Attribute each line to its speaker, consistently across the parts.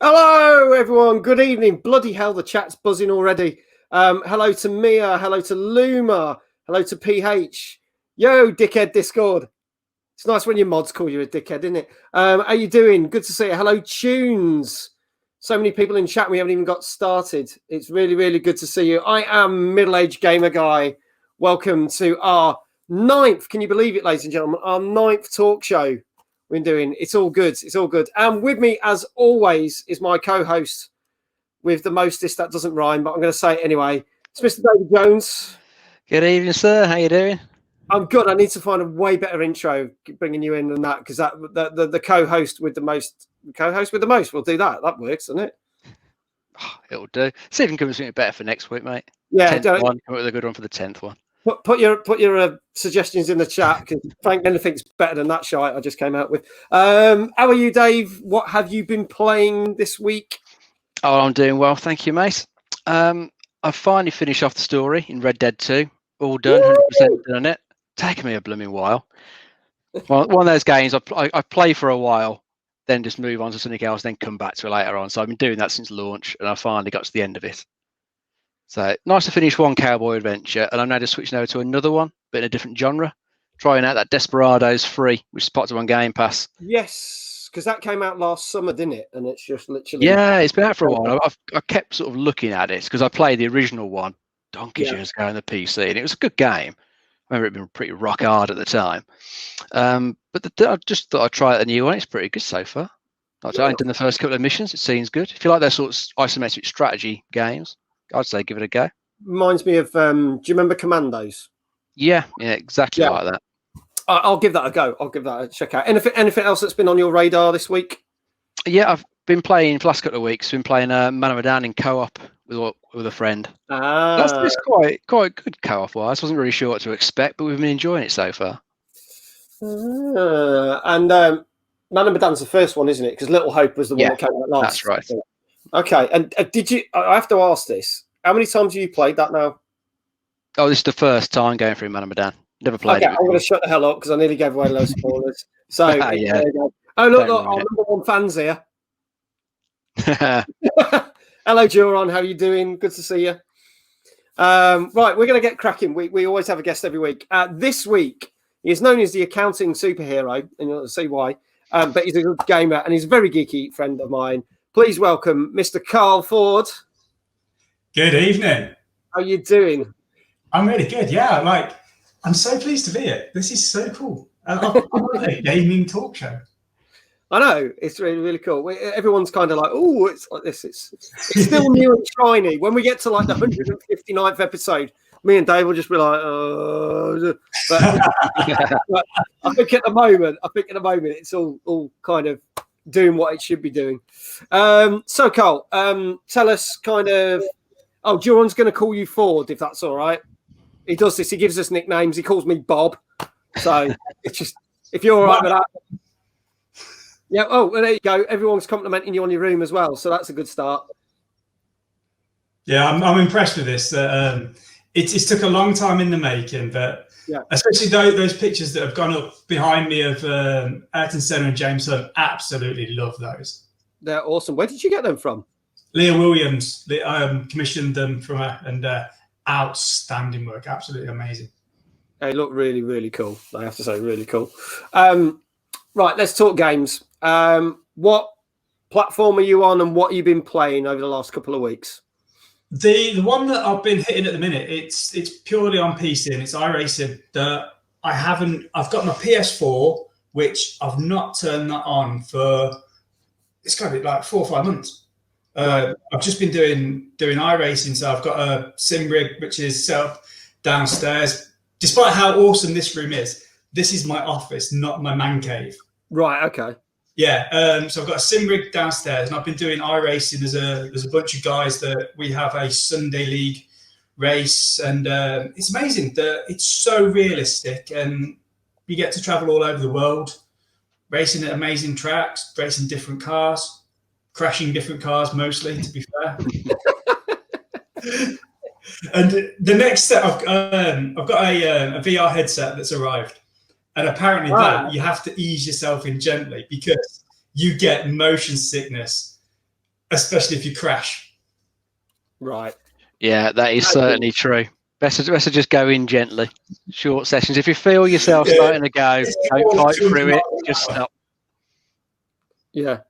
Speaker 1: Hello, everyone. Good evening. Bloody hell, the chat's buzzing already. Hello to Mia. Hello to Luma. Hello to PH. Yo, dickhead Discord. It's nice when your mods call you a dickhead, isn't it? How you doing? Good to see you. Hello, Tunes. So many people in chat. We haven't even got started. It's really, really good to see you. I am Middle-Aged Gamer Guy. Welcome to our ninth, can you believe it, ladies and gentlemen, our ninth talk show we're doing. It's all good. It's all good. And with me, as always, is my co-host with the mostest. That doesn't rhyme, but I'm going to say it anyway. It's Mr. David Jones.
Speaker 2: Good evening, sir. How you doing?
Speaker 1: I'm good. I need to find a way better intro bringing you in than that, because that the co-host with the most, We'll do that. That works, doesn't it?
Speaker 2: It'll do. See if you can come with something better for next week, mate.
Speaker 1: Yeah,
Speaker 2: come up with a good one for the 10th one.
Speaker 1: Put your suggestions in the chat, because Frank, anything's better than that shite I just came out with. How are you, Dave? What have you been playing this week?
Speaker 2: Oh, I'm doing well, thank you, mate. I finally finished off the story in Red Dead 2. All done, 100% done it. Taking me a blooming while. Well, one of those games I play for a while, then just move on to something else, then come back to it later on. So I've been doing that since launch, and I finally got to the end of it. So nice to finish one cowboy adventure, and I'm now just switching over to another one, but in a different genre. Trying out that Desperados 3, which is part of on Game Pass.
Speaker 1: Yes, because that came out last summer, didn't it? And it's just literally...
Speaker 2: Yeah, it's been out for a while. I kept sort of looking at it, because I played the original one donkeys years ago on the PC, and it was a good game. I remember it being pretty rock hard at the time. But I just thought I'd try out the new one. It's pretty good so far. I ain't done the first couple of missions. It seems good. If you like those sorts of isometric strategy games, I'd say give it a go.
Speaker 1: Reminds me of, do you remember Commandos?
Speaker 2: Yeah, exactly like that.
Speaker 1: I'll give that a go. I'll give that a check out. Anything else that's been on your radar this week?
Speaker 2: Yeah, I've been playing for the last couple of weeks. Been playing Man of Medan in co-op with a friend. That's quite good co-op wise. Wasn't really sure what to expect, but we've been enjoying it so far.
Speaker 1: And Man of Medan's the first one, isn't it? Because Little Hope was the one that came out last.
Speaker 2: That's right.
Speaker 1: Okay, and did you? I have to ask this. How many times have you played that now?
Speaker 2: Oh, this is the first time going through Man of Medan. Never played it before.
Speaker 1: I'm going to shut the hell up because I nearly gave away loads of spoilers. So,
Speaker 2: yeah.
Speaker 1: Oh, look, our number one fan's here. Hello, Juron. How are you doing? Good to see you. Right, we're going to get cracking. We always have a guest every week. This week, he is known as the accounting superhero, and you'll see why. But he's a good gamer, and he's a very geeky friend of mine. Please welcome Mr. Carl Ford.
Speaker 3: Good evening.
Speaker 1: How are you doing?
Speaker 3: I'm really good. Yeah, I'm so pleased to be here. This is so cool. I'm on a gaming talk show.
Speaker 1: I know, it's really, really cool. Everyone's kind of like, oh, it's like this. It's still new and shiny. When we get to like the 159th episode, me and Dave will just be like, oh. But I think at the moment, it's all kind of doing what it should be doing. So, Carl, tell us kind of. Oh, Juron's going to call you Ford, if that's all right. He does this. He gives us nicknames. He calls me Bob. So it's just, if you're all right with that. Yeah. Oh, well, there you go. Everyone's complimenting you on your room as well. So that's a good start.
Speaker 3: Yeah, I'm impressed with this. It's took a long time in the making, but especially those pictures that have gone up behind me of Ayrton Senna and James Hunt, absolutely love those.
Speaker 1: They're awesome. Where did you get them from?
Speaker 3: Leah Williams commissioned them from her, and outstanding work. Absolutely amazing.
Speaker 1: They look really, really cool. I have to say, really cool. Right, let's talk games. What platform are you on, and what have you been playing over the last couple of weeks?
Speaker 3: The one that I've been hitting at the minute, it's purely on PC, and it's iRacing. I've got my PS4, which I've not turned that on for, it's got to be like 4 or 5 months. I've just been doing iRacing, so I've got a sim rig which is set up downstairs. Despite how awesome this room is, this is my office, not my man cave.
Speaker 1: Right. Okay.
Speaker 3: Yeah. So I've got a sim rig downstairs, and I've been doing iRacing. There's a bunch of guys that we have a Sunday league race, and it's amazing that it's so realistic, and you get to travel all over the world, racing at amazing tracks, racing different cars. Crashing different cars mostly, to be fair. And the next step, I've got a VR headset that's arrived, and apparently that you have to ease yourself in gently because you get motion sickness especially if you crash.
Speaker 1: Right.
Speaker 2: Yeah, that is certainly true. Better just go in gently. Short sessions. If you feel yourself starting to go, don't fight through it. Just stop.
Speaker 1: Yeah.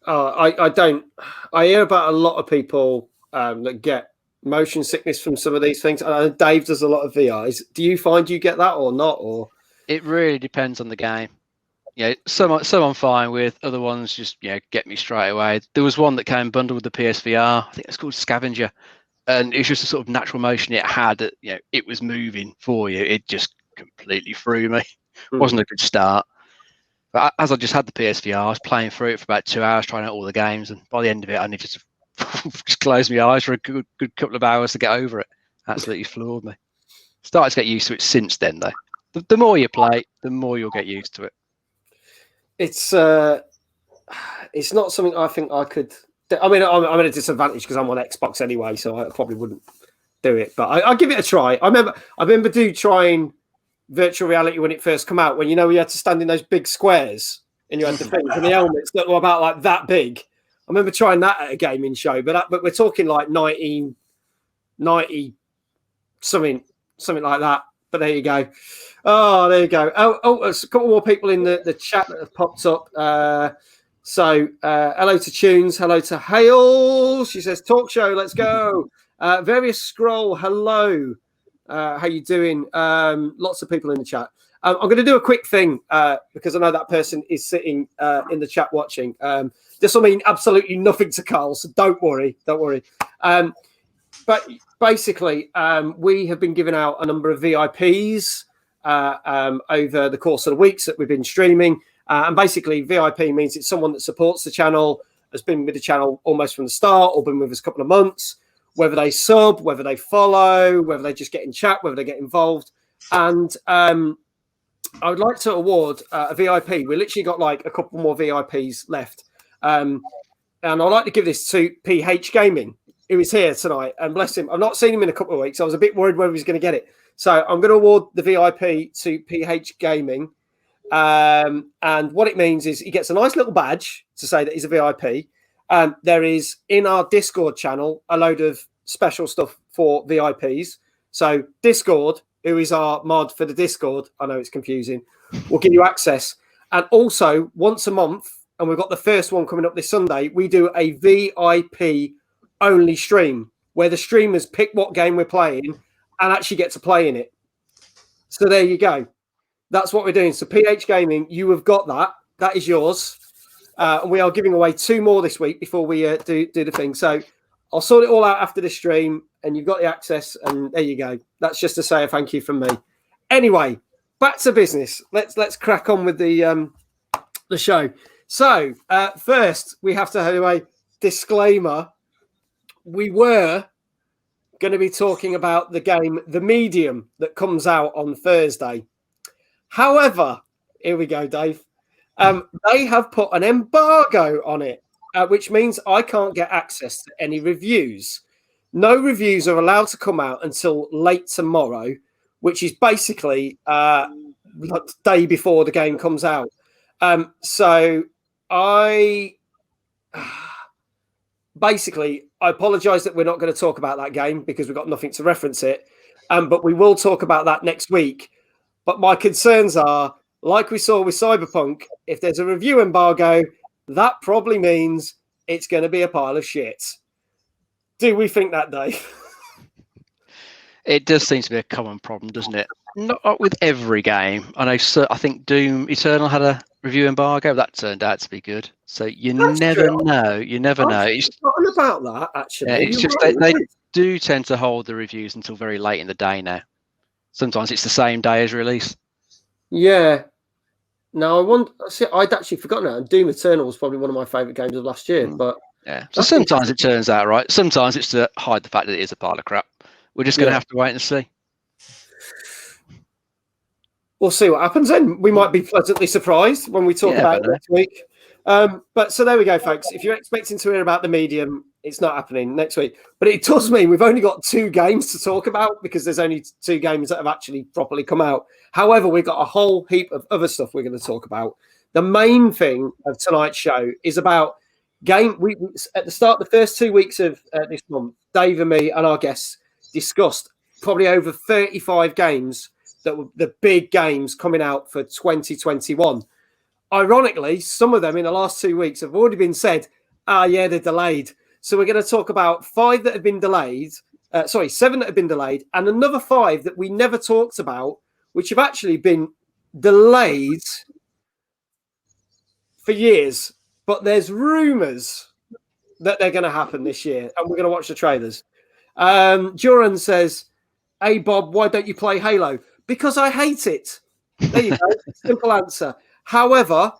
Speaker 1: I don't. I hear about a lot of people that get motion sickness from some of these things. And Dave does a lot of VIs. Do you find you get that or not? Or
Speaker 2: it really depends on the game. Yeah, some I'm fine with. Other ones just get me straight away. There was one that came bundled with the PSVR. I think it's called Scavenger, and it's just a sort of natural motion it had. That it was moving for you. It just completely threw me. Wasn't a good start. But as I just had the PSVR, I was playing through it for about 2 hours, trying out all the games, and by the end of it, I needed to just close my eyes for a good couple of hours to get over it. Absolutely floored me. Started to get used to it since then, though. The more you play, the more you'll get used to it.
Speaker 1: It's not something I think I could. I mean, I'm at a disadvantage because I'm on Xbox anyway, so I probably wouldn't do it. But I'll give it a try. I remember trying virtual reality when it first came out. When you had to stand in those big squares and you had the things and the helmets that were about like that big. I remember trying that at a gaming show, but we're talking like 1990 something like that. But there you go. Oh, there you go. Oh, there's a couple more people in the chat that have popped up. So hello to Tunes. Hello to Hale. She says, talk show, let's go. Various Scroll, hello. How you doing? Lots of people in the chat. I'm going to do a quick thing because I know that person is sitting in the chat watching. This will mean absolutely nothing to Carl, so don't worry. But basically, we have been giving out a number of VIPs over the course of the weeks that we've been streaming. And basically, VIP means it's someone that supports the channel, has been with the channel almost from the start, or been with us a couple of months, whether they sub, whether they follow, whether they just get in chat, whether they get involved. And I would like to award a VIP. We literally got like a couple more VIPs left. And I'd like to give this to PH Gaming, who is here tonight. And bless him, I've not seen him in a couple of weeks. I was a bit worried whether he was going to get it. So I'm going to award the VIP to PH Gaming. And what it means is he gets a nice little badge to say that he's a VIP. There is in our Discord channel a load of special stuff for VIPs. So Discord, who is our mod for the Discord, I know it's confusing, will give you access. And also once a month, and we've got the first one coming up this Sunday, we do a VIP only stream where the streamers pick what game we're playing and actually get to play in it. So there you go. That's what we're doing. So PH Gaming, you have got that. That is yours. And we are giving away 2 more this week before we do the thing. So I'll sort it all out after the stream, and you've got the access. And there you go. That's just to say a thank you from me. Anyway, back to business. Let's crack on with the show. So first, we have to do a disclaimer. We were going to be talking about the game The Medium that comes out on Thursday. However, here we go, Dave. They have put an embargo on it, which means I can't get access to any reviews. No reviews are allowed to come out until late tomorrow, which is basically the day before the game comes out. So I apologize that we're not going to talk about that game because we've got nothing to reference it. But we will talk about that next week. But my concerns are, like we saw with Cyberpunk, if there's a review embargo, that probably means it's going to be a pile of shit. Do we think that, Dave?
Speaker 2: It does seem to be a common problem, doesn't it? Not with every game. I think Doom Eternal had a review embargo. That turned out to be good. So you never know. You never know.
Speaker 1: It's forgotten about that, actually.
Speaker 2: Yeah, it's just they do tend to hold the reviews until very late in the day now. Sometimes it's the same day as release.
Speaker 1: Yeah. No, I'd actually forgotten that. And Doom Eternal was probably one of my favourite games of last year. But
Speaker 2: yeah, so sometimes it turns out right. Sometimes it's to hide the fact that it is a pile of crap. We're just going to have to wait and see.
Speaker 1: We'll see what happens then. We might be pleasantly surprised when we talk about it next week. But so there we go, folks. If you're expecting to hear about The Medium, it's not happening next week. But it does mean we've only got 2 games to talk about because there's only 2 games that have actually properly come out. However, we've got a whole heap of other stuff we're going to talk about. The main thing of tonight's show is about We at the start, the first 2 weeks of this month, Dave and me and our guests discussed probably over 35 games that were the big games coming out for 2021. Ironically, some of them in the last 2 weeks have already been said, yeah, they're delayed. So we're going to talk about 5 that have been delayed, 7 that have been delayed, and another 5 that we never talked about, which have actually been delayed for years. But there's rumours that they're going to happen this year, and we're going to watch the trailers. Duran says, hey, Bob, why don't you play Halo? Because I hate it. There you go. Simple answer. However,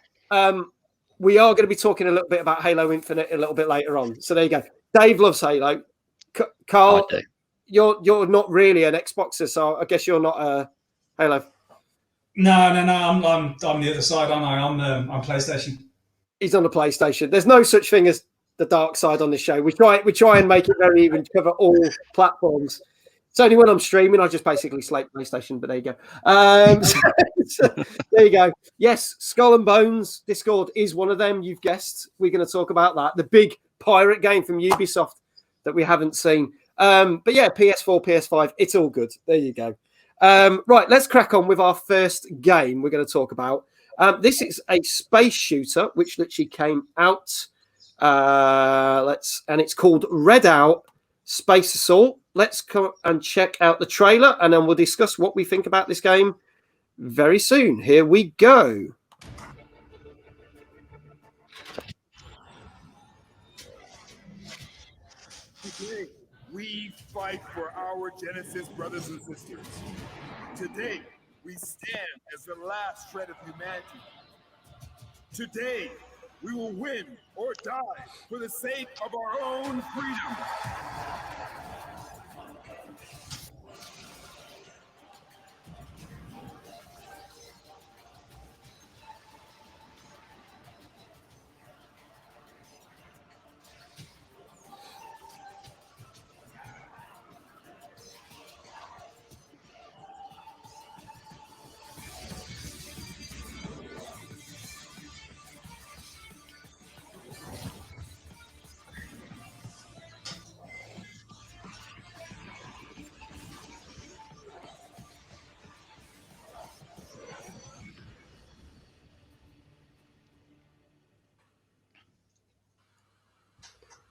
Speaker 1: we are going to be talking a little bit about Halo Infinite a little bit later on. So there you go. Dave loves Halo. Carl, you're not really an Xboxer, so I guess you're not a Halo.
Speaker 3: No. I'm the other side, aren't I? I'm PlayStation.
Speaker 1: He's on the PlayStation. There's no such thing as the dark side on this show. We try and make it very even to cover all platforms. It's only when I'm streaming, I just basically slate PlayStation, but there you go. So there you go. Yes, Skull and Bones Discord is one of them. You've guessed. We're going to talk about that. The big pirate game from Ubisoft that we haven't seen. But yeah, PS4, PS5, it's all good. There you go. Right, let's crack on with our first game we're going to talk about. This is a space shooter, which literally came out. And it's called Redout Space Assault. Let's come and check out the trailer, and then we'll discuss what we think about this game very soon. Here we go.
Speaker 4: Today, we fight for our Genesis brothers and sisters. Today, we stand as the last shred of humanity. Today, we will win or die for the sake of our own freedom.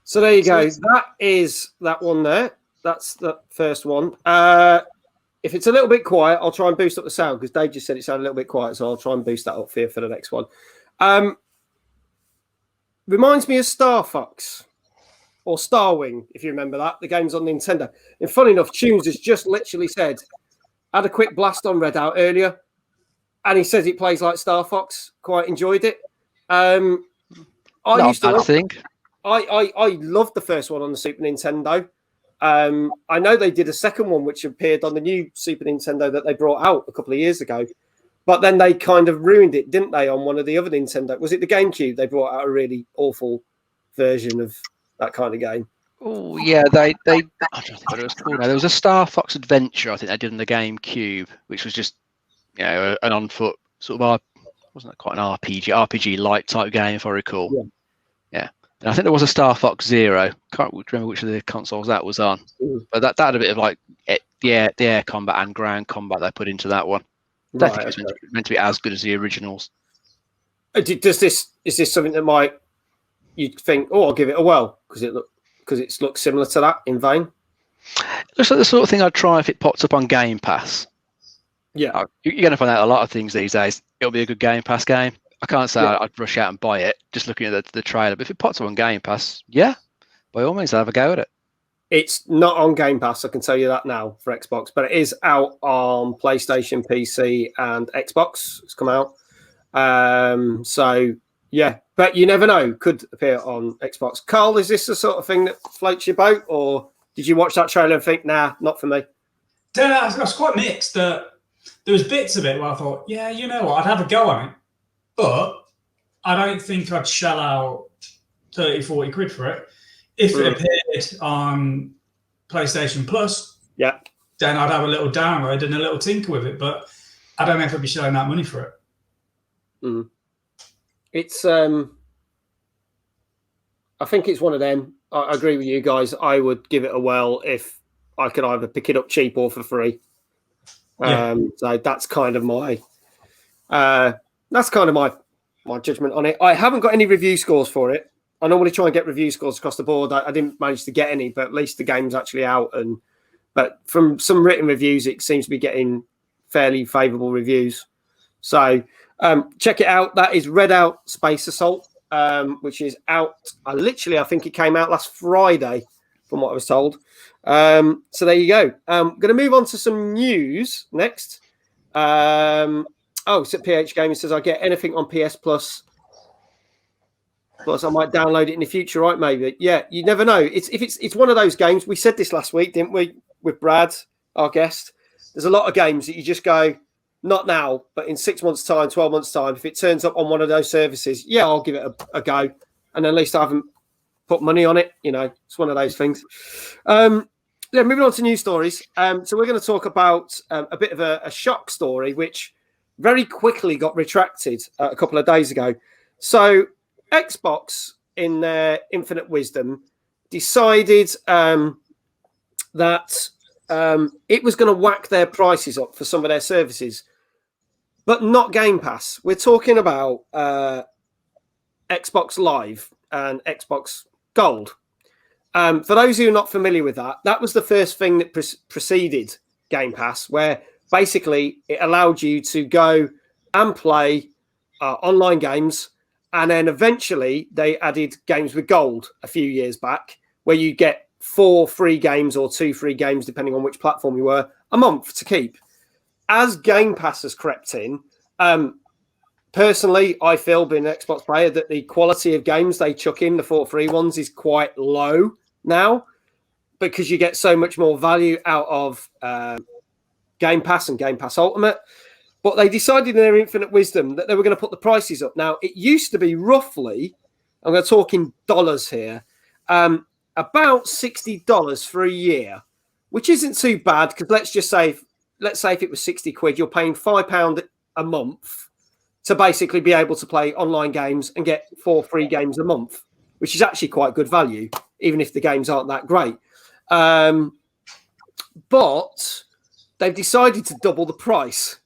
Speaker 1: So there you go. That is that one there. That's the first one. If it's a little bit quiet, I'll try and boost up the sound because Dave just said it sounded a little bit quiet, so I'll try and boost that up for the next one. Reminds me of Star Fox or Starwing, if you remember that. The game's on Nintendo. And funny enough, Tunes has just literally said, had a quick blast on Redout earlier, and he says it plays like Star Fox. Quite enjoyed it. I loved the first one on the Super Nintendo. I know they did a second one which appeared on the new Super Nintendo that they brought out a couple of years ago, but then they kind of ruined it, didn't they, on one of the other Nintendo? Was it the GameCube? They brought out a really awful version of that kind of game.
Speaker 2: Oh yeah, I don't think what it was called. There was a Star Fox Adventure I think they did on the GameCube, which was just an on foot sort of wasn't that quite an RPG light type game if I recall. Yeah. And I think there was a Star Fox Zero. Can't remember which of the consoles that was on. But that had a bit of like the air combat and ground combat they put into that one. I don't think it was meant to be as good as the originals.
Speaker 1: Is this something that you'd think, I'll give it a whirl because it looks similar to that in vein?
Speaker 2: It looks like the sort of thing I'd try if it pops up on Game Pass.
Speaker 1: Yeah,
Speaker 2: you're going to find out a lot of things these days. It'll be a good Game Pass game. I can't say I'd rush out and buy it just looking at the trailer, but if it pops up on Game Pass, by all means, I'll have a go at it. It's
Speaker 1: not on Game Pass, I can tell you that now for Xbox, but it is out on PlayStation, PC, and Xbox. It's come out. But you never know. Could appear on Xbox. Carl, is this the sort of thing that floats your boat, or did you watch that trailer and think, nah, not for me?
Speaker 3: I was quite mixed. There was bits of it where I thought, yeah, you know what, I'd have a go on it. But I don't think I'd shell out 30, 40 quid for it. If it appeared on PlayStation Plus, then I'd have a little download and a little tinker with it. But I don't know if I'd be shelling that money for it.
Speaker 1: It's I think it's one of them. I agree with you guys. I would give it a whirl if I could either pick it up cheap or for free. So that's kind of my my judgment on it. I haven't got any review scores for it. I normally try and get review scores across the board. I didn't manage to get any, but at least the game's actually out. But from some written reviews, it seems to be getting fairly favourable reviews. So check it out. That is Redout Space Assault, which is out. I think it came out last Friday, from what I was told. So there you go. I'm going to move on to some news next. So PH Gaming says I get anything on PS Plus. Plus, I might download it in the future, right? Maybe. Yeah, you never know. It's one of those games. We said this last week, didn't we? With Brad, our guest. There's a lot of games that you just go, not now, but in 6 months' time, 12 months' time, if it turns up on one of those services, yeah, I'll give it a go. And at least I haven't put money on it. You know, it's one of those things. Moving on to news stories. So we're going to talk about a bit of a shock story, which very quickly got retracted a couple of days ago. So Xbox, in their infinite wisdom, decided that it was going to whack their prices up for some of their services, but not Game Pass. We're talking about Xbox Live and Xbox Gold. For those who are not familiar with that, that was the first thing that preceded Game Pass, where basically it allowed you to go and play online games. And then eventually they added games with gold a few years back, where you get 4 free games or 2 free games, depending on which platform you were, a month to keep. As Game Pass has crept in, personally, I feel, being an Xbox player, that the quality of games they chuck in, the 4 free ones, is quite low now, because you get so much more value out of Game Pass and Game Pass Ultimate. But they decided in their infinite wisdom that they were going to put the prices up. Now, it used to be roughly, I'm going to talk in dollars here, about $60 for a year, which isn't too bad, because let's say if it was 60 quid, you're paying £5 a month to basically be able to play online games and get 4 free games a month, which is actually quite good value, even if the games aren't that great. But they've decided to double the price.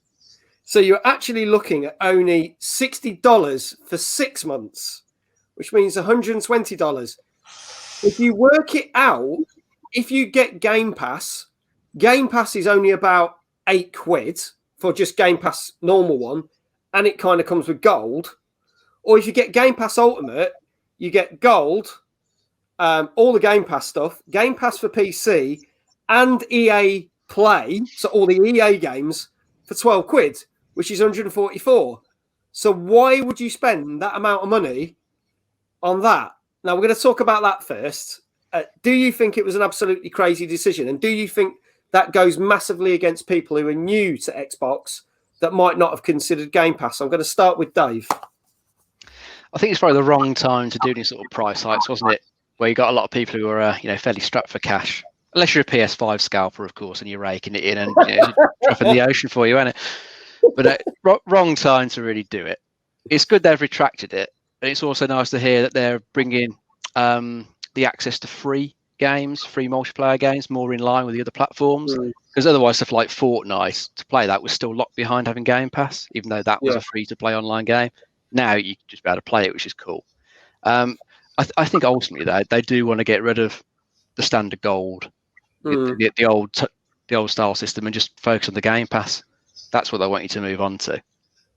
Speaker 1: So you're actually looking at only $60 for 6 months, which means $120. If you work it out, if you get Game Pass is only about 8 quid for just Game Pass normal one, and it kind of comes with gold. Or if you get Game Pass Ultimate, you get gold, all the Game Pass stuff, Game Pass for PC, and EA Play, so all the EA games, for 12 quid. Which is 144. So why would you spend that amount of money on that? Now, we're going to talk about that first. Do you think it was an absolutely crazy decision? And do you think that goes massively against people who are new to Xbox that might not have considered Game Pass? I'm going to start with Dave.
Speaker 2: I think it's probably the wrong time to do these sort of price hikes, wasn't it? Where you got a lot of people who are, fairly strapped for cash. Unless you're a PS5 scalper, of course, and you're raking it in and dropping the ocean for you, isn't it? But wrong time to really do it. It's good they've retracted it. And it's also nice to hear that they're bringing the access to free games, free multiplayer games, more in line with the other platforms. Because otherwise, stuff like Fortnite, to play that was still locked behind having Game Pass, even though that was a free-to-play online game. Now you can just be able to play it, which is cool. I think ultimately, they do want to get rid of the standard gold, the old style system, and just focus on the Game Pass. That's what they want you to move on to.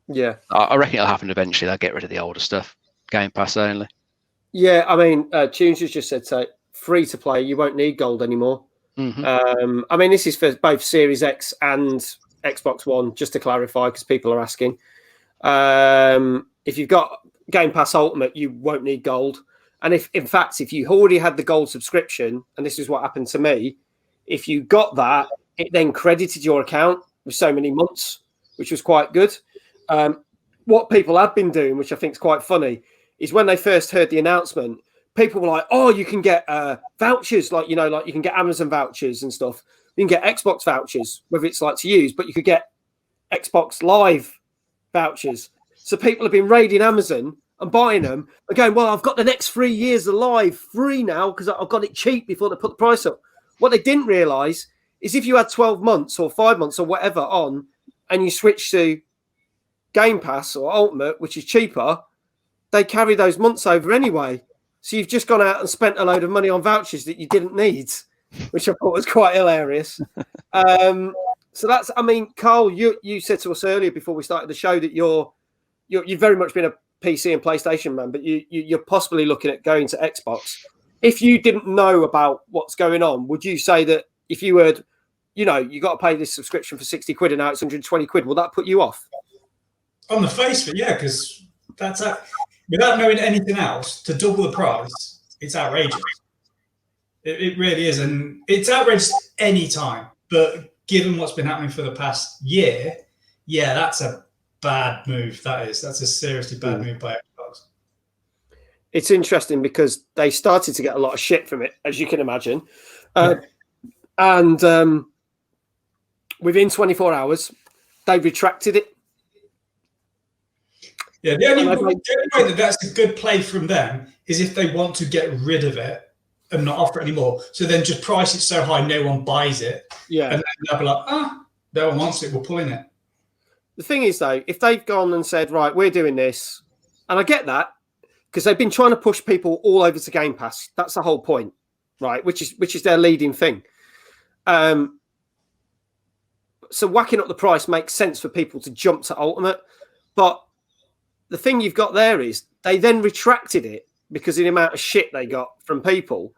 Speaker 2: Yeah. I reckon it'll happen eventually. They'll get rid of the older stuff. Game Pass only.
Speaker 1: Yeah, I mean, Tunes just said so. Free to play, you won't need gold anymore. I mean, this is for both Series X and Xbox One, just to clarify, because people are asking. If you've got Game Pass Ultimate, you won't need gold. And if you already had the gold subscription, and this is what happened to me, if you got that, it then credited your account with so many months, which was quite good. What people have been doing, which I think is quite funny, is when they first heard the announcement, people were like, oh, you can get vouchers, like you can get Amazon vouchers and stuff. You can get Xbox vouchers, whether it's like to use, but you could get Xbox Live vouchers. So people have been raiding Amazon and buying them and going, well, I've got the next 3 years alive free now because I've got it cheap before they put the price up. What they didn't realise is if you had 12 months or 5 months or whatever on and you switch to Game Pass or Ultimate, which is cheaper, they carry those months over anyway. So you've just gone out and spent a load of money on vouchers that you didn't need, which I thought was quite hilarious. So that's, I mean, Carl, you said to us earlier before we started the show that you've very much been a PC and PlayStation man, but you're possibly looking at going to Xbox. If you didn't know about what's going on, would you say that if you heard, you got to pay this subscription for 60 quid and now it's 120 quid, will that put you off?
Speaker 3: On the face of it, yeah, because that's without knowing anything else, to double the price, it's outrageous. It really is, and it's outrageous any time. But given what's been happening for the past year, yeah, that's a bad move. That's a seriously bad move by Xbox.
Speaker 1: It's interesting because they started to get a lot of shit from it, as you can imagine. And within 24 hours, they retracted it.
Speaker 3: Yeah, the only way that's a good play from them is if they want to get rid of it and not offer it anymore. So then just price it so high no one buys it. Yeah. And then they'll be like, no one wants it, we're pulling it.
Speaker 1: The thing is, though, if they've gone and said, right, we're doing this, and I get that, because they've been trying to push people all over to Game Pass. That's the whole point, right? Which is their leading thing. So whacking up the price makes sense for people to jump to Ultimate. But the thing you've got there is they then retracted it because of the amount of shit they got from people.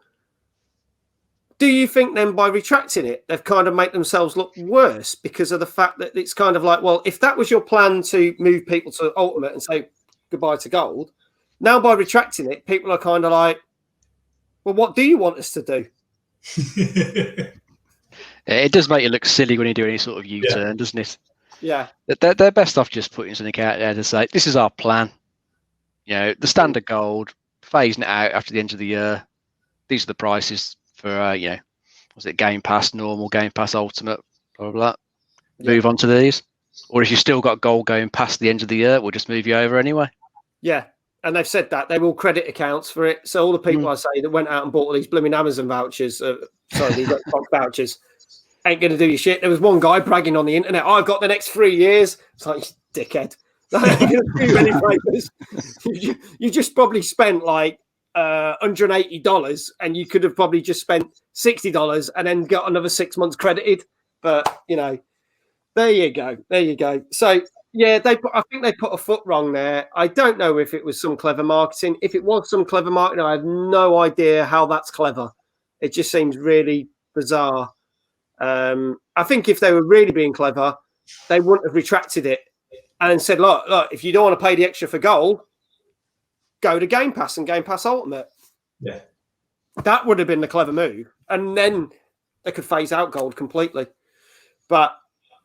Speaker 1: Do you think then by retracting it, they've kind of made themselves look worse because of the fact that it's kind of like, well, if that was your plan to move people to Ultimate and say goodbye to Gold, now by retracting it, people are kind of like, well, what do you want us to do?
Speaker 2: It does make you look silly when you do any sort of U-turn, doesn't it?
Speaker 1: Yeah.
Speaker 2: They're best off just putting something out there to say, this is our plan. The standard Gold, phasing it out after the end of the year. These are the prices for, was it Game Pass, normal, Game Pass, Ultimate, blah, blah, blah. Move on to these. Or if you've still got Gold going past the end of the year, we'll just move you over anyway.
Speaker 1: Yeah. And they've said that they will credit accounts for it. So all the people I say that went out and bought all these blooming Amazon vouchers, these Xbox vouchers, ain't going to do your shit. There was one guy bragging on the internet, I've got the next 3 years. It's like, dickhead. That ain't going to do any favors. You just probably spent like $180 and you could have probably just spent $60 and then got another 6 months credited. But, there you go. There you go. So, yeah, I think they put a foot wrong there. I don't know if it was some clever marketing. If it was some clever marketing, I have no idea how that's clever. It just seems really bizarre. I think if they were really being clever, they wouldn't have retracted it and said, look, if you don't want to pay the extra for Gold, go to Game Pass and Game Pass Ultimate.
Speaker 3: Yeah.
Speaker 1: That would have been the clever move. And then they could phase out Gold completely. But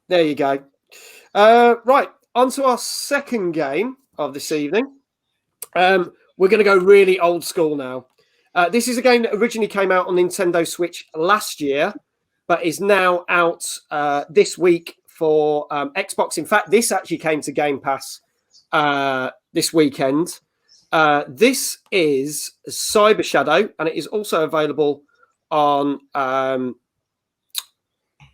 Speaker 1: there you go. Right, on to our second game of this evening. We're going to go really old school now. This is a game that originally came out on Nintendo Switch last year, but is now out this week for Xbox. In fact, this actually came to Game Pass this weekend. This is Cyber Shadow, and it is also available on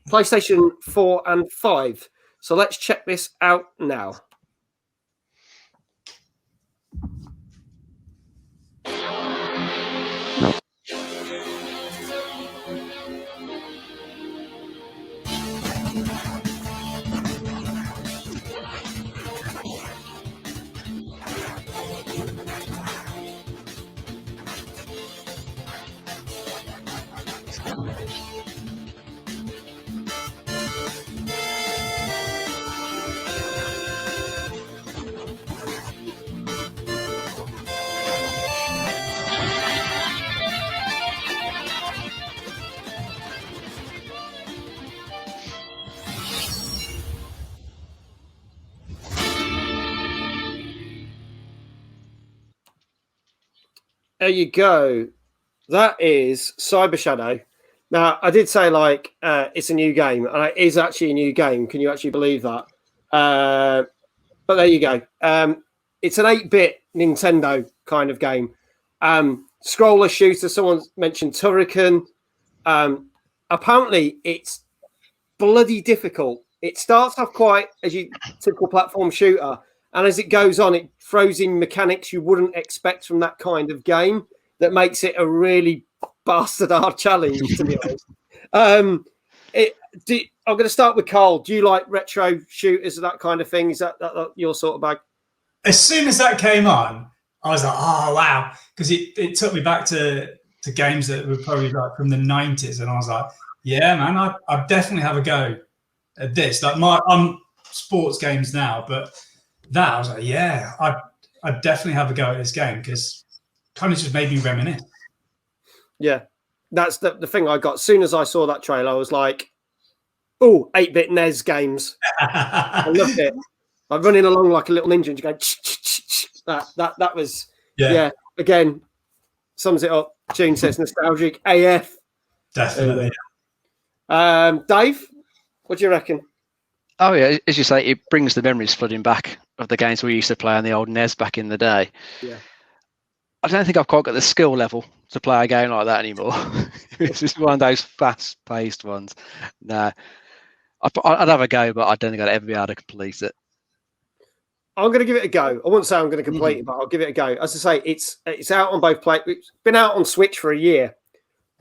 Speaker 1: PlayStation 4 and 5. So let's check this out now. There you go. That is Cyber Shadow. Now, I did say, it's a new game, and it is actually a new game. Can you actually believe that? But there you go. it's an 8-bit Nintendo kind of game. Scroller shooter. Someone mentioned Turrican. Apparently, it's bloody difficult. It starts off quite as your typical platform shooter, and as it goes on, it throws in mechanics you wouldn't expect from that kind of game. That makes it a really bastard hard challenge, to be honest. I'm going to start with Carl. Do you like retro shooters, that kind of thing? Is that your sort of bag?
Speaker 3: As soon as that came on, I was like, oh, wow. Because it took me back to games that were probably like from the 90s. And I was like, yeah, man, I'd definitely have a go at this. Like I'm sports games now, but that I was like, yeah, I'd definitely have a go at this game because kind of just made me reminisce.
Speaker 1: Yeah, that's the thing I got. As soon as I saw that trailer, I was like, oh, 8-bit NES games. I loved it. I'm running along like a little ninja and you go, that was, yeah, again, sums it up. June says nostalgic AF.
Speaker 3: Definitely.
Speaker 1: Dave, what do you reckon?
Speaker 2: Oh yeah, as you say, it brings the memories flooding back of the games we used to play on the old NES back in the day.
Speaker 1: Yeah.
Speaker 2: I don't think I've quite got the skill level to play a game like that anymore. It's just one of those fast-paced ones. No, I'd have a go, but I don't think I'd ever be able to complete it.
Speaker 1: I'm going to give it a go. I won't say I'm going to complete it, but I'll give it a go. As I say, it's out on both It's been out on Switch for a year,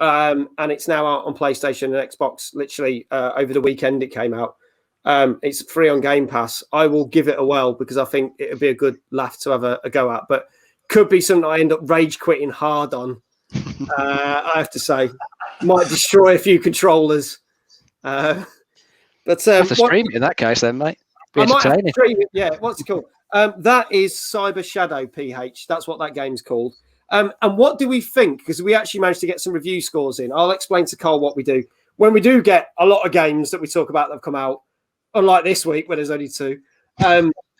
Speaker 1: and it's now out on PlayStation and Xbox. Literally over the weekend, it came out. It's free on Game Pass. I will give it a whirl because I think it'll be a good laugh to have a go at. But could be something I end up rage quitting hard on. I have to say, might destroy a few controllers. But
Speaker 2: have to stream it in that case, then, mate. Be entertaining.
Speaker 1: Yeah, what's it called? That is Cyber Shadow PH. That's what that game's called. And what do we think? Because we actually managed to get some review scores in. I'll explain to Carl what we do. When we do get a lot of games that we talk about that have come out, unlike this week where there's only 2,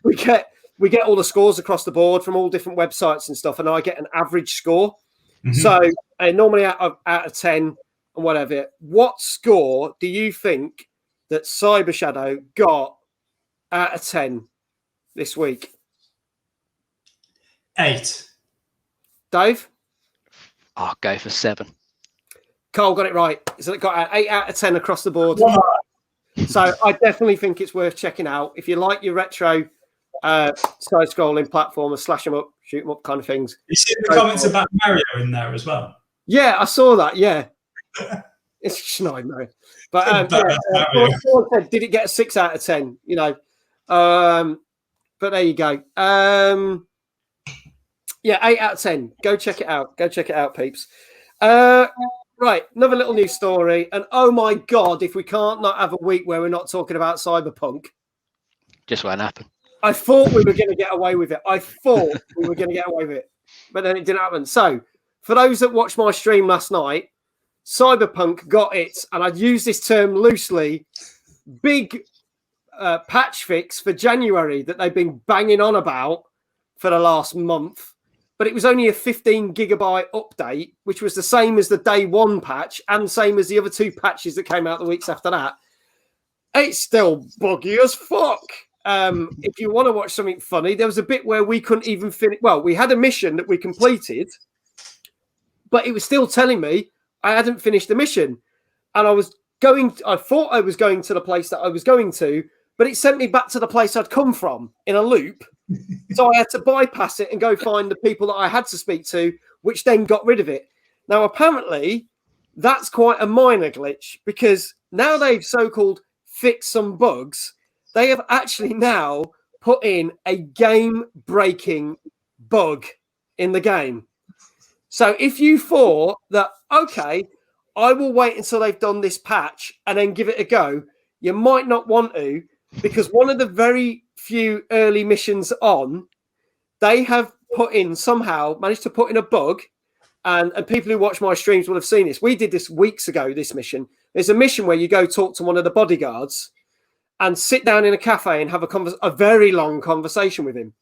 Speaker 1: we get all the scores across the board from all different websites and stuff, and I get an average score. Mm-hmm. So normally out of 10 and whatever. What score do you think that Cyber Shadow got out of 10 this week?
Speaker 3: 8.
Speaker 1: Dave?
Speaker 2: I'll go for 7.
Speaker 1: Carl got it right. So it got 8 out of 10 across the board. Wow. So I definitely think it's worth checking out. If you like your retro side-scrolling platformer, slash them up, shoot them up kind of things.
Speaker 3: You see the comments about Mario in there as well?
Speaker 1: Yeah, I saw that, yeah. It's Schneid, Mario. But someone said, did it get a 6 out of 10? You know, but there you go. Yeah, 8 out of 10. Go check it out. Go check it out, peeps. Right, another little news story. And oh my God, if we can't not have a week where we're not talking about cyberpunk.
Speaker 2: Just won't happen.
Speaker 1: I thought we were going to get away with it. But then it didn't happen. So, for those that watched my stream last night, Cyberpunk got its, and I'd use this term loosely, big patch fix for January that they've been banging on about for the last month. But it was only a 15 gigabyte update, which was the same as the day 1 patch and same as the other 2 patches that came out the weeks after that. It's still buggy as fuck. If you want to watch something funny, there was a bit where we couldn't even finish. Well, we had a mission that we completed, but it was still telling me I hadn't finished the mission. And I thought I was going to the place that I was going to, but it sent me back to the place I'd come from in a loop. So I had to bypass it and go find the people that I had to speak to, which then got rid of it. Now, apparently, that's quite a minor glitch because now they've so-called fixed some bugs. They have actually now put in a game-breaking bug in the game. So if you thought that, okay, I will wait until they've done this patch and then give it a go, you might not want to, because one of the very few early missions on, they have managed to put in a bug, and people who watch my streams will have seen this. We did this weeks ago, this mission. There's a mission where you go talk to one of the bodyguards and sit down in a cafe and have a very long conversation with him.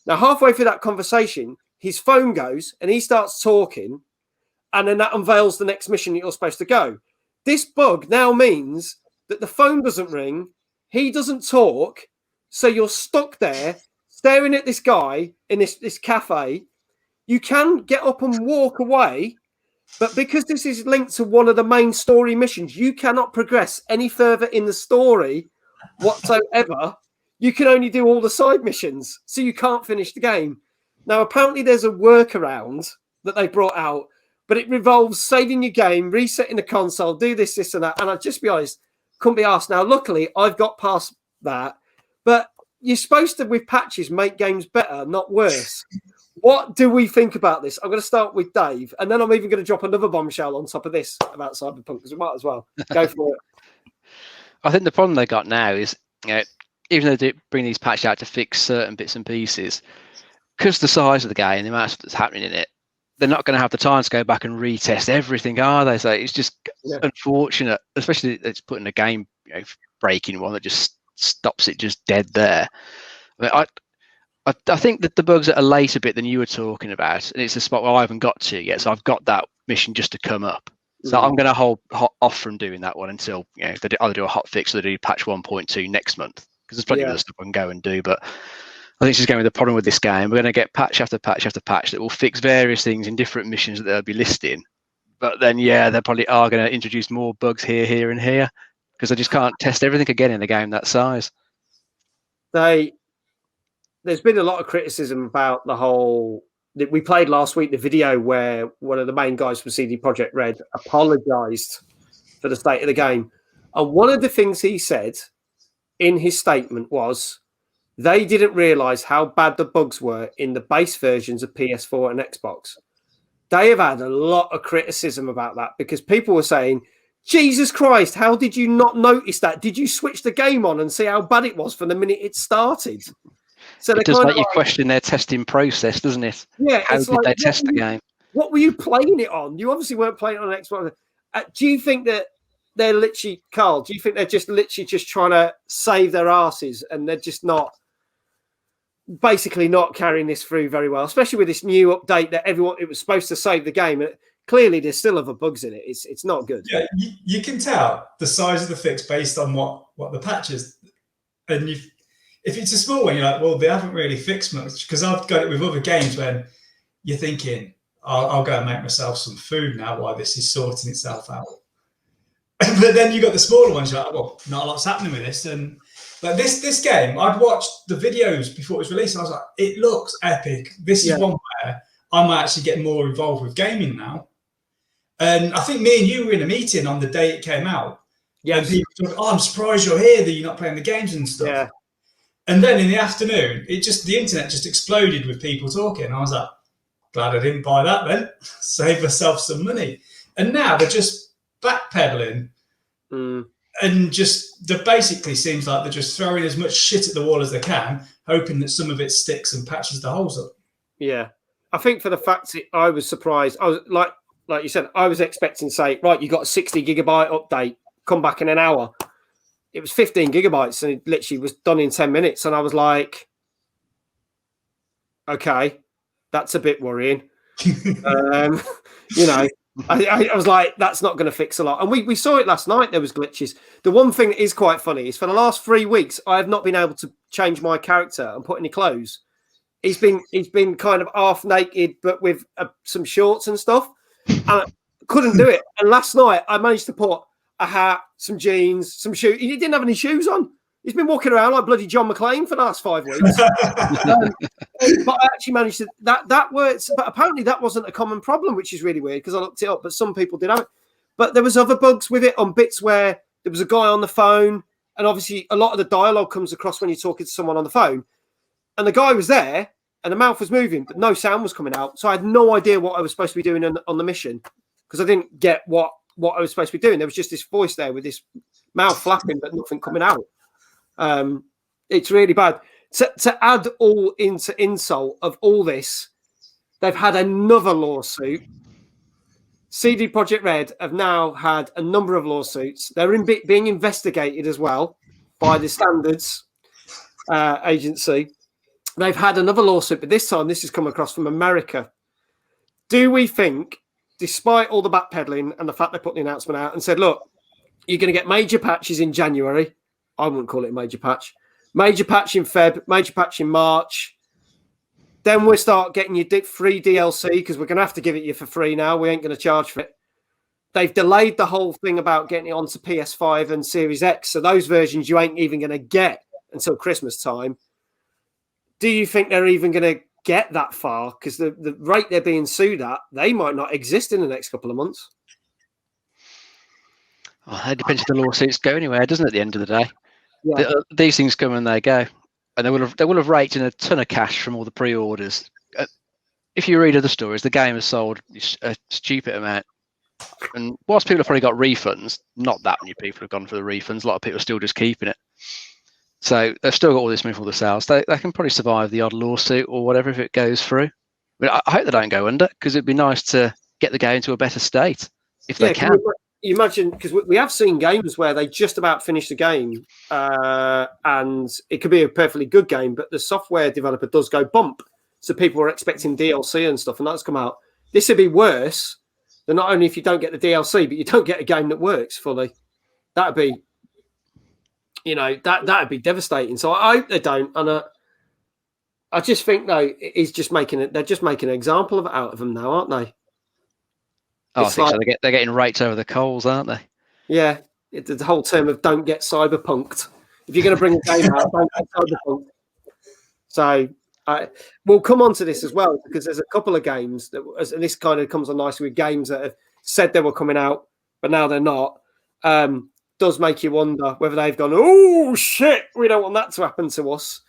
Speaker 1: Now, halfway through that conversation, his phone goes and he starts talking, and then that unveils the next mission that you're supposed to go. This bug now means that the phone doesn't ring, he doesn't talk, so you're stuck there staring at this guy in this cafe. You can get up and walk away, but because this is linked to one of the main story missions, you cannot progress any further in the story whatsoever. You can only do all the side missions, so you can't finish the game. Now, apparently there's a workaround that they brought out, but it revolves saving your game, resetting the console, do this, and that. And I'll just be honest, couldn't be asked. Now, luckily, I've got past that, but you're supposed to, with patches, make games better, not worse. What do we think about this? I'm going to start with Dave, and then I'm even going to drop another bombshell on top of this about Cyberpunk, because we might as well. Go for it.
Speaker 2: I think the problem they got now is, even though they bring these patches out to fix certain bits and pieces, because the size of the game and the amount of stuff that's happening in it, they're not going to have the time to go back and retest everything, are they? So it's just unfortunate, especially it's putting a game breaking one that just stops it just dead there. I think that the bugs are late a bit than you were talking about, and it's a spot where I haven't got to yet. So I've got that mission just to come up. So I'm going to hold off from doing that one until they either do a hot fix or they do patch 1.2 next month, because there's plenty of other stuff I can go and do. But I think it's just going with the problem with this game. We're going to get patch after patch after patch that will fix various things in different missions that they'll be listing. But then, they probably are going to introduce more bugs here, and here, because they just can't test everything again in a game that size.
Speaker 1: There's been a lot of criticism about the whole. We played last week the video where one of the main guys from CD Projekt Red apologised for the state of the game. And one of the things he said in his statement was they didn't realise how bad the bugs were in the base versions of PS4 and Xbox. They have had a lot of criticism about that because people were saying, Jesus Christ, how did you not notice that? Did you switch the game on and see how bad it was from the minute it started? So
Speaker 2: it does make you question their testing process, doesn't it?
Speaker 1: Yeah.
Speaker 2: How did they test the game?
Speaker 1: What were you playing it on? You obviously weren't playing it on Xbox. Do you think that they're literally, Carl, do you think they're just literally just trying to save their asses and they're just not carrying this through very well, especially with this new update that it was supposed to save the game. And clearly there's still other bugs in it. It's not good.
Speaker 3: Yeah, you can tell the size of the fix based on what the patch is. And if it's a small one, you're like, well, they haven't really fixed much, because I've got it with other games when you're thinking, I'll go and make myself some food now while this is sorting itself out. But then you got the smaller ones, you're like, well, not a lot's happening with this. And like this game, I'd watched the videos before it was released, and I was like, it looks epic. This is one where I might actually get more involved with gaming now. And I think me and you were in a meeting on the day it came out. Yeah. And people thought, I'm surprised you're here, that you're not playing the games and stuff. Yeah. And then in the afternoon, the internet just exploded with people talking. I was like, glad I didn't buy that then. Save myself some money. And now they're just backpedaling. And basically seems like they're just throwing as much shit at the wall as they can, hoping that some of it sticks and patches the holes up. Yeah.
Speaker 1: I think for the fact that I was surprised, I was like you said, I was expecting to say, right, you got a 60 gigabyte update, come back in an hour. It was 15 gigabytes and it literally was done in 10 minutes. And I was like, okay, that's a bit worrying. I was like, that's not going to fix a lot. And we saw it last night. There was glitches. The one thing that is quite funny is for the last 3 weeks, I have not been able to change my character and put any clothes. He's been kind of half naked, but with some shorts and stuff. And I couldn't do it. And last night I managed to put a hat, some jeans, some shoes. He didn't have any shoes on. He's been walking around like bloody John McClane for the last 5 weeks. But I actually managed to that works. But apparently that wasn't a common problem, which is really weird because I looked it up. But some people did have it. But there was other bugs with it on bits where there was a guy on the phone, and obviously a lot of the dialogue comes across when you're talking to someone on the phone. And the guy was there, and the mouth was moving, but no sound was coming out. So I had no idea what I was supposed to be doing on the mission because I didn't get what I was supposed to be doing. There was just this voice there with this mouth flapping, but nothing coming out. It's really bad. To add all into insult of all this, they've had another lawsuit. CD Projekt Red have now had a number of lawsuits. They're being investigated as well by the Standards Agency. They've had another lawsuit, but this time this has come across from America. Do we think, despite all the backpedaling and the fact they put the announcement out and said, look, you're going to get major patches in January. I wouldn't call it a major patch. Major patch in Feb, major patch in March. Then we'll start getting you free DLC because we're going to have to give it you for free now. We ain't going to charge for it. They've delayed the whole thing about getting it onto PS5 and Series X. So those versions you ain't even going to get until Christmas time. Do you think they're even going to get that far? Because the rate they're being sued at, they might not exist in the next couple of months.
Speaker 2: Oh, it depends if the lawsuits go anywhere, doesn't it, at the end of the day?
Speaker 1: Yeah.
Speaker 2: These things come and they go. And they will have raked in a ton of cash from all the pre-orders. If you read other stories, the game has sold a stupid amount. And whilst people have probably got refunds, not that many people have gone for the refunds. A lot of people are still just keeping it. So they've still got all this money for the sales. They can probably survive the odd lawsuit or whatever if it goes through. But I hope they don't go under because it'd be nice to get the game to a better state if they can.
Speaker 1: You imagine, because we have seen games where they just about finish the game and it could be a perfectly good game, but the software developer does go bump. So people are expecting DLC and stuff, and that's come out. This would be worse than not only if you don't get the DLC, but you don't get a game that works fully. That'd be, that'd be devastating. So I hope they don't. And I just think, though, they're just making an example out of them now, aren't they?
Speaker 2: Oh, I think so. They're getting raked over the coals, aren't they?
Speaker 1: Yeah. The whole term of don't get cyberpunked. If you're going to bring a game out, don't get cyberpunked. So we'll come on to this as well, because there's a couple of games that, and this kind of comes on nicely with games that have said they were coming out, but now they're not. Does make you wonder whether they've gone, oh shit, we don't want that to happen to us,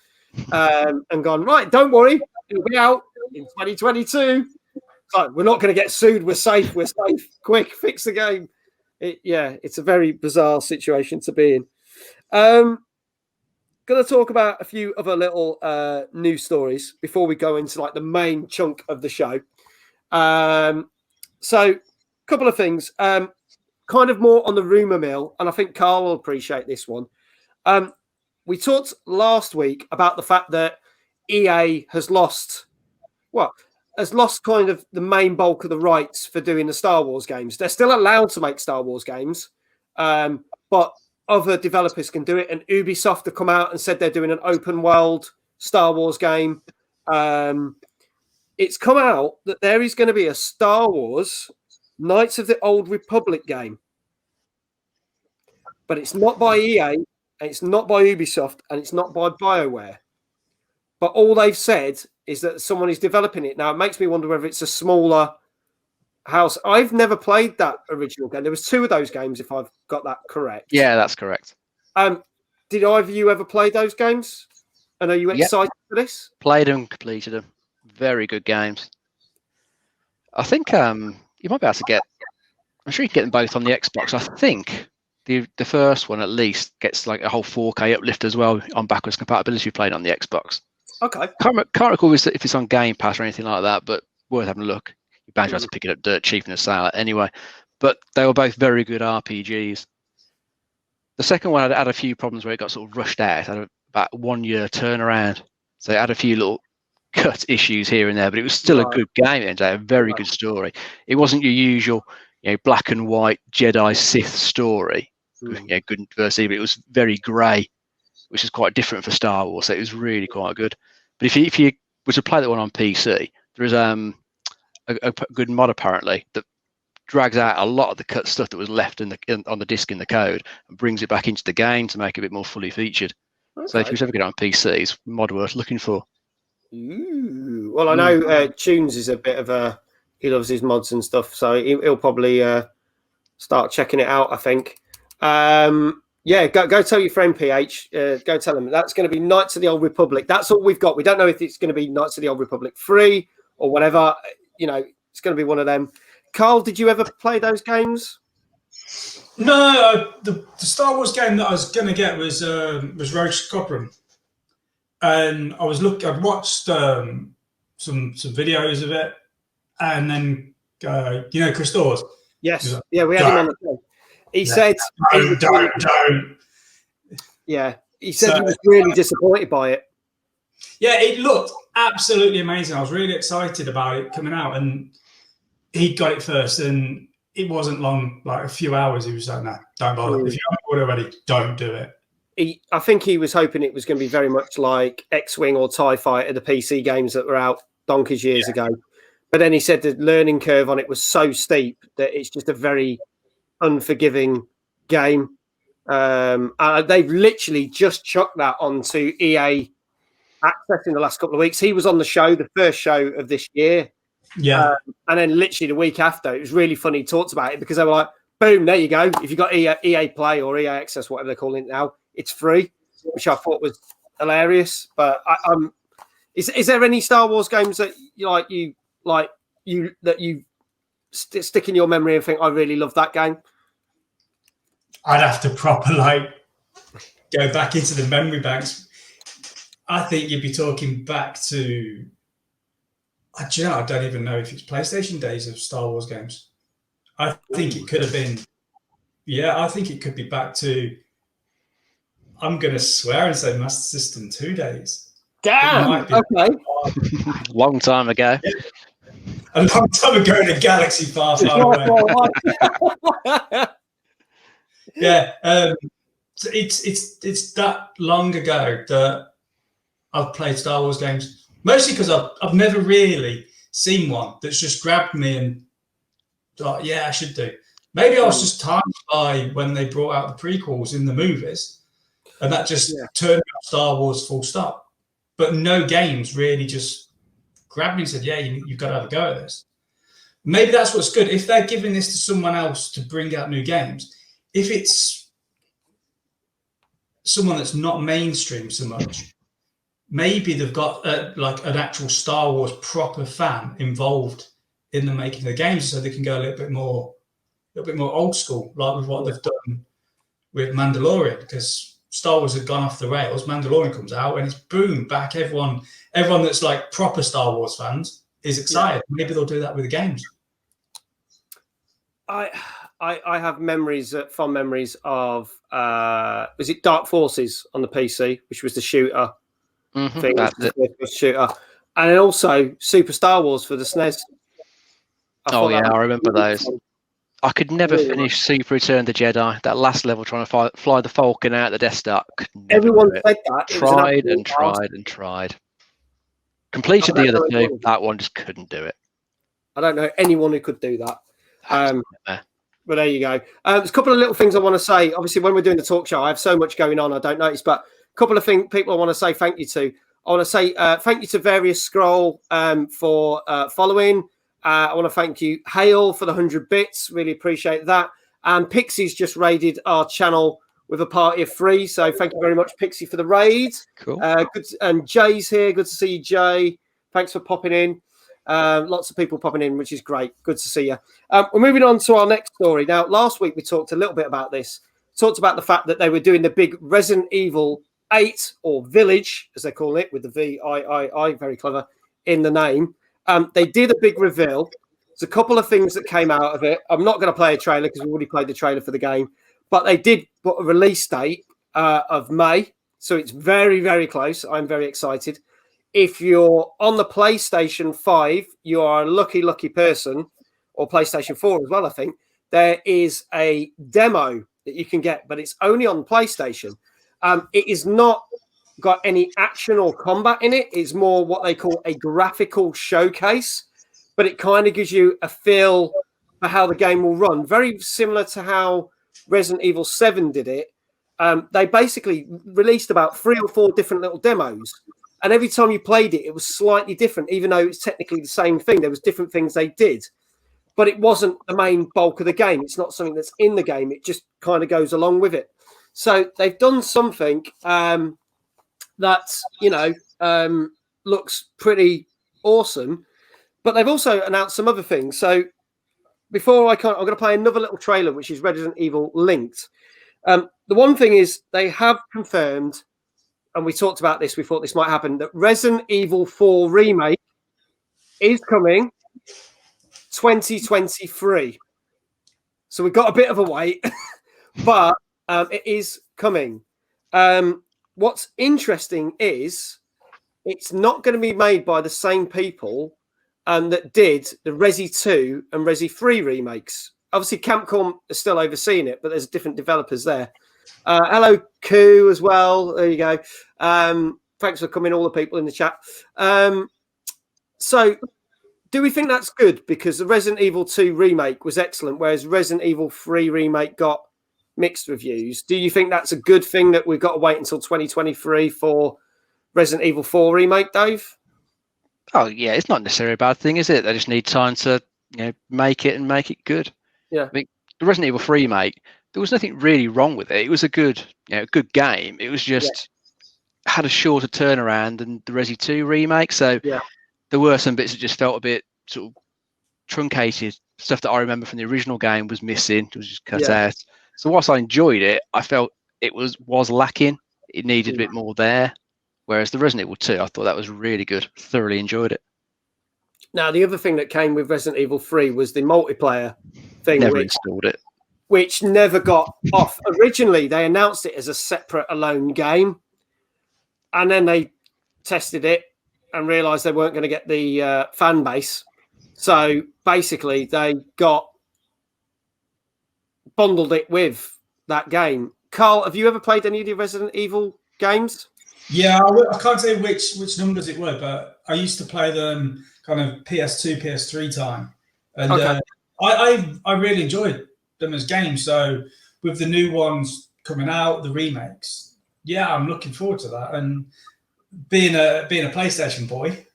Speaker 1: and gone, right, don't worry, it'll be out in 2022. Like, we're not going to get sued. We're safe. Quick, fix the game. It's a very bizarre situation to be in. Going to talk about a few other little news stories before we go into like the main chunk of the show. So, a couple of things. Kind of more on the rumor mill, and I think Carl will appreciate this one. We talked last week about the fact that EA has lost kind of the main bulk of the rights for doing the Star Wars games. They're still allowed to make Star Wars games, but other developers can do it. And Ubisoft have come out and said they're doing an open world Star Wars game. It's come out that there is going to be a Star Wars Knights of the Old Republic game. But it's not by EA, and it's not by Ubisoft, and it's not by BioWare. But all they've said is that someone is developing it. Now, it makes me wonder whether it's a smaller house. I've never played that original game. There was 2 of those games, if I've got that correct.
Speaker 2: Yeah, that's correct.
Speaker 1: Did either of you ever play those games? And are you excited for this?
Speaker 2: Played them, completed them. Very good games. I think you might be able to get... I'm sure you can get them both on the Xbox. I think the first one at least gets like a whole 4K uplift as well on backwards compatibility if you played on the Xbox. Okay. Can't recall if it's on Game Pass or anything like that, but worth having a look. You're bound to have to pick it up dirt cheap in a sale anyway. But they were both very good RPGs. The second one had a few problems where it got sort of rushed out. It had about 1 year turnaround. So it had a few little cut issues here and there, but it was still a good game. It had a very good story. It wasn't your usual, black and white Jedi Sith story. Good versus evil. It was very grey, which is quite different for Star Wars. So it was really quite good. But if you were to play that one on PC, there is a good mod apparently that drags out a lot of the cut stuff that was left on the disc in the code and brings it back into the game to make it a bit more fully featured. Okay. So if you ever get it on PC, it's a mod worth looking for.
Speaker 1: Ooh. Well, I know Tunes is a bit of he loves his mods and stuff, so he'll probably start checking it out, I think. Go tell your friend PH. Go tell him that's going to be Knights of the Old Republic. That's all we've got. We don't know if it's going to be Knights of the Old Republic 3 or whatever. It's going to be one of them. Carl, did you ever play those games?
Speaker 3: No, the Star Wars game that I was going to get was Rogue Squadron, and I'd watched some videos of it, and then Chris Dawes.
Speaker 1: Yes, we had him on the show. He said,
Speaker 3: don't.
Speaker 1: Yeah, he said he was really disappointed by it.
Speaker 3: Yeah, it looked absolutely amazing. I was really excited about it coming out, and he got it first, and it wasn't long, like a few hours. He was like, "No, don't bother. If you haven't got it already, don't do it."
Speaker 1: I think he was hoping it was going to be very much like X-Wing or TIE Fighter, the PC games that were out donkeys years ago. But then he said the learning curve on it was so steep that it's just a very unforgiving game. They've literally just chucked that onto EA Access in the last couple of weeks. He was on the show, the first show of this year.
Speaker 3: Yeah.
Speaker 1: And then literally the week after, it was really funny. He talked about it because they were like, boom, there you go. If you've got EA Play or EA Access, whatever they're calling it now, it's free, which I thought was hilarious. But is there any Star Wars games that you stick in your memory and think, I really love that game?
Speaker 3: I'd have to proper go back into the memory banks. I think you'd be talking back to, I don't even know if it's PlayStation days of Star Wars games. I think it could have been, I think it could be back to, I'm going to swear and say Master System 2 days.
Speaker 1: Damn, okay.
Speaker 2: Long time ago.
Speaker 3: Yeah. A long time ago in a galaxy far, far away. Yeah, so it's that long ago that I've played Star Wars games, mostly because I've never really seen one that's just grabbed me and thought, yeah, I should do. Maybe I was just timed by when they brought out the prequels in the movies, and that just turned out Star Wars full stop. But no games really just grabbed me and said, yeah, you've got to have a go at this. Maybe that's what's good. If they're giving this to someone else to bring out new games, if it's someone that's not mainstream so much, maybe they've got an actual Star Wars proper fan involved in the making of the games, so they can go a little bit more old school, like with what they've done with Mandalorian. Because Star Wars had gone off the rails, Mandalorian comes out and it's boom back. Everyone that's like proper Star Wars fans is excited. Yeah. Maybe they'll do that with the games.
Speaker 1: I have fond memories of was it Dark Forces on the PC, which was the shooter thing, the shooter, and then also Super Star Wars for the SNES.
Speaker 2: I remember those. I could never finish Super Return of the Jedi. That last level, trying to fly the Falcon out of the Death Star.
Speaker 1: Everyone said that.
Speaker 2: Tried and tried. Completed the other two. That one just couldn't do it.
Speaker 1: I don't know anyone who could do that. But there you go. There's a couple of little things I want to say. Obviously, when we're doing the talk show, I have so much going on, I don't notice. But a couple of people I want to say thank you to. I want to say thank you to Various Scroll for following. I want to thank you, Hale, for the 100 bits. Really appreciate that. And Pixie's just raided our channel with a party of 3. So thank you very much, Pixie, for the raid.
Speaker 2: Cool.
Speaker 1: Good. And Jay's here. Good to see you, Jay. Thanks for popping in. Lots of people popping in, which is great. Good to see you. We're moving on to our next story. Now, last week we talked a little bit about this. Talked about the fact that they were doing the big Resident Evil 8 or Village, as they call it, with the VIII, very clever, in the name. They did a big reveal. There's a couple of things that came out of it. I'm not going to play a trailer because we already played the trailer for the game. But they did put a release date of May. So it's very, very close. I'm very excited. If you're on the PlayStation 5, you are a lucky, lucky person, or PlayStation 4 as well, I think. There is a demo that you can get, but it's only on PlayStation. It is not got any action or combat in it. It's more what they call a graphical showcase, but it kind of gives you a feel for how the game will run. Very similar to how Resident Evil 7 did it. They basically released about 3 or 4 different little demos. And every time you played it, it was slightly different, even though it's technically the same thing. There was different things they did, but it wasn't the main bulk of the game. It's not something that's in the game. It just kind of goes along with it. So they've done something that, looks pretty awesome, but they've also announced some other things. So before I'm going to play another little trailer, which is Resident Evil Linked. The one thing is they have confirmed, and we talked about this, we thought this might happen, that Resident Evil 4 Remake is coming 2023. So we've got a bit of a wait, but it is coming. What's interesting is it's not going to be made by the same people that did the Resi 2 and Resi 3 remakes. Obviously, Capcom is still overseeing it, but there's different developers there. Hello, Koo, as well. There you go. Thanks for coming, all the people in the chat. So, do we think that's good? Because the Resident Evil 2 remake was excellent, whereas Resident Evil 3 remake got mixed reviews. Do you think that's a good thing that we've got to wait until 2023 for Resident Evil 4 remake, Dave?
Speaker 2: Oh yeah, it's not necessarily a bad thing, is it? They just need time to make it and make it good.
Speaker 1: Yeah.
Speaker 2: I mean, the Resident Evil 3 remake, there was nothing really wrong with it. It was a good game. It was just had a shorter turnaround than the Resi 2 remake. So there were some bits that just felt a bit sort of truncated. Stuff that I remember from the original game was missing. It was just cut out. So whilst I enjoyed it, I felt it was lacking. It needed a bit more there. Whereas the Resident Evil 2, I thought that was really good. Thoroughly enjoyed it.
Speaker 1: Now, the other thing that came with Resident Evil 3 was the multiplayer thing.
Speaker 2: Never installed it.
Speaker 1: Which never got off. Originally, they announced it as a separate alone game. And then they tested it and realised they weren't going to get the fan base. So basically, they bundled it with that game. Carl, have you ever played any of the Resident Evil games?
Speaker 3: Yeah, I can't say which numbers it were, but I used to play them kind of PS2, PS3 time. And I really enjoyed them as games. So with the new ones coming out, the remakes, I'm looking forward to that. And being a PlayStation boy,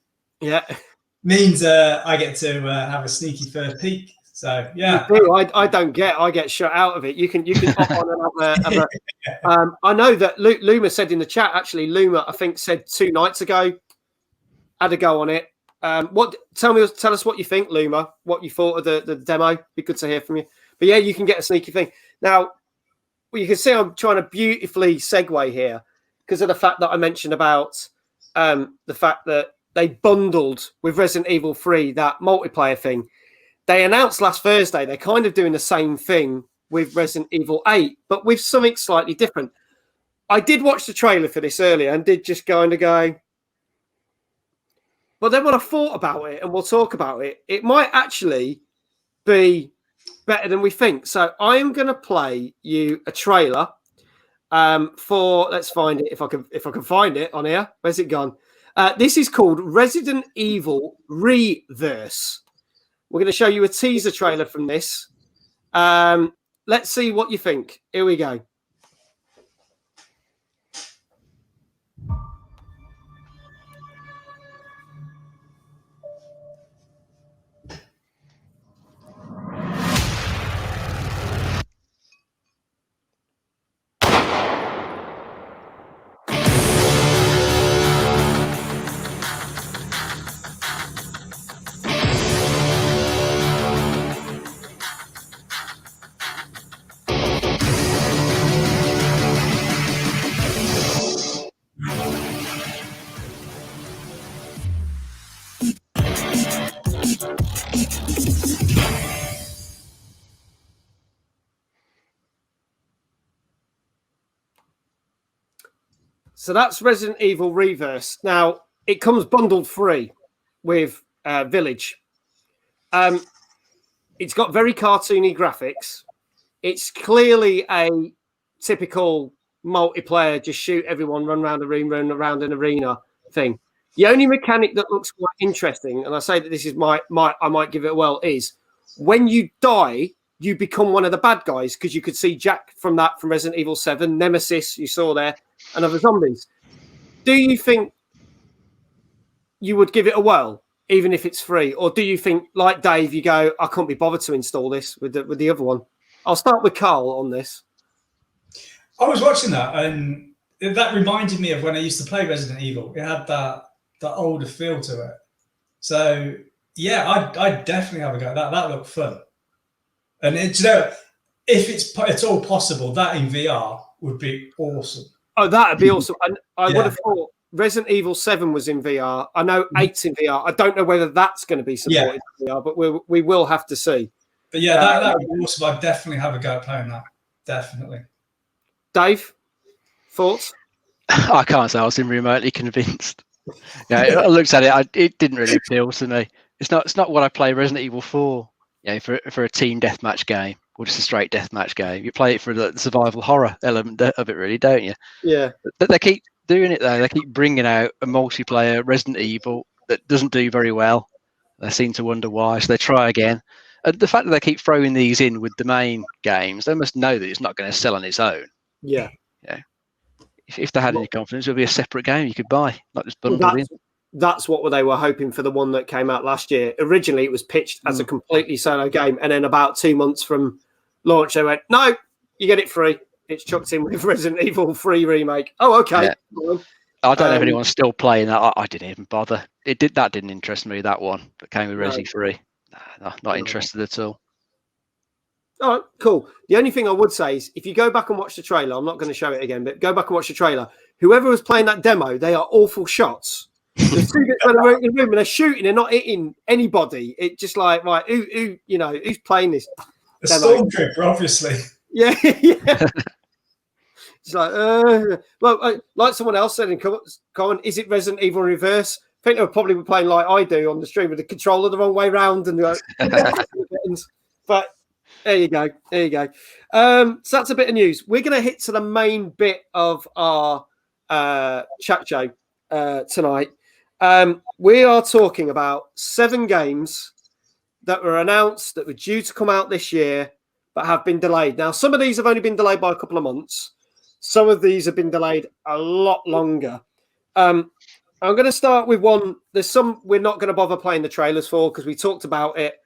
Speaker 3: means I get to have a sneaky first peek. So
Speaker 1: I don't get. I get shut out of it. You can hop on and have a I know that Luma said in the chat. Actually, Luma I think said 2 nights ago had a go on it. Tell us what you think, Luma. What you thought of the demo? Be good to hear from you. But yeah, you can get a sneaky thing. Now, you can see I'm trying to beautifully segue here because of the fact that I mentioned about the fact that they bundled with Resident Evil 3 that multiplayer thing. They announced last Thursday they're kind of doing the same thing with Resident Evil 8, but with something slightly different. I did watch the trailer for this earlier and did just kind of go, but then when I thought about it, and we'll talk about it, it might actually be better than we think. So I am going to play you a trailer for, let's find it if I can find it on here. Where's it gone? This is called Resident Evil Reverse. We're going to show you a teaser trailer from this. Let's see what you think. Here we go. So that's Resident Evil Reverse. Now, it comes bundled free with Village. It's got very cartoony graphics. It's clearly a typical multiplayer, just shoot everyone, run around the room, run around an arena thing. The only mechanic that looks quite interesting, and I say that this is I might give it a whirl, is when you die, you become one of the bad guys, because you could see Jack from Resident Evil 7, Nemesis, you saw there, and other zombies. Do you think you would give it a whirl, even if it's free? Or do you think, like Dave, you go, I can't be bothered to install this with the other one? I'll start with Carl on this.
Speaker 3: I was watching that, and that reminded me of when I used to play Resident Evil. It had that older feel to it. So, yeah, I'd definitely have a go. That looked fun. And if it's at all possible, that in VR would be awesome.
Speaker 1: Oh, that'd be awesome. And I would have thought Resident Evil 7 was in VR. I know 8's in VR. I don't know whether that's going to be supported in VR, but we will have to see.
Speaker 3: But yeah, that would be awesome. I'd definitely have a go at playing that. Definitely.
Speaker 1: Dave, thoughts?
Speaker 2: I can't say I was remotely convinced. I looked at it. It didn't really appeal to me. It's not what I play Resident Evil 4. For a team deathmatch game. or just a straight deathmatch game. You play it for the survival horror element of it, really, don't you?
Speaker 1: Yeah.
Speaker 2: But they keep doing it though. They keep bringing out a multiplayer Resident Evil that doesn't do very well. They seem to wonder why, so they try again. And the fact that they keep throwing these in with the main games, they must know that it's not going to sell on its own.
Speaker 1: Yeah.
Speaker 2: If they had any confidence, it would be a separate game you could buy, not just bundled in.
Speaker 1: That's what they were hoping for the one that came out last year. Originally, it was pitched as a completely solo game, and then about 2 months from launch, they went, "No, you get it free. It's chucked in with Resident Evil 3 remake." Oh, okay.
Speaker 2: Yeah. I don't know if anyone's still playing that. I didn't even bother. That didn't interest me. That one that came with Resi 3. No, not interested at all.
Speaker 1: All right, cool. The only thing I would say is if you go back and watch the trailer, I'm not going to show it again, but go back and watch the trailer. Whoever was playing that demo, they are awful shots. There's 2 bits where they're in the room and they're shooting and not hitting anybody. It's just like, right, who's playing this?
Speaker 3: A stormtrooper, obviously.
Speaker 1: Yeah. It's like, like someone else said in comment, is it Resident Evil Reverse? I think they were probably playing like I do on the stream with the controller the wrong way round and but there you go. So that's a bit of news. We're going to hit to the main bit of our chat show tonight. We are talking about 7 games that were announced that were due to come out this year but have been delayed. Now, some of these have only been delayed by a couple of months. Some of these have been delayed a lot longer. I'm going to start with one. There's some we're not going to bother playing the trailers for because we talked about it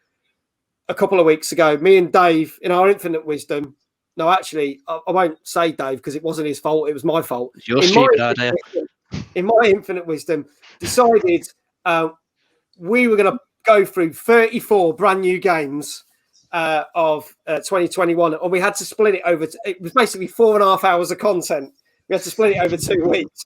Speaker 1: a couple of weeks ago. Me and Dave, in our infinite wisdom. No, actually, I won't say Dave because it wasn't his fault. It was my fault.
Speaker 2: It's your stupid idea.
Speaker 1: In my infinite wisdom, decided we were going to go through 34 brand new games of 2021, and we had to split it over. It was basically 4.5 hours of content. We had to split it over 2 weeks.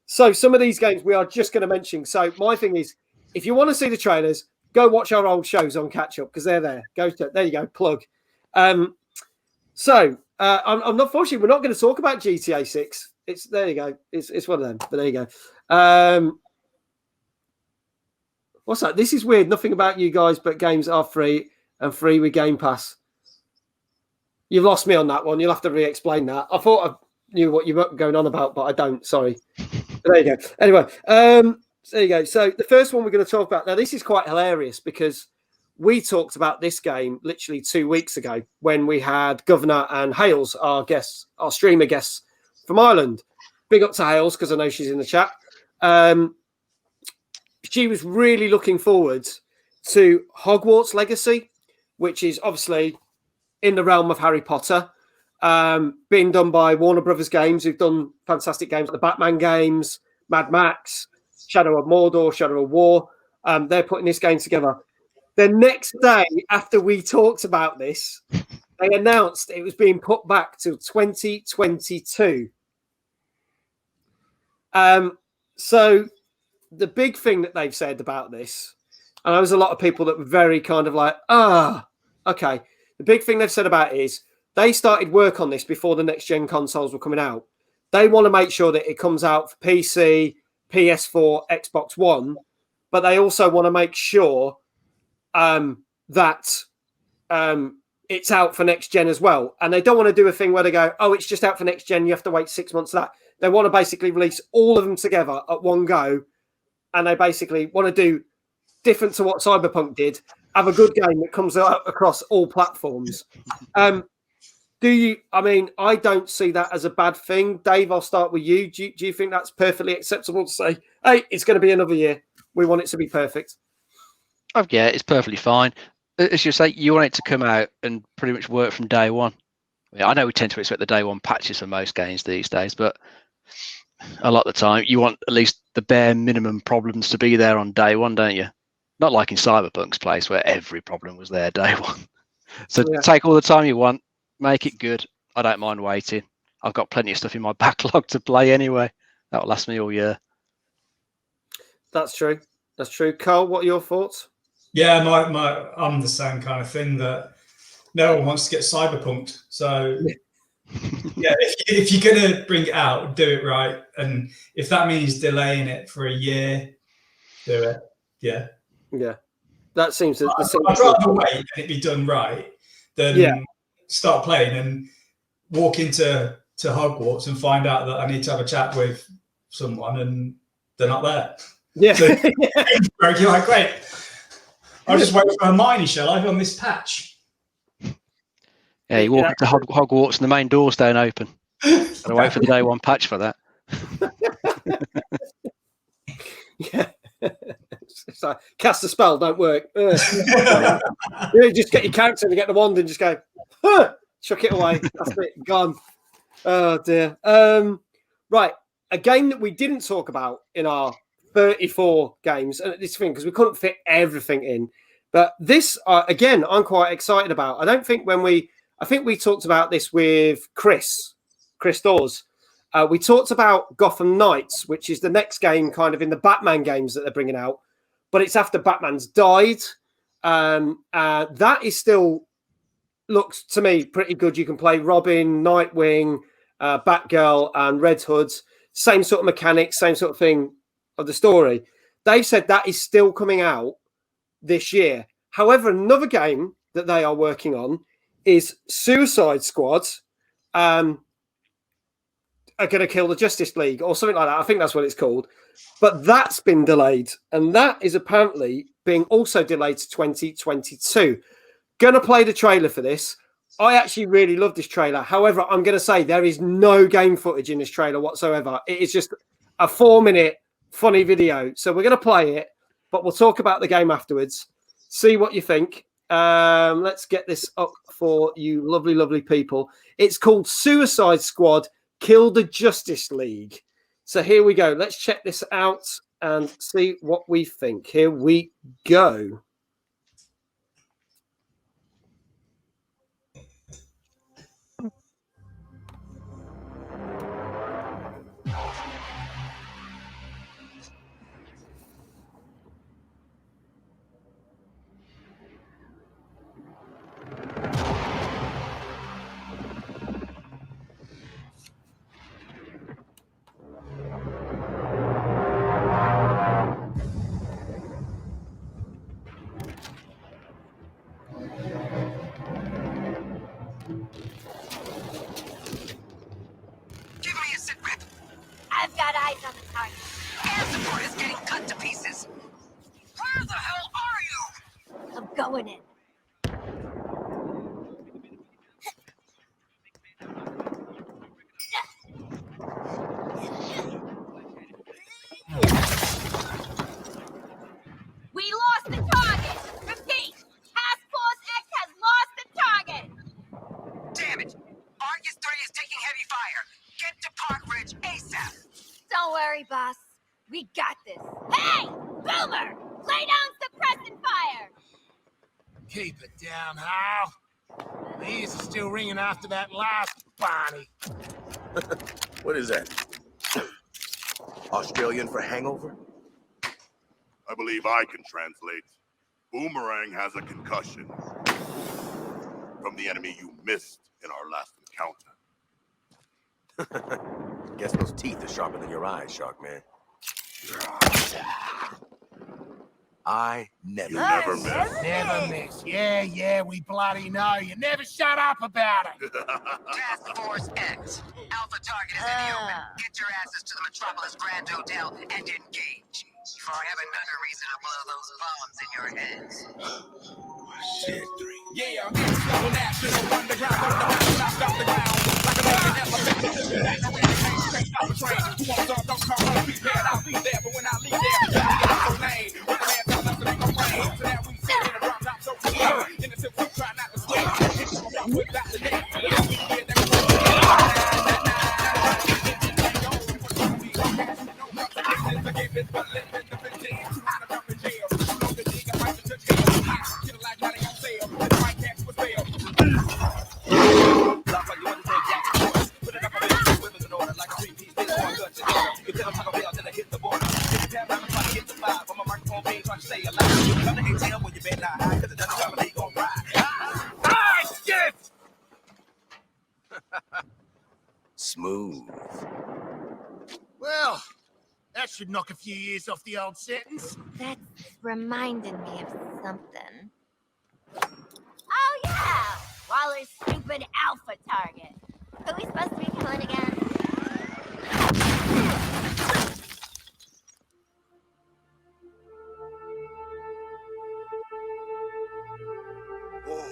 Speaker 1: So some of these games we are just going to mention. So my thing is, if you want to see the trailers, go watch our old shows on Catch Up because they're there. There you go, plug. So I'm not fortunately we're not going to talk about GTA 6. There you go. It's one of them. But there you go. What's that? This is weird. Nothing about you guys, but games are free and free with Game Pass. You've lost me on that one. You'll have to re-explain that. I thought I knew what you were going on about, but I don't. Sorry. But there you go. Anyway, there you go. So the first one we're going to talk about now. This is quite hilarious because we talked about this game literally 2 weeks ago when we had Governor and Hales, our guests, our streamer guests from Ireland. Big up to Hales because I know she's in the chat. She was really looking forward to Hogwarts Legacy, which is obviously in the realm of Harry Potter, being done by Warner Brothers Games, who've done fantastic games like the Batman games, Mad Max, Shadow of Mordor, Shadow of War. They're putting this game together. The next day after we talked about this, they announced it was being put back to 2022. So the big thing that they've said about this, and there was a lot of people that were very kind of like, okay. The big thing they've said about it is they started work on this before the next gen consoles were coming out. They want to make sure that it comes out for PC, PS4, Xbox One, but they also want to make sure that it's out for next gen as well. And they don't want to do a thing where they go, oh, it's just out for next gen. You have to wait 6 months for that. They want to basically release all of them together at one go. And they basically want to do different to what Cyberpunk did, have a good game that comes out across all platforms. I don't see that as a bad thing. Dave, I'll start with you. Do you think that's perfectly acceptable to say, hey, it's going to be another year. We want it to be perfect.
Speaker 2: Oh, yeah, it's perfectly fine. As you say, you want it to come out and pretty much work from day one. I know we tend to expect the day one patches for most games these days, but a lot of the time you want at least the bare minimum problems to be there on day one, don't you? Not like in Cyberpunk's place where every problem was there day one. So take all the time you want, make it good. I don't mind waiting. I've got plenty of stuff in my backlog to play anyway. That'll last me all year.
Speaker 1: That's true. Carl, what are your thoughts?
Speaker 3: Yeah, I'm the same kind of thing that no one wants to get cyberpunked. So yeah, if you're gonna bring it out, do it right. And if that means delaying it for a year, do it. Yeah.
Speaker 1: Yeah. That seems
Speaker 3: I'd rather wait and it be done right than start playing and walk into Hogwarts and find out that I need to have a chat with someone and they're not there.
Speaker 1: Yeah.
Speaker 3: So, you're like, great. I'll just wait for Hermione, shall I, on this patch?
Speaker 2: Yeah, you walk into Hogwarts and the main doors don't open. Gotta wait for the day one patch for that.
Speaker 1: Yeah. It's like, cast a spell, don't work. You just get your character and get the wand and just go, chuck it away. That's it, gone. Oh dear. Right. A game that we didn't talk about in our 34 games, and this thing, because we couldn't fit everything in. But this, again, I'm quite excited about. I think we talked about this with Chris Dawes. We talked about Gotham Knights, which is the next game kind of in the Batman games that they're bringing out, but it's after Batman's died. That is still looks to me pretty good. You can play Robin, Nightwing, Batgirl, and Red Hood. Same sort of mechanics, same sort of thing of the story. They've said that is still coming out this year. However, another game that they are working on is Suicide Squad. Are going to kill the Justice League or something like that. I think that's what it's called. But that's been delayed. And that is apparently being also delayed to 2022. Going to play the trailer for this. I actually really love this trailer. However, I'm going to say there is no game footage in this trailer whatsoever. It is just a 4-minute funny video. So we're going to play it, but we'll talk about the game afterwards. See what you think. Let's get this up for you lovely, lovely people. It's called Suicide Squad Kill the Justice League. So here we go. Let's check this out and see what we think. Here we go.
Speaker 5: I've got eyes on the target. Air support is getting cut to pieces. Where the hell are you? I'm going in. We lost the target! Repeat! Task Force X has lost the target! Damn it! Argus 3 is taking heavy fire. Get to Park Ridge ASAP! Don't worry, boss. We got this. Hey! Boomer! Lay down suppressant fire!
Speaker 6: Keep it down, Hal. My ears are still ringing after that last Barney.
Speaker 7: What is that? Australian for hangover?
Speaker 4: I believe I can translate. Boomerang has a concussion from the enemy you missed in our last encounter.
Speaker 7: Guess those teeth are sharper than your eyes, Shark Man. I never
Speaker 4: You never miss.
Speaker 6: Never miss. Yeah, we bloody know. You never shut up about it.
Speaker 5: Task Force X. Alpha target is in the open. Get your asses to the Metropolis Grand Hotel and engage. Before I have another reason to blow those bombs in your heads.
Speaker 7: Shit, 3.
Speaker 6: Yeah, I'm double national underground. Off the ground. Like a man never stop a train. Who wants to don't call me prepared? I'll be there, but when I leave there, you get up so lame. When the man tells us it ain't no rain. So now we sit in a drop top so clear. In the tip, try not to swing. Hit you from without the neck.
Speaker 7: Smooth.
Speaker 6: Well, that should knock a few years off the old sentence.
Speaker 5: That's reminding me of something. Oh, yeah! Waller's stupid alpha target. Who are we supposed to be killing again?
Speaker 4: Whoa.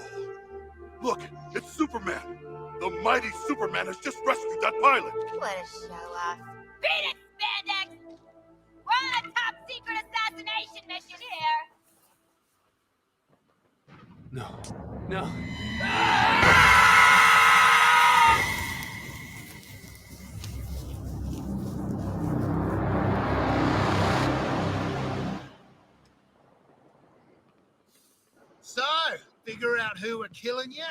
Speaker 4: Look, it's Superman. The mighty Superman has just rescued that pilot.
Speaker 5: What a show-off. Beat it, Spandex! We're on a top-secret assassination mission here!
Speaker 3: No. No.
Speaker 8: So, figure out who we're killing yet?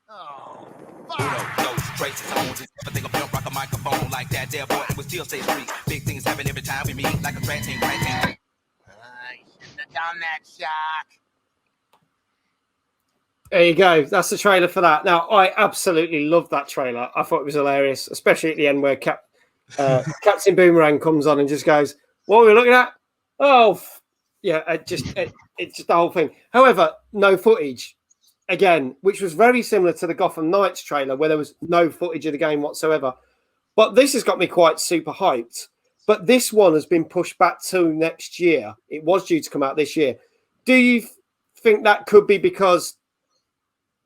Speaker 8: Oh, fuck!
Speaker 6: Those traces, I won't just ever think of rock a microphone like that. There, boy, and we still stay street. Big things happen every time we meet, like a rat team, rat team.
Speaker 8: I shouldn't have done that, Shark.
Speaker 1: There you go. That's the trailer for that. Now, I absolutely loved that trailer. I thought it was hilarious, especially at the end where Captain Boomerang comes on and just goes, "What are we looking at?" Oh, yeah, it's just the whole thing. However, no footage again, which was very similar to the Gotham Knights trailer where there was no footage of the game whatsoever. But this has got me quite super hyped. But this one has been pushed back to next year. It was due to come out this year. Do you think that could be because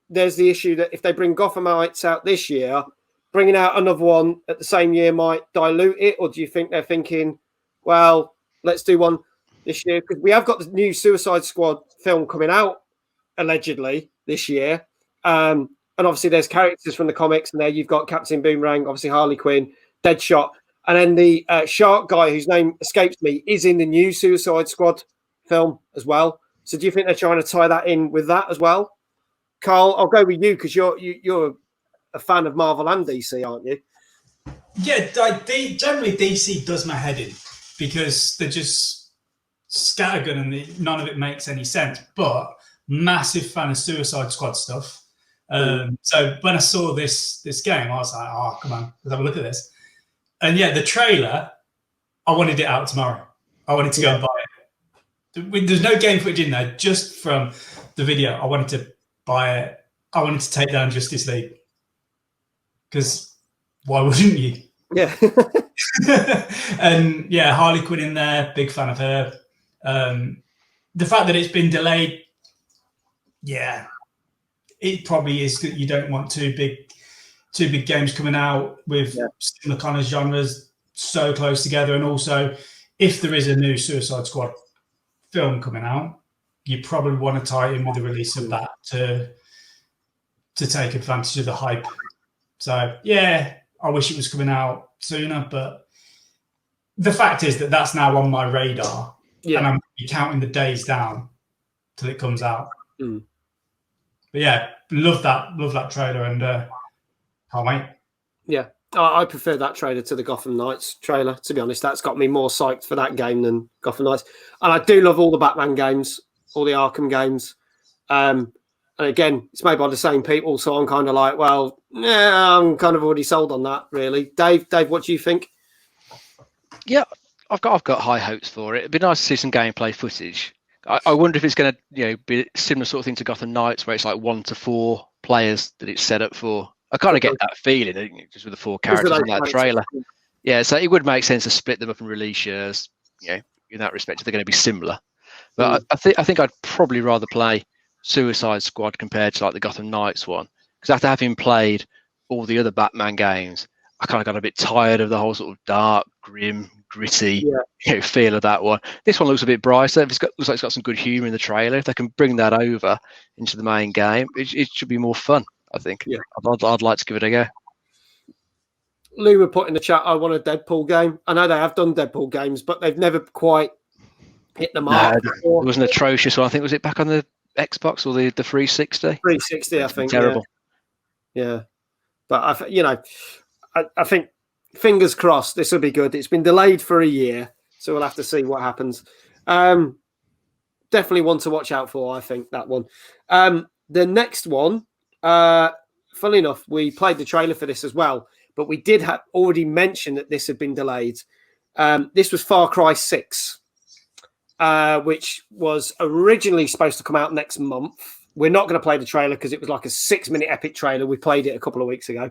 Speaker 1: there's the issue that if they bring Gotham Knights out this year, bringing out another one at the same year might dilute it? Or do you think they're thinking, well, let's do one this year? Because we have got the new Suicide Squad film coming out, allegedly, this year. And obviously there's characters from the comics in there. You've got Captain Boomerang, obviously Harley Quinn, Deadshot. And then the shark guy, whose name escapes me, is in the new Suicide Squad film as well. So do you think they're trying to tie that in with that as well? Carl, I'll go with you because you're a fan of Marvel and DC, aren't you?
Speaker 3: Yeah, generally DC does my head in because they're just scattergun and none of it makes any sense. But massive fan of Suicide Squad stuff. So when I saw this game, I was like, "Oh, come on, let's have a look at this." And yeah, the trailer, I wanted it out tomorrow. I wanted to go and buy it. There's no game footage in there, just from the video. I wanted to buy it. I wanted to take down Justice League. Because why wouldn't you?
Speaker 1: Yeah.
Speaker 3: And yeah, Harley Quinn in there, big fan of her. The fact that it's been delayed, yeah, it probably is that you don't want two big games coming out with similar kind of genres so close together. And also, if there is a new Suicide Squad film coming out, you probably want to tie it in with the release of that to take advantage of the hype. So yeah, I wish it was coming out sooner, but the fact is that that's now on my radar, and I'm counting the days down till it comes out. But yeah, love that trailer, and can't wait. Yeah,
Speaker 1: I prefer that trailer to the Gotham Knights trailer. To be honest, that's got me more psyched for that game than Gotham Knights. And I do love all the Batman games, all the Arkham games. And again, it's made by the same people, so I'm kind of like, well, yeah, I'm kind of already sold on that, really. Dave, what do you think?
Speaker 2: Yeah, I've got high hopes for it. It'd be nice to see some gameplay footage. I wonder if it's going to be a similar sort of thing to Gotham Knights, where it's like 1 to 4 players that it's set up for. I kind of get that feeling, just with the 4 characters in that trailer. Yeah, so it would make sense to split them up and release yours. In that respect, if they're going to be similar. But I think I'd probably rather play Suicide Squad compared to like the Gotham Knights one, because after having played all the other Batman games, I kind of got a bit tired of the whole sort of dark, grim, gritty feel of that one. This one looks a bit brighter. Looks like it's got some good humour in the trailer. If they can bring that over into the main game, it should be more fun, I think. Yeah, I'd like to give it a go.
Speaker 1: Lou were put in the chat, I want a Deadpool game. I know they have done Deadpool games, but they've never quite hit the mark.
Speaker 2: No, it was an atrocious one. I think, was it back on the Xbox or the 360?
Speaker 1: 360, I think.
Speaker 2: Terrible.
Speaker 1: Yeah. But, I think, fingers crossed, this will be good. It's been delayed for a year, so we'll have to see what happens. Definitely one to watch out for, I think, that one. The next one, funnily enough, we played the trailer for this as well, but we did already mention that this had been delayed. This was Far Cry 6, which was originally supposed to come out next month, We're not going to play the trailer because it was like a 6-minute epic trailer. We played it a couple of weeks ago.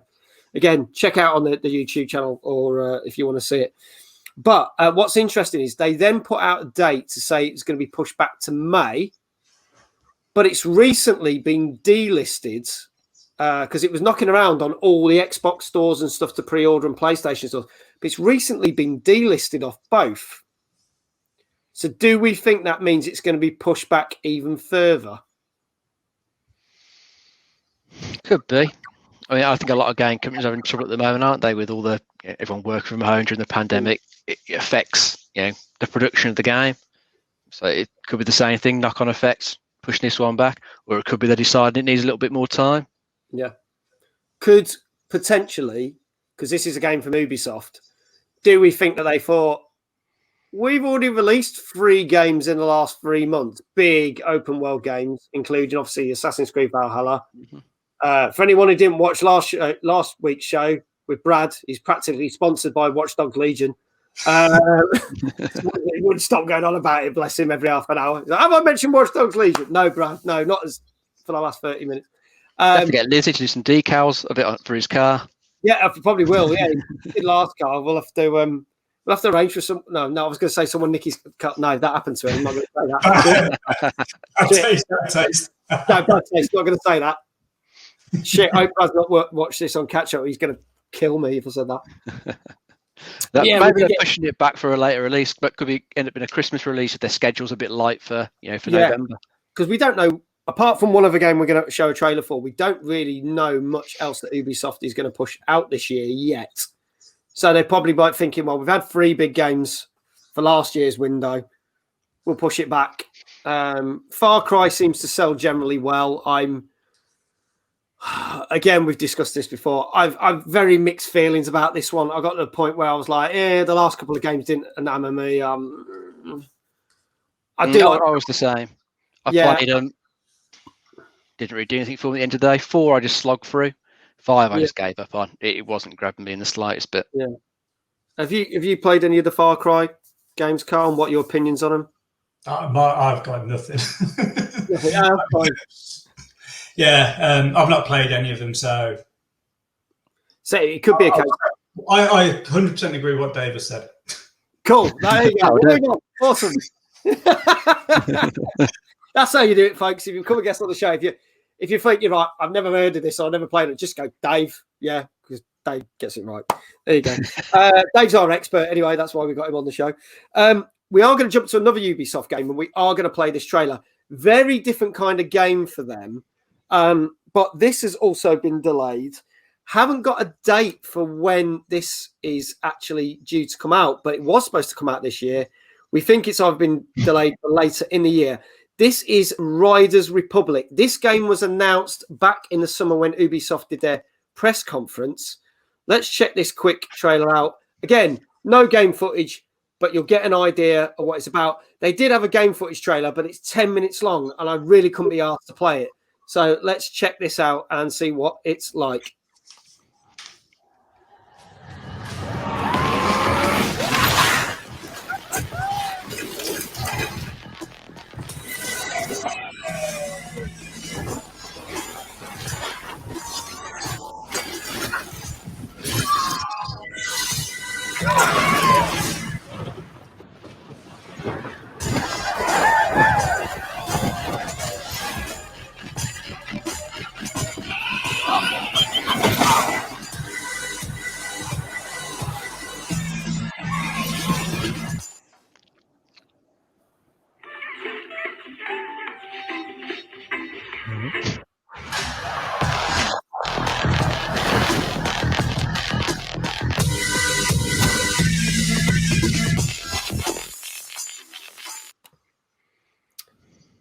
Speaker 1: Again, check out on the YouTube channel or if you want to see it. But what's interesting is they then put out a date to say it's going to be pushed back to May, but it's recently been delisted because it was knocking around on all the Xbox stores and stuff to pre-order and PlayStation stores. But it's recently been delisted off both. So do we think that means it's going to be pushed back even further?
Speaker 2: Could be. I mean, I think a lot of game companies are having trouble at the moment, aren't they? With all the everyone working from home during the pandemic, it affects the production of the game. So it could be the same thing, knock-on effects, pushing this one back, or it could be they decided it needs a little bit more time.
Speaker 1: Yeah, could potentially, because this is a game from Ubisoft. Do we think that they thought we've already released 3 games in the last 3 months, big open world games, including obviously Assassin's Creed Valhalla. For anyone who didn't watch last week's show with Brad, he's practically sponsored by Watch Dogs Legion. He wouldn't stop going on about it, bless him, every half an hour. Like, have I mentioned Watch Dogs Legion? No, Brad, no, not as for the last 30 minutes.
Speaker 2: Don't forget Lizzie to do some decals of it for his car.
Speaker 1: Yeah, I probably will. Yeah, he did last car. We'll have to arrange for some. No, I was going to say someone Nicky's cut. No, that happened to him. I'm not going to say that.
Speaker 3: Bad taste.
Speaker 1: No, bad taste. Not going to say that. Shit, I hope Brad's not watched this on catch up. He's going to kill me if I said that.
Speaker 2: Maybe they're pushing it back for a later release, but could end up being a Christmas release if their schedule's a bit light for November.
Speaker 1: Because we don't know. Apart from one other game we're going to show a trailer for, we don't really know much else that Ubisoft is going to push out this year yet. So they probably might thinking, well, we've had 3 big games for last year's window. We'll push it back. Far Cry seems to sell generally well. Again, we've discussed this before. I've very mixed feelings about this one. I got to the point where I was like, the last couple of games didn't enamor me. I
Speaker 2: was the same. I played them. Didn't really do anything for me at the end of the day. 4, I just slogged through. 5, I just gave up on. It wasn't grabbing me in the slightest bit.
Speaker 1: Yeah. Have you played any of the Far Cry games, Carl? And what are your opinions on them?
Speaker 3: I've got nothing. I've not played any of them, so
Speaker 1: it could be a case.
Speaker 3: I 100% agree with what David said.
Speaker 1: Cool. There you go. Awesome. That's how you do it, folks. If you come and guest on the show, if you think you're right, I've never heard of this, or I've never played it, just go, Dave. Yeah, because Dave gets it right. There you go. Dave's our expert anyway. That's why we got him on the show. We are going to jump to another Ubisoft game, and we are going to play this trailer. Very different kind of game for them. But this has also been delayed. Haven't got a date for when this is actually due to come out, but it was supposed to come out this year. We think it's either been delayed for later in the year. This is Riders Republic. This game was announced back in the summer when Ubisoft did their press conference. Let's check this quick trailer out. Again, no game footage, but you'll get an idea of what it's about. They did have a game footage trailer, but it's 10 minutes long, and I really couldn't be asked to play it. So let's check this out and see what it's like.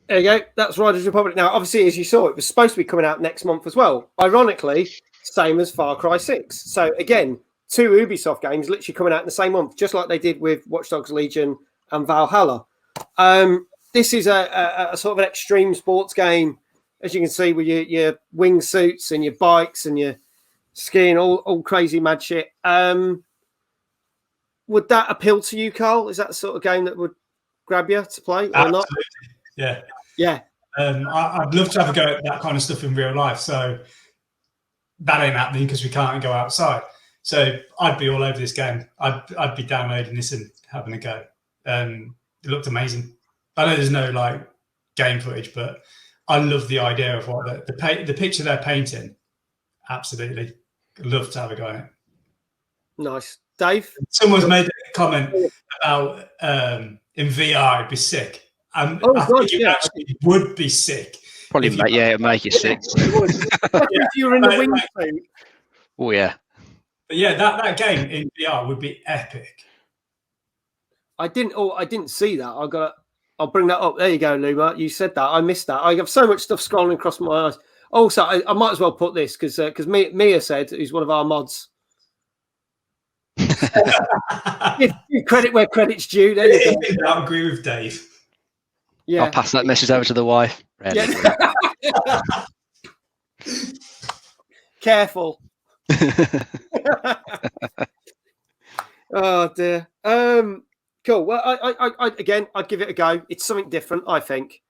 Speaker 1: There you go. That's Riders Republic. Now, obviously, as you saw, it was supposed to be coming out next month as well. Ironically, same as Far Cry 6. So, again, 2 Ubisoft games literally coming out in the same month, just like they did with Watch Dogs Legion and Valhalla. This is a sort of an extreme sports game, as you can see, with your wingsuits and your bikes and your skiing, all crazy mad shit. Would that appeal to you, Carl? Is that the sort of game that would grab you to play or
Speaker 3: Absolutely.
Speaker 1: not?
Speaker 3: Yeah.
Speaker 1: Yeah.
Speaker 3: I'd love to have a go at that kind of stuff in real life. So that ain't happening because we can't go outside. So I'd be all over this game. I'd be downloading this and having a go. It looked amazing. I know there's no like game footage, but I love the idea of what the picture they're painting. Absolutely, love to have a go at it.
Speaker 1: Nice, Dave.
Speaker 3: Someone's made a comment about in VR it'd be sick. I think it actually would be sick.
Speaker 2: Probably, it'd make you sick.
Speaker 1: If you were in the wingsuit.
Speaker 2: Oh yeah.
Speaker 3: But yeah, that game in VR would be epic.
Speaker 1: I didn't see that. I'll bring that up. There you go, Luma. You said that. I missed that. I have so much stuff scrolling across my eyes. Also, I might as well put this because Mia said, who's one of our mods. Give credit where credit's due. There you go.
Speaker 3: I agree with Dave.
Speaker 1: Yeah.
Speaker 2: I'll pass that message over to the wife.
Speaker 1: Yeah. Careful. Oh dear. Cool. Well, I again, I'd give it a go. It's something different, I think.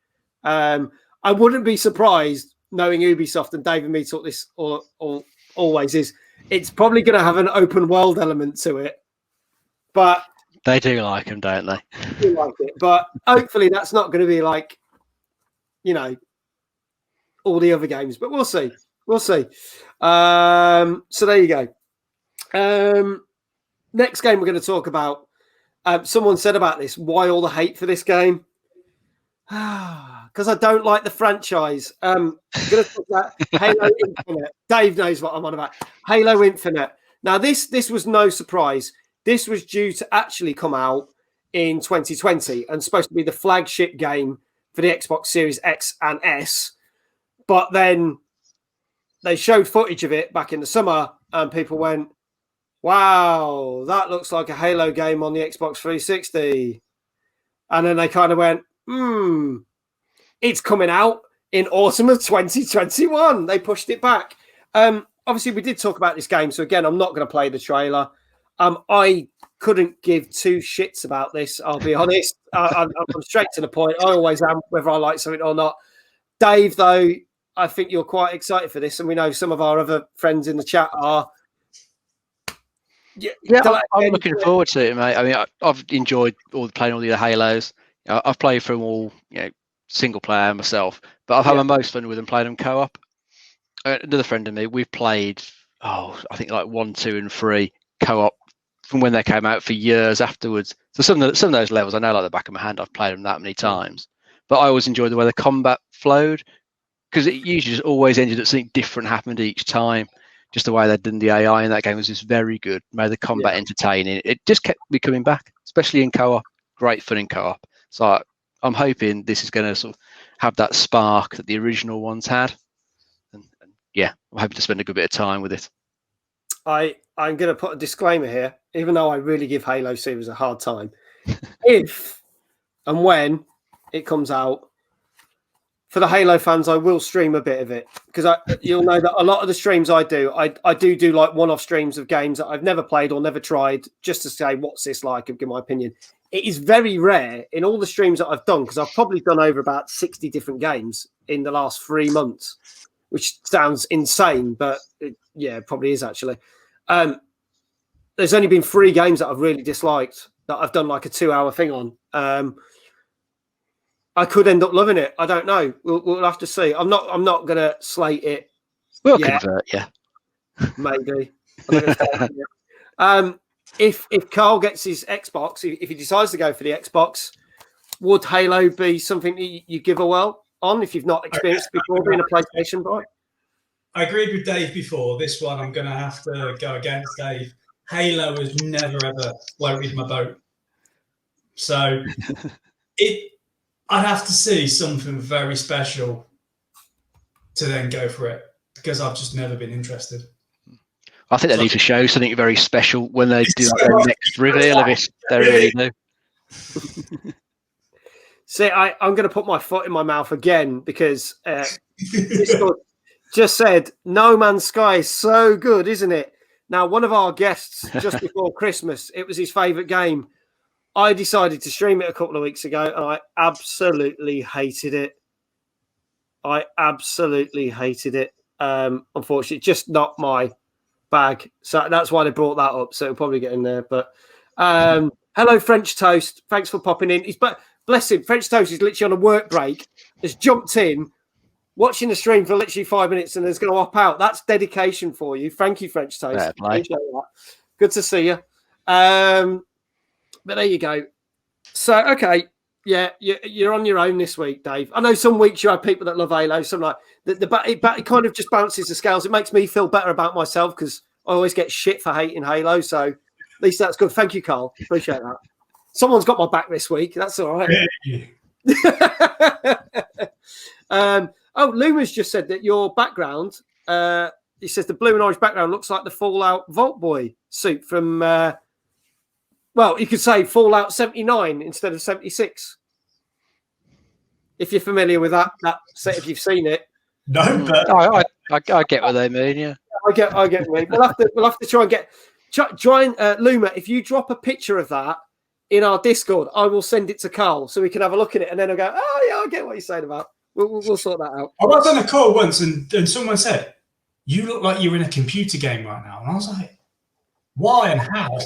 Speaker 1: I wouldn't be surprised, knowing Ubisoft, and Dave and me talk this always, is it's probably going to have an open world element to it. But
Speaker 2: they do like them, don't they?
Speaker 1: They like it. But hopefully that's not going to be like, all the other games. But we'll see. We'll see. So there you go. Next game we're going to talk about. Someone said about this, why all the hate for this game? Because I don't like the franchise. I'm going to talk about Halo Infinite. Dave knows what I'm on about. Halo Infinite. Now, this was no surprise. This was due to actually come out in 2020 and supposed to be the flagship game for the Xbox Series X and S. But then they showed footage of it back in the summer and people went, wow, that looks like a Halo game on the Xbox 360. And then they kind of went, it's coming out in autumn of 2021. They pushed it back. Obviously, we did talk about this game. So again, I'm not going to play the trailer. I couldn't give two shits about this. I'll be honest. I'm straight to the point. I always am, whether I like something or not. Dave, though, I think you're quite excited for this. And we know some of our other friends in the chat are.
Speaker 2: Yeah, I'm looking forward to it, mate. I mean, I've enjoyed playing all the Halos. I've played from all, single player myself, but I've had my most fun with them playing them co-op. Another friend of me, we've played, I think like 1, 2, and 3 co-op from when they came out for years afterwards. So some of those levels, I know like the back of my hand, I've played them that many times. But I always enjoyed the way the combat flowed, because it usually just always ended up something different happened each time. Just the way they'd done the AI in that game was just very good. Made the combat entertaining. It just kept me coming back, especially in co-op. Great fun in co-op. So I'm hoping this is going to sort of have that spark that the original ones had. And I'm hoping to spend a good bit of time with it.
Speaker 1: I'm going to put a disclaimer here, even though I really give Halo series a hard time. If and when it comes out, for the Halo fans, I will stream a bit of it, because you'll know that a lot of the streams I do like one-off streams of games that I've never played or never tried, just to say, what's this like, and give my opinion. It is very rare in all the streams that I've done, because I've probably done over about 60 different games in the last 3 months, which sounds insane, but it probably is actually. There's only been 3 games that I've really disliked that I've done like a 2-hour thing on. I could end up loving it. I don't know. We'll have to see. I'm not going to slate it.
Speaker 2: We'll convert,
Speaker 1: maybe. If Carl gets his Xbox, if he decides to go for the Xbox, would Halo be something that you give a whirl on if you've not experienced before being a PlayStation boy?
Speaker 3: I agreed with Dave before. This one, I'm going to have to go against Dave. Halo has never ever floated my boat. So I'd have to see something very special to then go for it, because I've just never been interested.
Speaker 2: I think they need to show something very special when they do their next reveal of it. They really do.
Speaker 1: See, I'm going to put my foot in my mouth again, because Discord just said No Man's Sky is so good, isn't it? Now, one of our guests just before Christmas, it was his favourite game. I decided to stream it a couple of weeks ago, and I absolutely hated it. I absolutely hated it. Unfortunately, just not my bag. So that's why they brought that up. So it'll probably get in there. But hello, French Toast. Thanks for popping in. Bless him. French Toast is literally on a work break. Has jumped in, watching the stream for literally 5 minutes, and is going to hop out. That's dedication for you. Thank you, French Toast. Appreciate that. Good to see you. But there you go. So, okay. Yeah, you're on your own this week, Dave. I know some weeks you have people that love Halo. Some like it kind of just bounces the scales. It makes me feel better about myself because I always get shit for hating Halo. So at least that's good. Thank you, Carl. Appreciate that. Someone's got my back this week. That's all right. Luma's just said that your background, he says the blue and orange background looks like the Fallout Vault Boy suit from, well, you could say Fallout 79 instead of 76. If you're familiar with that set, if you've seen it.
Speaker 3: No, but
Speaker 2: I get what they mean, yeah.
Speaker 1: I get what you mean. We'll have to try and Luma, if you drop a picture of that in our Discord, I will send it to Carl so we can have a look at it and then I'll go, oh yeah, I get what you're saying about. We'll sort that out.
Speaker 3: I was on a call once and someone said, you look like you're in a computer game right now. And I was like, why and how?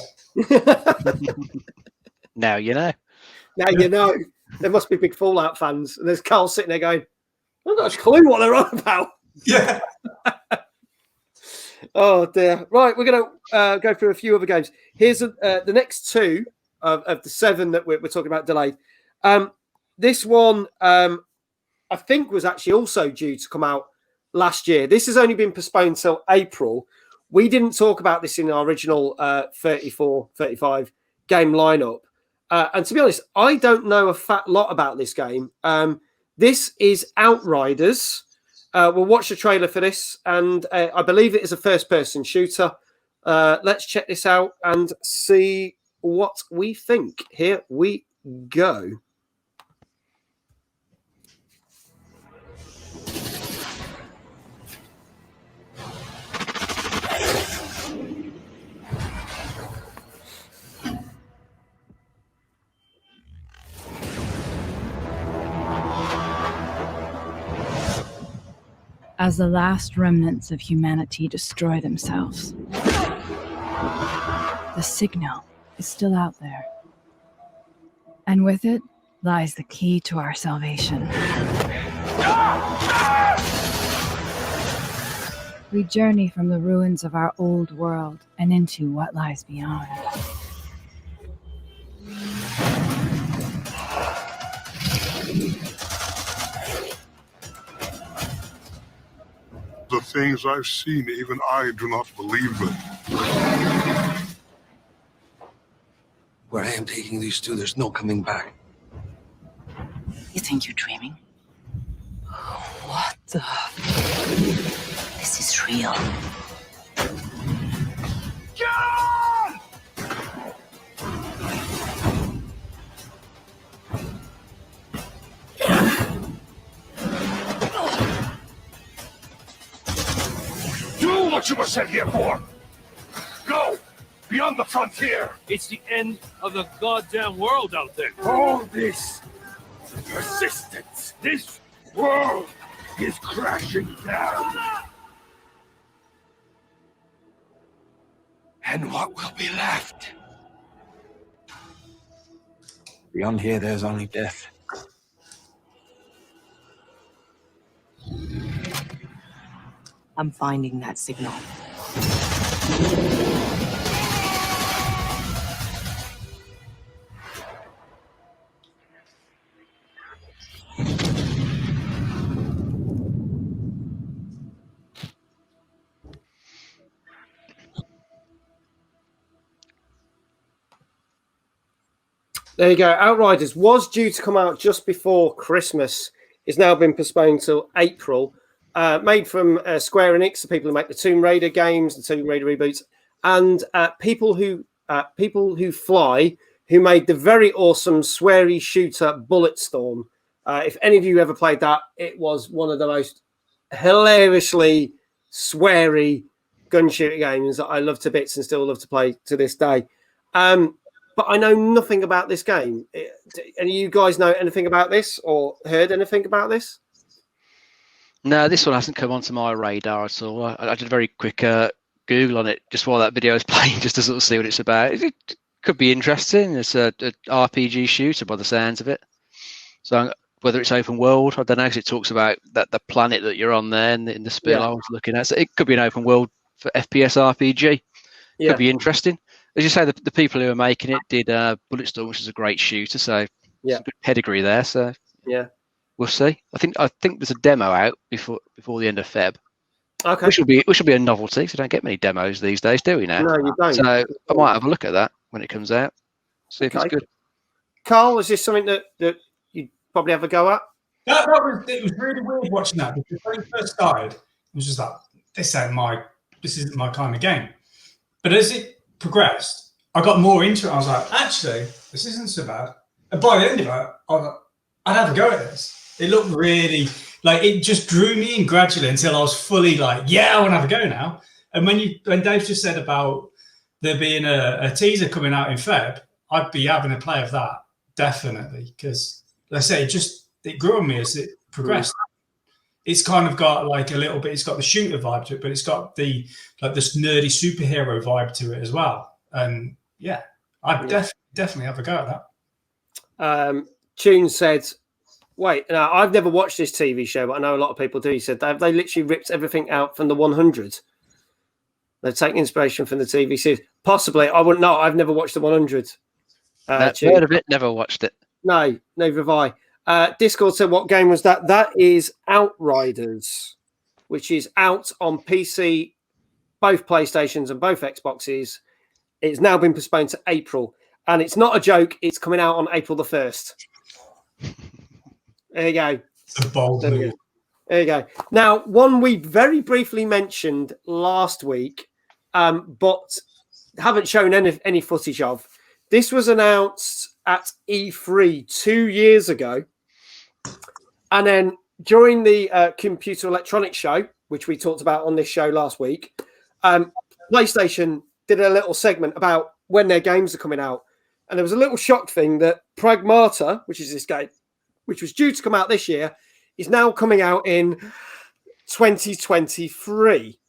Speaker 2: Now you know.
Speaker 1: Now you know. There must be big Fallout fans. And there's Carl sitting there going, I've got a clue what they're on about.
Speaker 3: Yeah.
Speaker 1: Oh, dear. Right, we're going to go through a few other games. Here's the next two of the 7 that we're talking about delayed. This one, I think, was actually also due to come out last year. This has only been postponed till April. We didn't talk about this in our original 35 game lineup. And to be honest, I don't know a fat lot about this game. This is Outriders. We'll watch the trailer for this, and I believe it is a first-person shooter. Let's check this out and see what we think. Here we go.
Speaker 9: As the last remnants of humanity destroy themselves, the signal is still out there. And with it lies the key to our salvation. We journey from the ruins of our old world and into what lies beyond.
Speaker 10: The things I've seen, even I do not believe them.
Speaker 7: Where I am taking these two, there's no coming back.
Speaker 5: You think you're dreaming?
Speaker 9: What the?
Speaker 5: This is real.
Speaker 6: John!
Speaker 10: Do what you were sent here for! Go! Beyond the frontier!
Speaker 11: It's the end of the goddamn world out there.
Speaker 10: All this persistence, this world is crashing down.
Speaker 7: And what will be left? Beyond here, there's only death.
Speaker 5: I'm finding that signal.
Speaker 1: There you go. Outriders was due to come out just before Christmas. It's now been postponed till April. Made from Square Enix, the people who make the Tomb Raider games, the Tomb Raider reboots, and people who fly, who made the very awesome sweary shooter Bulletstorm. If any of you ever played that, it was one of the most hilariously sweary gun shooter games that I love to bits and still love to play to this day. But I know nothing about this game. Any of you guys know anything about this or heard anything about this?
Speaker 2: No, this one hasn't come onto my radar at all. I did a very quick Google on it just while that video was playing, just to sort of see what it's about. It could be interesting. It's a RPG shooter by the sounds of it. So whether it's open world, I don't know, because it talks about the planet that you're on there in the spill I was looking at. So it could be an open world for FPS RPG. Could be interesting. As you say, the people who are making it did Bulletstorm, which is a great shooter. So some good pedigree there. So we'll see. I think there's a demo out before the end of Feb.
Speaker 1: Okay.
Speaker 2: Which will be a novelty. So we don't get many demos these days, do we now?
Speaker 1: No, you don't.
Speaker 2: So I might have a look at that when it comes out. See if it's good.
Speaker 1: Carl, is this something that you'd probably have a go at?
Speaker 3: It was really weird watching that, because when it first started, it was just like, this isn't my kind of game. But as it progressed, I got more into it. I was like, actually, this isn't so bad. And by the end of it, I was like, I'd have a go at this. It looked really, like, it just drew me in gradually until I was fully like, yeah, I want to have a go now. And when Dave just said about there being a teaser coming out in Feb, I'd be having a play of that, definitely. Because, like I say, it grew on me as it progressed. It's kind of got like a little bit, it's got the shooter vibe to it, but it's got this nerdy superhero vibe to it as well. And yeah, I'd definitely have a go at that.
Speaker 1: Tune said, wait, now I've never watched this TV show, but I know a lot of people do. He said they literally ripped everything out from the 100. They've taken inspiration from the TV series. Possibly, I wouldn't know. I've never watched the 100.
Speaker 2: Heard of it, never watched it.
Speaker 1: No, neither have I. Discord said, what game was that? That is Outriders, which is out on PC, both PlayStations and both Xboxes. It's now been postponed to April. And it's not a joke. It's coming out on April the 1st. There you go.
Speaker 3: It's a bold move.
Speaker 1: There you go. Now, one we very briefly mentioned last week, but haven't shown any footage of. This was announced at E3 2 years ago. And then during the Computer Electronics Show, which we talked about on this show last week, PlayStation did a little segment about when their games are coming out. And there was a little shock thing that Pragmata, which is this game, which was due to come out this year, is now coming out in 2023.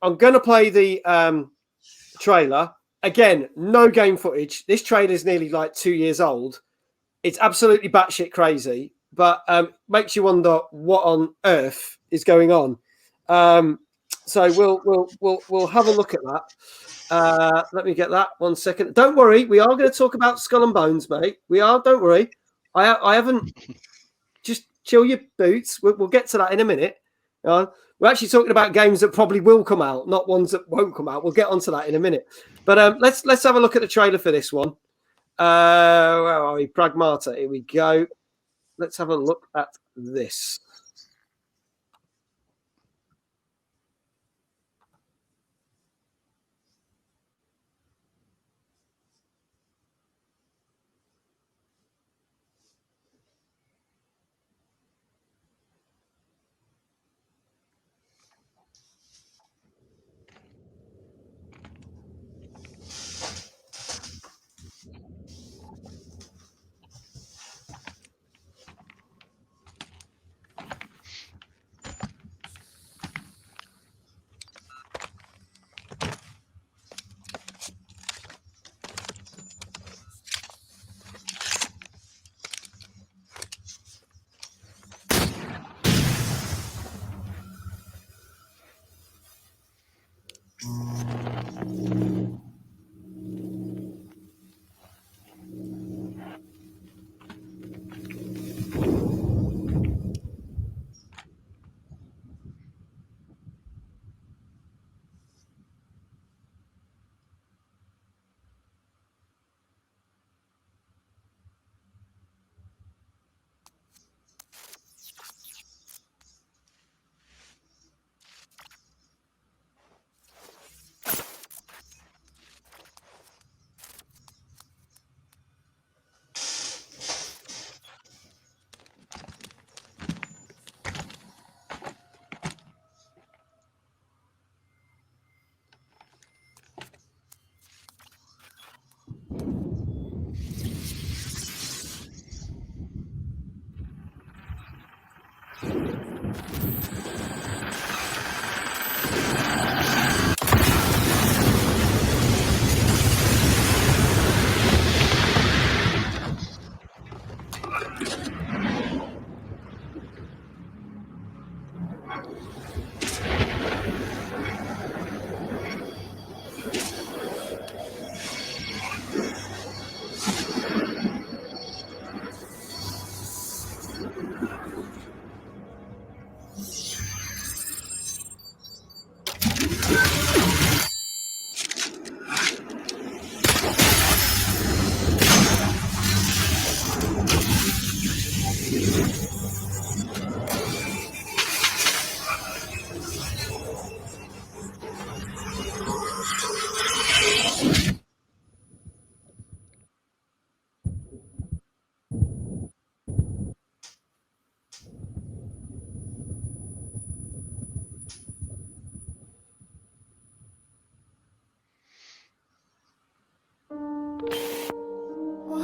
Speaker 1: I'm going to play the trailer. Again, no game footage. This trailer is nearly like 2 years old. It's absolutely batshit crazy, but makes you wonder what on earth is going on. So we'll have a look at that. Let me get that 1 second. Don't worry, we are going to talk about Skull and Bones, mate. We are. Don't worry. I haven't. Just chill your boots. We'll get to that in a minute. We're actually talking about games that probably will come out, not ones that won't come out. We'll get onto that in a minute. But let's have a look at the trailer for this one. Where are we? Pragmata. Here we go. Let's have a look at this.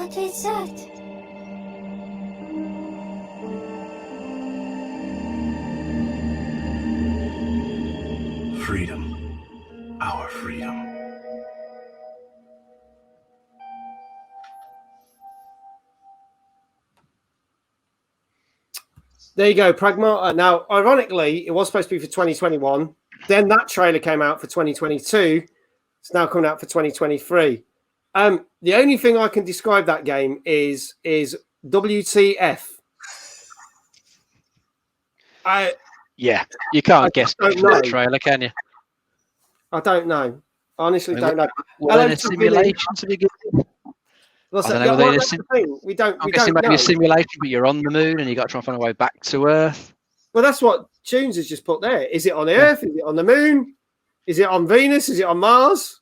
Speaker 12: What is that?
Speaker 10: Freedom. Our freedom.
Speaker 1: There you go, Pragmata. Now, ironically, it was supposed to be for 2021. Then that trailer came out for 2022. It's now coming out for 2023. The only thing I can describe that game is WTF.
Speaker 2: Yeah, you can't guess from that trailer, can you?
Speaker 1: I don't know. Honestly, don't know.
Speaker 2: Well, in a simulation to begin with. I don't know whether it's
Speaker 1: we don't
Speaker 2: maybe
Speaker 1: know.
Speaker 2: a simulation, but you're on the moon and you got to try and find a way back to Earth.
Speaker 1: Well, that's what Tunes has just put there. Is it on Earth? Yeah. Is it on the moon? Is it on Venus? Is it on Mars?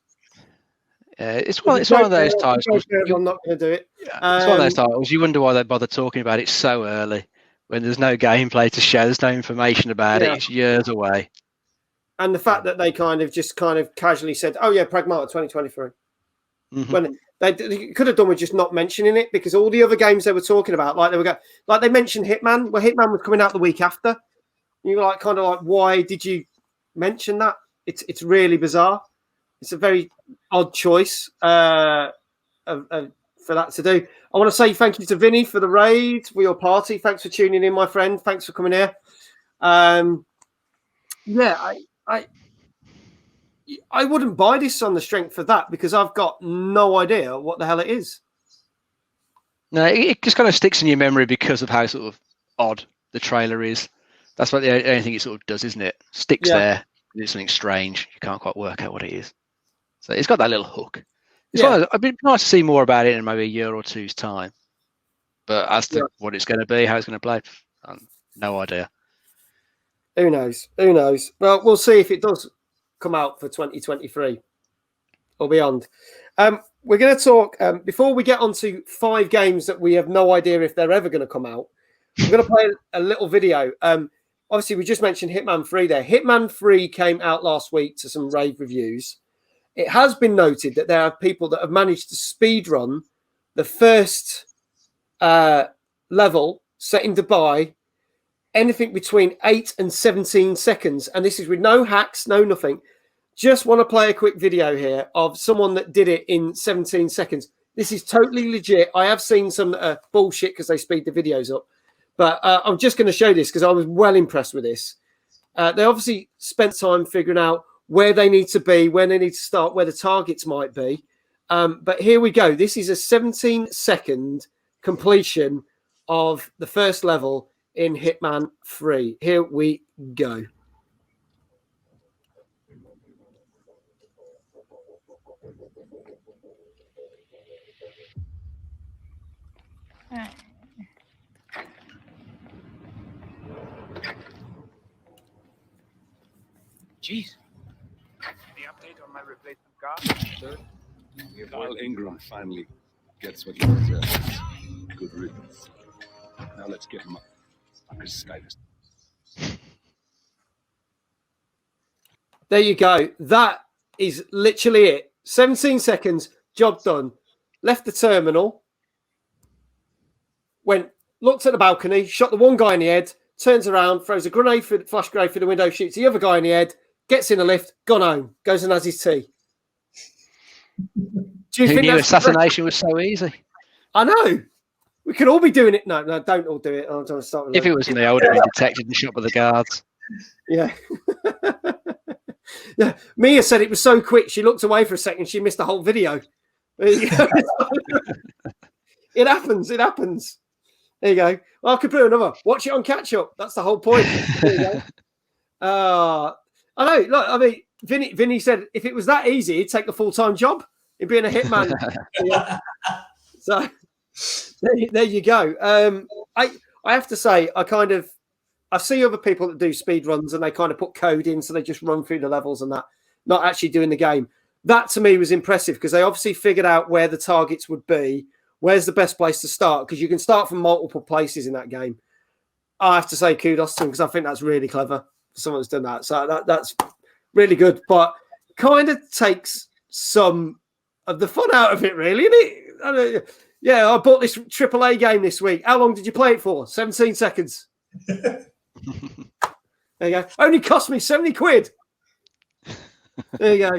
Speaker 2: It's one of those titles.
Speaker 1: I'm not going to do it.
Speaker 2: It's one of those titles. You wonder why they bother talking about it so early when there's no gameplay to show. There's no information about it. It's years away.
Speaker 1: And the fact that they kind of casually said, "Oh yeah, Pragmata 2023," when they could have done with just not mentioning it, because all the other games they were talking about, like they mentioned Hitman. Well, Hitman was coming out the week after. You were like, why did you mention that? It's really bizarre. It's a very odd choice for that to do. I want to say thank you to Vinny for the raid, for your party. Thanks for tuning in, my friend. Thanks for coming here. I wouldn't buy this on the strength of that, because I've got no idea what the hell it is.
Speaker 2: No, it just kind of sticks in your memory because of how sort of odd the trailer is. That's what the only thing it sort of does, isn't it? Sticks there. It's something strange. You can't quite work out what it is. So it's got that little hook. It'd be nice to see more about it in maybe a year or two's time. But as to what it's going to be, how it's going to play, no idea.
Speaker 1: Who knows? Well, we'll see if it does come out for 2023 or beyond. We're going to talk, before we get on to 5 games that we have no idea if they're ever going to come out, we're going to play a little video. Obviously, we just mentioned Hitman 3 there. Hitman 3 came out last week to some rave reviews. It has been noted that there are people that have managed to speedrun the first level set in Dubai, anything between 8 and 17 seconds. And this is with no hacks, no nothing. Just want to play a quick video here of someone that did it in 17 seconds. This is totally legit. I have seen some that are bullshit because they speed the videos up. But I'm just going to show this because I was well impressed with this. They obviously spent time figuring out where they need to be, where they need to start, where the targets might be. But here we go. This is a 17-second completion of the first level in Hitman 3. Here we go.
Speaker 13: Jeez. Any update on my replacement car?
Speaker 14: Sir, While Ingram finally gets what he deserves, good riddance. Now let's get him up.
Speaker 1: There you go. That is literally it. 17 seconds, job done. Left the terminal, looked at the balcony, shot the one guy in the head, turns around, throws a flash grenade through the window, shoots the other guy in the head, gets in the lift, gone home, goes and has his tea. Do you
Speaker 2: Who
Speaker 1: think
Speaker 2: knew
Speaker 1: that's
Speaker 2: assassination was so easy?
Speaker 1: I know. We could all be doing it. No, don't all do it. I'm trying to start with
Speaker 2: If it was me, I would have been detected and shot by the guards.
Speaker 1: Yeah. Yeah. Mia said it was so quick. She looked away for a second. She missed the whole video. It happens. It happens. There you go. Well, I could put another. Watch it on catch up. That's the whole point. There you go. I know. Look, I mean, Vinny said if it was that easy, he'd take a full-time job. He'd be in a hitman. Yeah. So there you go. I have to say, I see other people that do speed runs and they kind of put code in, so they just run through the levels and that, not actually doing the game. That to me was impressive because they obviously figured out where the targets would be, where's the best place to start, because you can start from multiple places in that game. I have to say kudos to them because I think that's really clever. Someone's done that, so that's really good. But kind of takes some of the fun out of it, really, isn't it? Yeah, I bought this AAA game this week. How long did you play it for? 17 seconds. There you go. Only cost me 70 quid. There you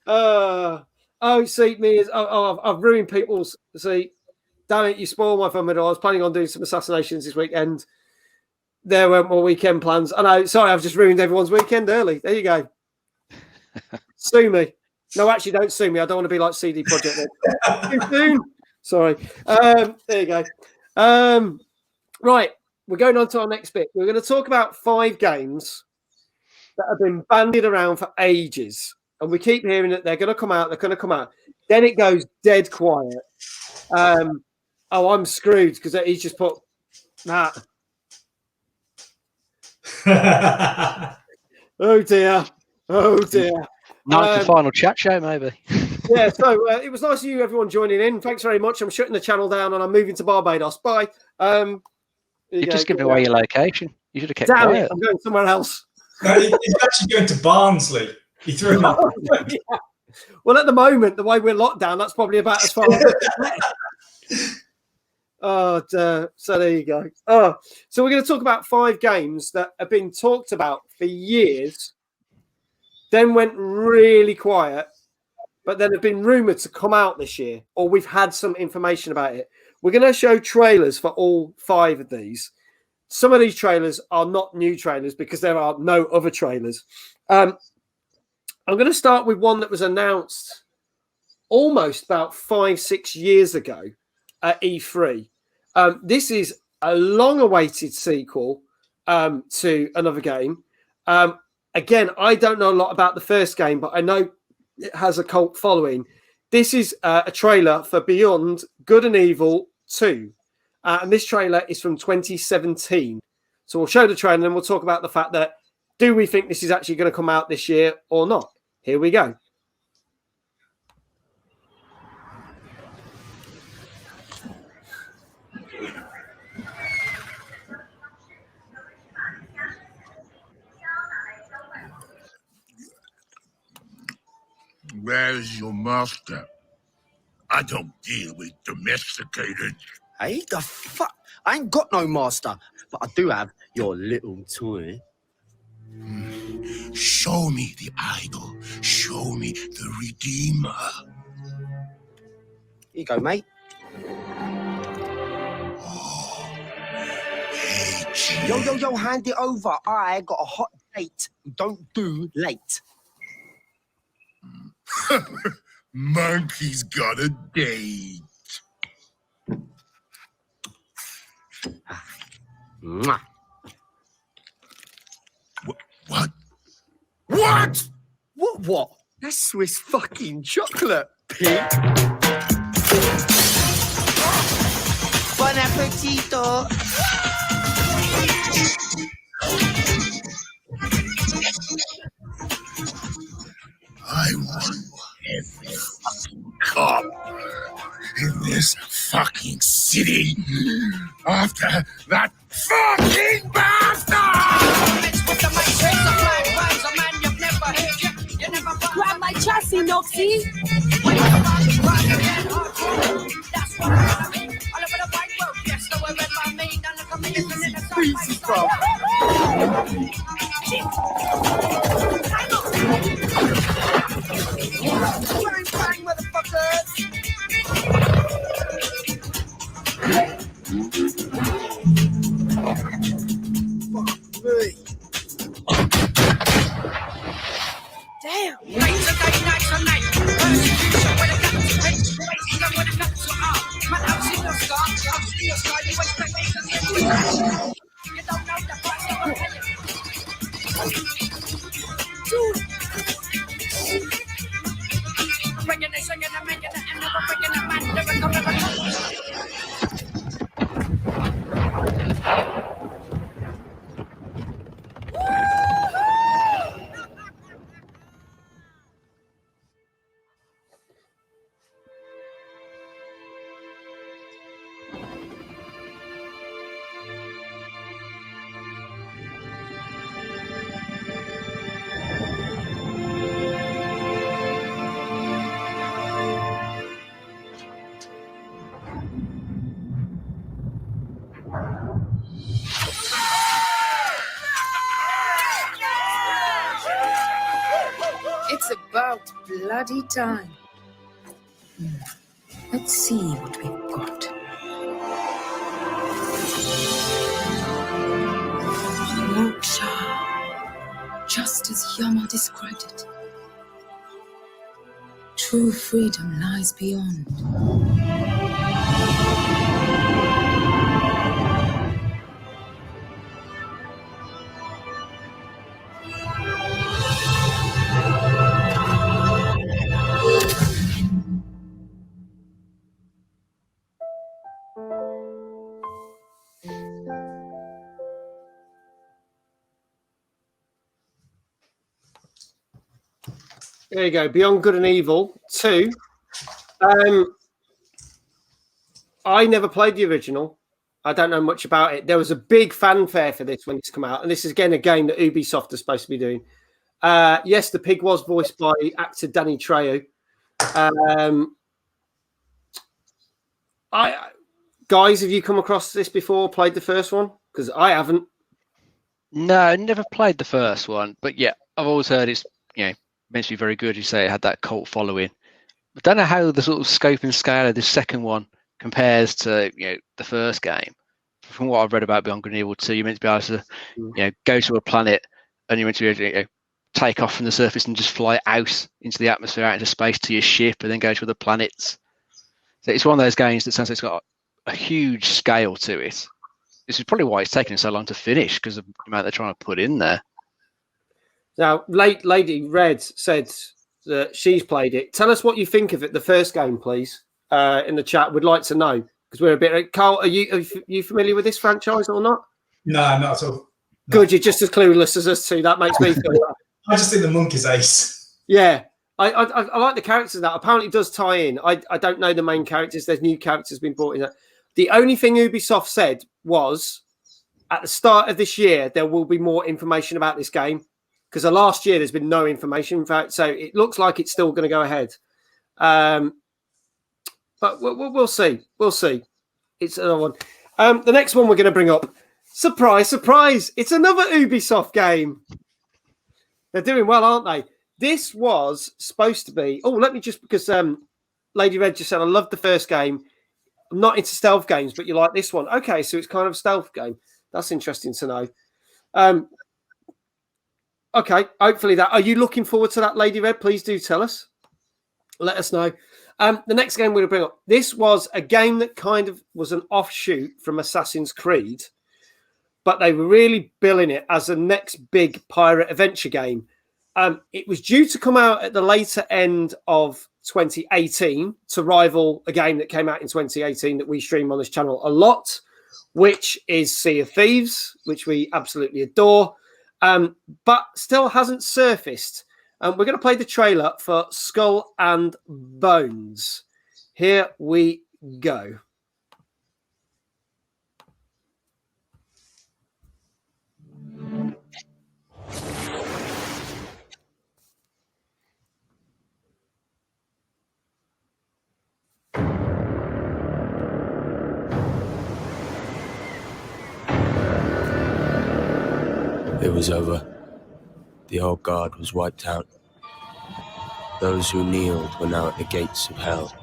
Speaker 1: go. I've ruined people's. See, damn it, you spoiled my fun with it. I was planning on doing some assassinations this weekend. There went my weekend plans. I know, sorry, I've just ruined everyone's weekend early. There you go. Sue me. No, actually, don't sue me. I don't want to be like CD Projekt. Too soon. Sorry. There you go. Right. We're going on to our next bit. We're going to talk about 5 games that have been bandied around for ages. And we keep hearing that they're going to come out. They're going to come out. Then it goes dead quiet. I'm screwed because he's just put that. Oh, dear. Oh, dear.
Speaker 2: Nice final chat show, maybe.
Speaker 1: Yeah, so it was nice of you, everyone, joining in. Thanks very much. I'm shutting the channel down and I'm moving to Barbados. Bye.
Speaker 2: You've just given away your location. You should have kept
Speaker 1: Damn
Speaker 2: quiet.
Speaker 1: it, I'm going somewhere else.
Speaker 3: No, he's actually going to Barnsley. He threw him up.
Speaker 1: Yeah. Well, at the moment, the way we're locked down, that's probably about as far as so there you go. So we're going to talk about 5 games that have been talked about for years, then went really quiet, but then have been rumored to come out this year, or we've had some information about it. We're going to show trailers for all 5 of these. Some of these trailers are not new trailers because there are no other trailers. I'm going to start with one that was announced almost about 5-6 years ago at E3. This is a long-awaited sequel to another game. Again, I don't know a lot about the first game, but I know it has a cult following. This is a trailer for Beyond Good and Evil 2. And this trailer is from 2017. So we'll show the trailer and we'll talk about the fact that do we think this is actually going to come out this year or not? Here we go.
Speaker 8: Where's your master? I don't deal with domesticated.
Speaker 12: Hey, the fuck? I ain't got no master, but I do have your little toy.
Speaker 8: Show me the idol. Show me the Redeemer.
Speaker 12: Here you go, mate. Yo, hand it over. I got a hot date. Don't do late.
Speaker 8: Monkey's got a date.
Speaker 12: Mwah.
Speaker 8: What? What?
Speaker 12: What? That's Swiss fucking chocolate, pig. Bon appetito.
Speaker 8: I want every fucking cop in this fucking city after that fucking bastard!
Speaker 15: Grab my chassis, Noxie!
Speaker 12: easy, bro. Bang, bang, motherfuckers. Fuck me.
Speaker 5: Damn. Night to night, night to night. Persecution with a capital H. Racism with a capital R. Man, I've seen your scar. I've seen your scar. You expect me to get you. You don't know the price of a penny. Dude. Breaking it, swinging and making it, and never breaking it, man. Never come, never come.
Speaker 15: It's about bloody time. Let's see what we've got. Moksha, just as Yama described it. True freedom lies beyond.
Speaker 1: There you go. Beyond Good and Evil 2. I never played the original. I don't know much about it. There was a big fanfare for this when it's come out. And this is, again, a game that Ubisoft is supposed to be doing. Yes, the pig was voiced by actor Danny Trejo. Guys, have you come across this before, played the first one? Because I haven't.
Speaker 2: No, I never played the first one. But yeah, I've always heard it's, meant to be very good. You say it had that cult following. I don't know how the sort of scope and scale of this second one compares to the first game. From what I've read about Beyond Good and Evil 2, you're meant to be able to go to a planet and you're meant to be able to take off from the surface and just fly out into the atmosphere, out into space to your ship, and then go to other planets. So it's one of those games that sounds like it's got a huge scale to it. This is probably why it's taken so long to finish, because of the amount they're trying to put in there.
Speaker 1: Now, Lady Red said that she's played it. Tell us what you think of it, the first game, please, in the chat. We'd like to know, because we're a bit... Carl, are you familiar with this franchise or not?
Speaker 3: No, not at all. No.
Speaker 1: Good, you're just as clueless as us two. That makes me feel that.
Speaker 3: I just think the monkey's ace.
Speaker 1: Yeah. I like the characters in that. Apparently it does tie in. I don't know the main characters. There's new characters been brought in. The only thing Ubisoft said was, at the start of this year, there will be more information about this game. Because last year there's been no information, in fact, so it looks like it's still going to go ahead. But we'll see. We'll see. It's another one. The next one we're going to bring up. Surprise, surprise! It's another Ubisoft game. They're doing well, aren't they? This was supposed to be... Oh, let me just... Because Lady Red just said, I loved the first game. I'm not into stealth games, but you like this one. Okay, so it's kind of a stealth game. That's interesting to know. Okay, hopefully that... Are you looking forward to that, Lady Red? Please do tell us. Let us know. The next game we're going to bring up. This was a game that kind of was an offshoot from Assassin's Creed, but they were really billing it as a next big pirate adventure game. It was due to come out at the later end of 2018 to rival a game that came out in 2018 that we stream on this channel a lot, which is Sea of Thieves, which we absolutely adore. But still hasn't surfaced. We're going to play the trailer for Skull and Bones. Here we go.
Speaker 16: It was over. The old guard was wiped out. Those who kneeled were now at the gates of hell.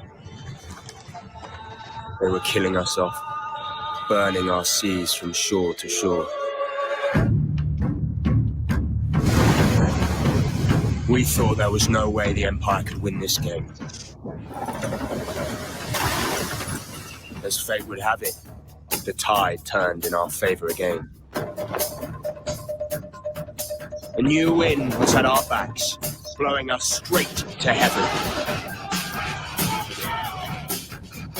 Speaker 16: They were killing us off, burning our seas from shore to shore. We thought there was no way the Empire could win this game. As fate would have it, the tide turned in our favor again. A new wind was at our backs, blowing us straight to heaven.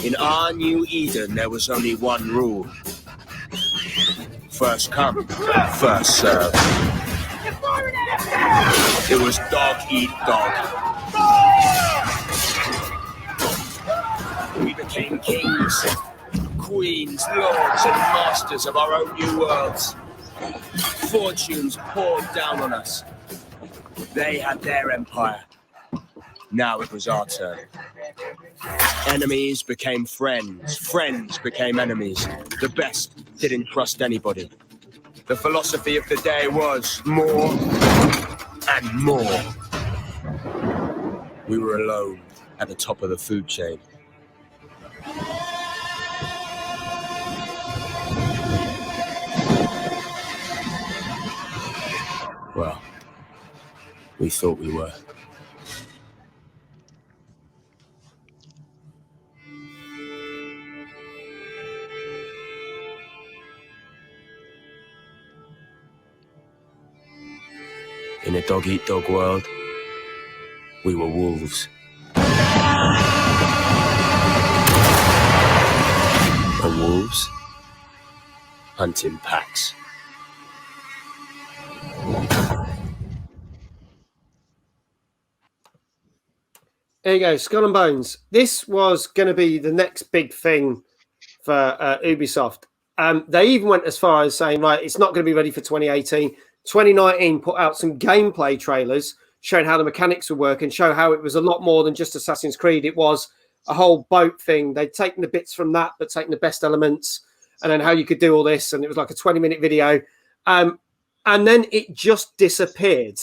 Speaker 16: In our new Eden, there was only one rule. First come, first serve. It was dog eat dog. We became kings, queens, lords, and masters of our own new worlds. Fortunes poured down on us. They had their empire. Now it was our turn. Enemies became friends. Friends became enemies. The best didn't trust anybody. The philosophy of the day was more and more. We were alone at the top of the food chain. Well, we thought we were. In a dog-eat-dog world, we were wolves. And wolves hunt in packs.
Speaker 1: There you go, Skull and Bones. This was going to be the next big thing for Ubisoft. They even went as far as saying, right, it's not going to be ready for 2018. 2019 put out some gameplay trailers showing how the mechanics would work and show how it was a lot more than just Assassin's Creed. It was a whole boat thing. They'd taken the bits from that, but taken the best elements and then how you could do all this. And it was like a 20-minute video. And then it just disappeared.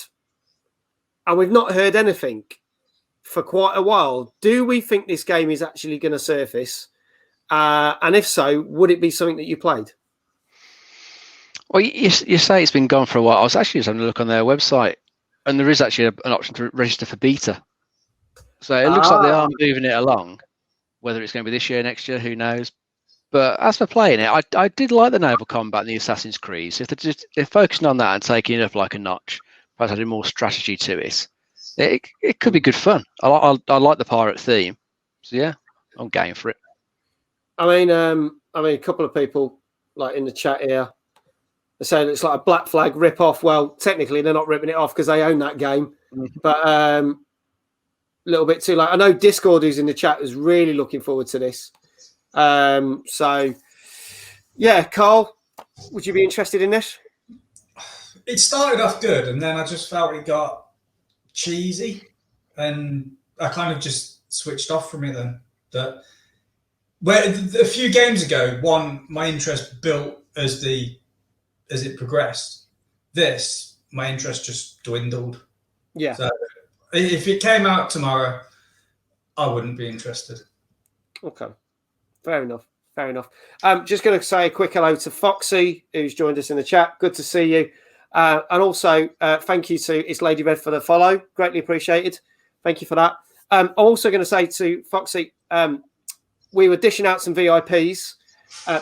Speaker 1: And we've not heard anything for quite a while. Do we think this game is actually going to surface? And if so, would it be something that you played?
Speaker 2: Well, you say it's been gone for a while. I was actually just having a look on their website, and there is actually an option to register for beta. So it looks like they are moving it along. Whether it's going to be this year, next year, who knows? But as for playing it, I did like the naval combat in the Assassin's Creed. So if they're focusing on that and taking it up like a notch, perhaps adding more strategy to it, it could be good fun. I like the pirate theme. So yeah, I'm game for it.
Speaker 1: I mean, a couple of people like in the chat here. They're saying it's like a Black Flag rip-off. Well, technically, they're not ripping it off because they own that game. But a little bit too late. I know Discord, who's in the chat, is really looking forward to this. So, yeah, Carl, would you be interested in this?
Speaker 3: It started off good, and then I just felt it got cheesy, and I kind of just switched off from it then. Where a few games ago, my interest built as it progressed. My interest just dwindled.
Speaker 1: Yeah.
Speaker 3: So if it came out tomorrow, I wouldn't be interested.
Speaker 1: Okay. Fair enough. Just going to say a quick hello to Foxy, who's joined us in the chat. Good to see you. And also, thank you to It's Lady Red for the follow. Greatly appreciated. Thank you for that. I'm also going to say to Foxy, we were dishing out some VIPs.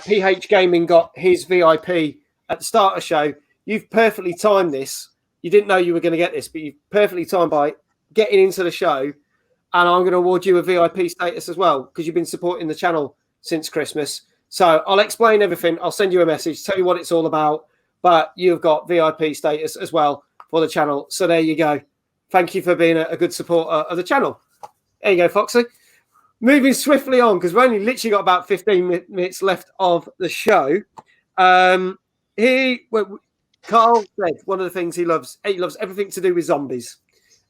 Speaker 1: PH Gaming got his VIP at the start of the show. You've perfectly timed this. You didn't know you were going to get this, but you've perfectly timed by getting into the show. And I'm going to award you a VIP status as well because you've been supporting the channel since Christmas. So I'll explain everything. I'll send you a message, tell you what it's all about. But you've got VIP status as well for the channel. So there you go. Thank you for being a good supporter of the channel. There you go, Foxy. Moving swiftly on, because we've only literally got about 15 minutes left of the show. Carl said one of the things he loves everything to do with zombies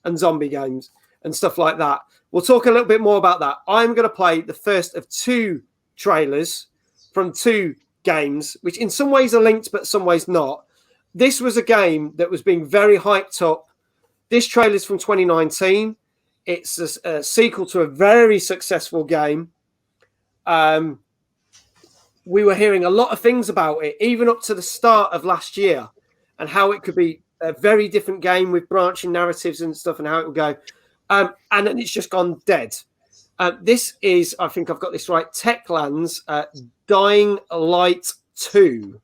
Speaker 1: and zombie games and stuff like that. We'll talk a little bit more about that. I'm going to play the first of 2 trailers from 2 games, which in some ways are linked, but some ways not. this was a game that was being very hyped up. This trailer's from 2019. It's a sequel to a very successful game. We were hearing a lot of things about it, even up to the start of last year, and how it could be a very different game with branching narratives and stuff, and how it would go. And then it's just gone dead. This is, I think I've got this right, Techland's Dying Light 2,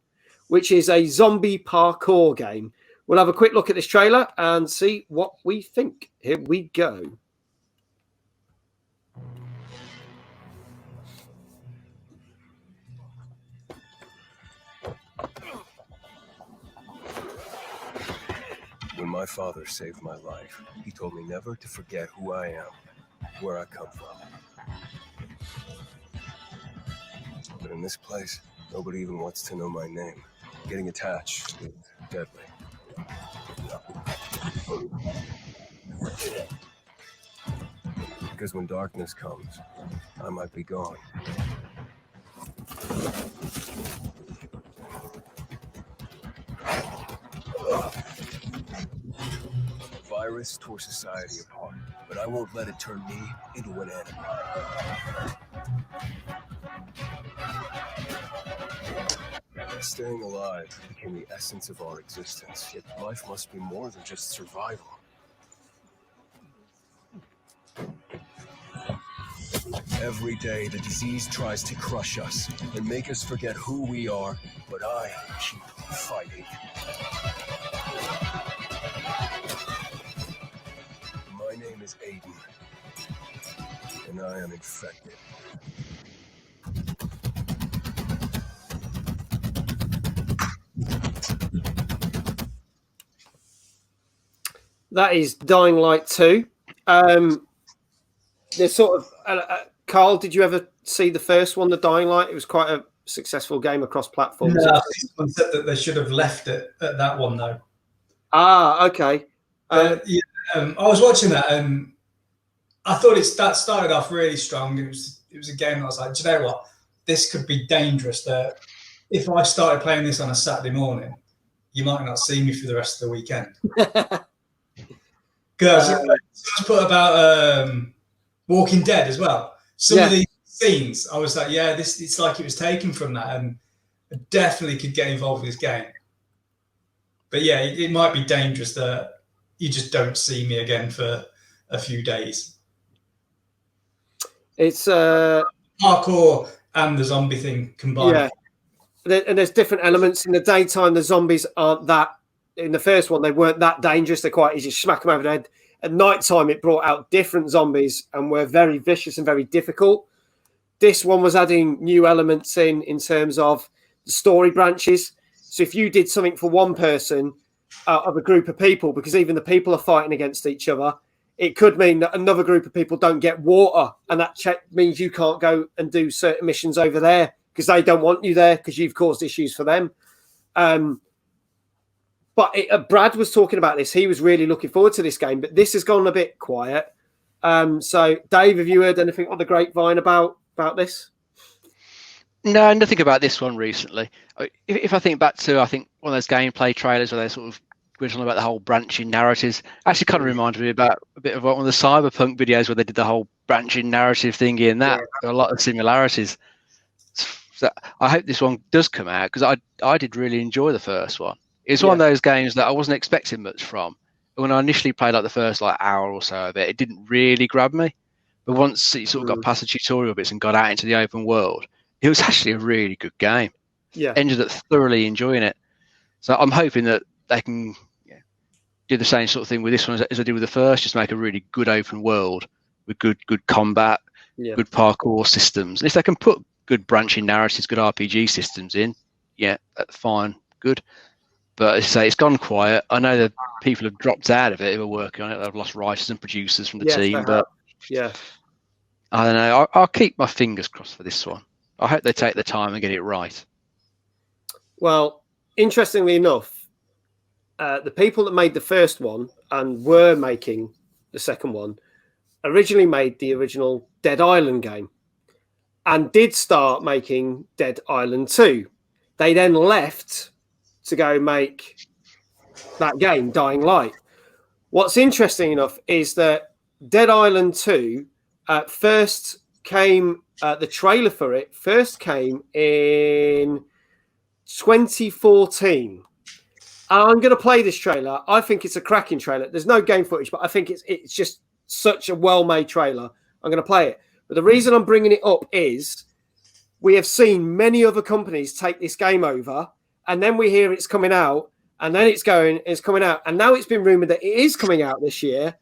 Speaker 1: which is a zombie parkour game. We'll have a quick look at this trailer and see what we think. Here we go.
Speaker 17: When my father saved my life, he told me never to forget who I am, where I come from. But in this place, nobody even wants to know my name. Getting attached is deadly. Because when darkness comes, I might be gone. A virus tore society apart, but I won't let it turn me into an enemy. Staying alive became the essence of our existence, yet life must be more than just survival. Every day, the disease tries to crush us and make us forget who we are, but I keep fighting. My name is Aiden, and I am infected.
Speaker 1: That is Dying Light 2. There's sort of Carl, did you ever see the first one, the Dying Light? It was quite a successful game across platforms.
Speaker 3: No, someone said that they should have left it at that one though.
Speaker 1: Ah, okay.
Speaker 3: I was watching that and I thought that started off really strong. It was a game that I was like, do you know what? This could be dangerous. That if I started playing this on a Saturday morning, you might not see me for the rest of the weekend. Because I put about Walking Dead as well. Some of these scenes, I was like, yeah, it's like it was taken from that, and I definitely could get involved with this game. But yeah, it might be dangerous that you just don't see me again for a few days.
Speaker 1: It's
Speaker 3: parkour and the zombie thing combined.
Speaker 1: Yeah, and there's different elements. In the daytime, the zombies aren't that. In the first one, they weren't that dangerous. They're quite easy to smack them over the head. At night time, it brought out different zombies and were very vicious and very difficult. This one was adding new elements in terms of the story branches. So if you did something for one person of a group of people, because even the people are fighting against each other, it could mean that another group of people don't get water, and that means you can't go and do certain missions over there because they don't want you there because you've caused issues for them. But Brad was talking about this. He was really looking forward to this game, but this has gone a bit quiet. So, Dave, have you heard anything on the grapevine about this?
Speaker 2: No, nothing about this one recently. If I think back to, one of those gameplay trailers where they sort of went on about the whole branching narratives, actually kind of reminded me about a bit of one of the cyberpunk videos where they did the whole branching narrative thing in that. There are a lot of similarities. So I hope this one does come out because I did really enjoy the first one. It's one of those games that I wasn't expecting much from. When I initially played like the first hour or so of it, it didn't really grab me. But once you sort of got past the tutorial bits and got out into the open world, it was actually a really good game.
Speaker 1: Yeah,
Speaker 2: ended up thoroughly enjoying it. So I'm hoping that they can do the same sort of thing with this one as I did with the first. Just make a really good open world with good combat, good parkour systems. And if they can put good branching narratives, good RPG systems in, that's fine, good. But as I say, it's gone quiet. I know that people have dropped out of it who are working on it. They've lost writers and producers from the team. But I don't know. I'll keep my fingers crossed for this one. I hope they take the time and get it right.
Speaker 1: Well, interestingly enough, the people that made the first one and were making the second one originally made the original Dead Island game and did start making Dead Island 2. They then left to go make that game, Dying Light. What's interesting enough is that Dead Island 2 first came, the trailer for it first came in 2014. I'm going to play this trailer. I think it's a cracking trailer. There's no game footage, but I think it's just such a well-made trailer. I'm going to play it. But the reason I'm bringing it up is we have seen many other companies take this game over, and then we hear it's coming out, and then it's coming out, and now it's been rumored that it is coming out this year.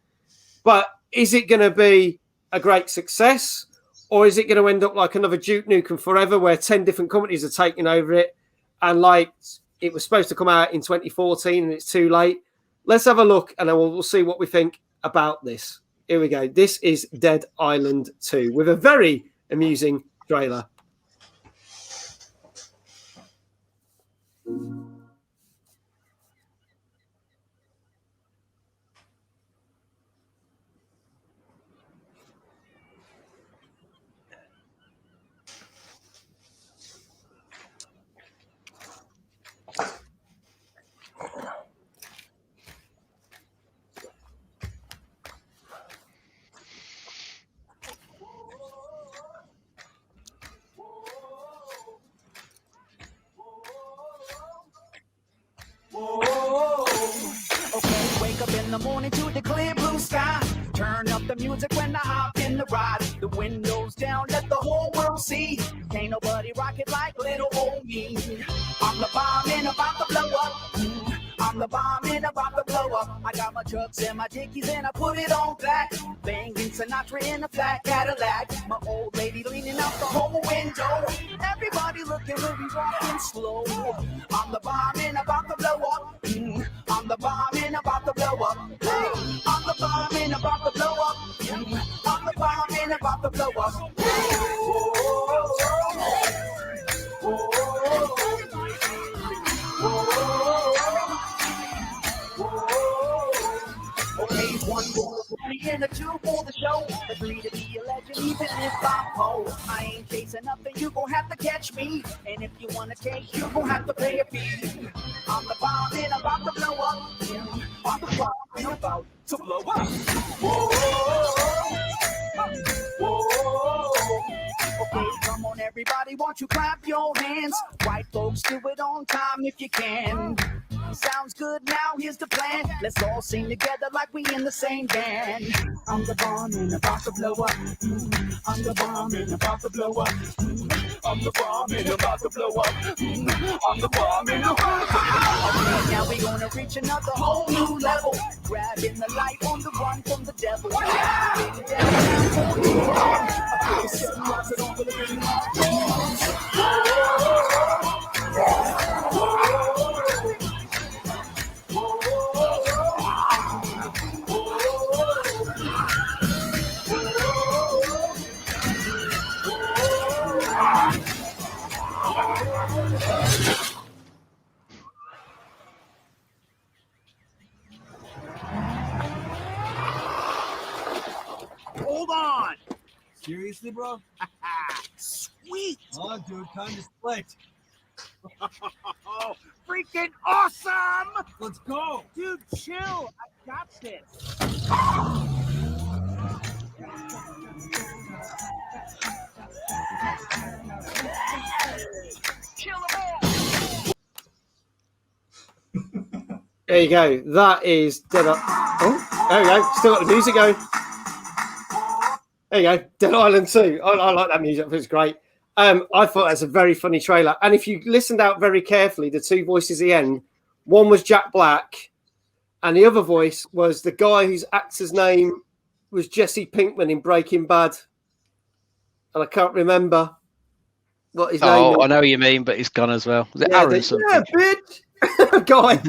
Speaker 1: But is it going to be a great success, or is it going to end up like another Duke Nukem Forever, where 10 different companies are taking over it, and like it was supposed to come out in 2014 and it's too late? Let's have a look, and then we'll see what we think about this. Here we go. This is Dead Island 2 with a very amusing trailer.
Speaker 6: Okay, wake up in the morning to the clear blue sky. Turn up the music when I hop in the ride. The windows down, let the whole world see. Can't nobody rock it like little old me. I'm the bomb and about to blow up. I'm the bomb and about to blow up. I got my trucks and my dickies and I put it on black. Banging Sinatra in a flat Cadillac. My old lady leaning out the whole window. Everybody looking when we walking slow. I'm the bomb and about to blow up. I'm the bomb and about to blow up. Hey, I'm the bomb and about to blow up. I'm the bomb and about to blow up. Okay, one more and a two for the show. The three to be a legend, even if I'm poor. I ain't chasing nothing, you gon' have to catch me. And if you wanna take, you gon' have to pay a fee. I'm the bomb and about to blow up. I'm the bomb and about to blow up. Okay, come on everybody, won't you clap your hands? White folks, do it on time if you can. Sounds good, now here's the plan. Let's all sing together like we in the same band. I'm the bomb and about to blow up. I'm the bomb and about to blow up. I'm the bomb and about to blow up. I'm the bomb and about to blow up. Okay, now we gonna reach another whole new level. Grabbing the light on the run from the devil.
Speaker 18: Hold on! Seriously, bro? Sweet! Oh, dude, time to split. Freaking awesome! Let's go! Dude, chill! I got this! Kill them all!
Speaker 1: There you go. That is Dead Island. Oh, there you go. Still got the music going. There you go. Dead Island 2. I like that music. It's great. I thought that's a very funny trailer. And if you listened out very carefully, the two voices at the end, one was Jack Black, and the other voice was the guy whose actor's name was Jesse Pinkman in Breaking Bad. And I can't remember what his name was.
Speaker 2: I know what you mean, but it's gone as well. Was it Aaron something?
Speaker 1: Yeah, bitch. Guy.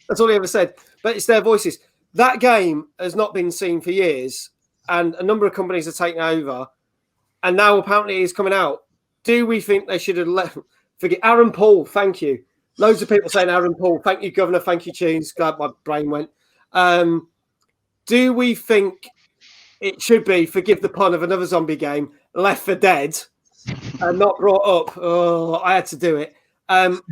Speaker 1: That's all he ever said. But it's their voices. That game has not been seen for years, and a number of companies are taking over, and now apparently it's coming out. Do we think they should have forget Aaron Paul? Thank you. Loads of people saying Aaron Paul. Thank you, Governor. Thank you, Tunes. Glad my brain went. Do we think it should be, forgive the pun of another zombie game, Left 4 Dead, and not brought up? Oh, I had to do it.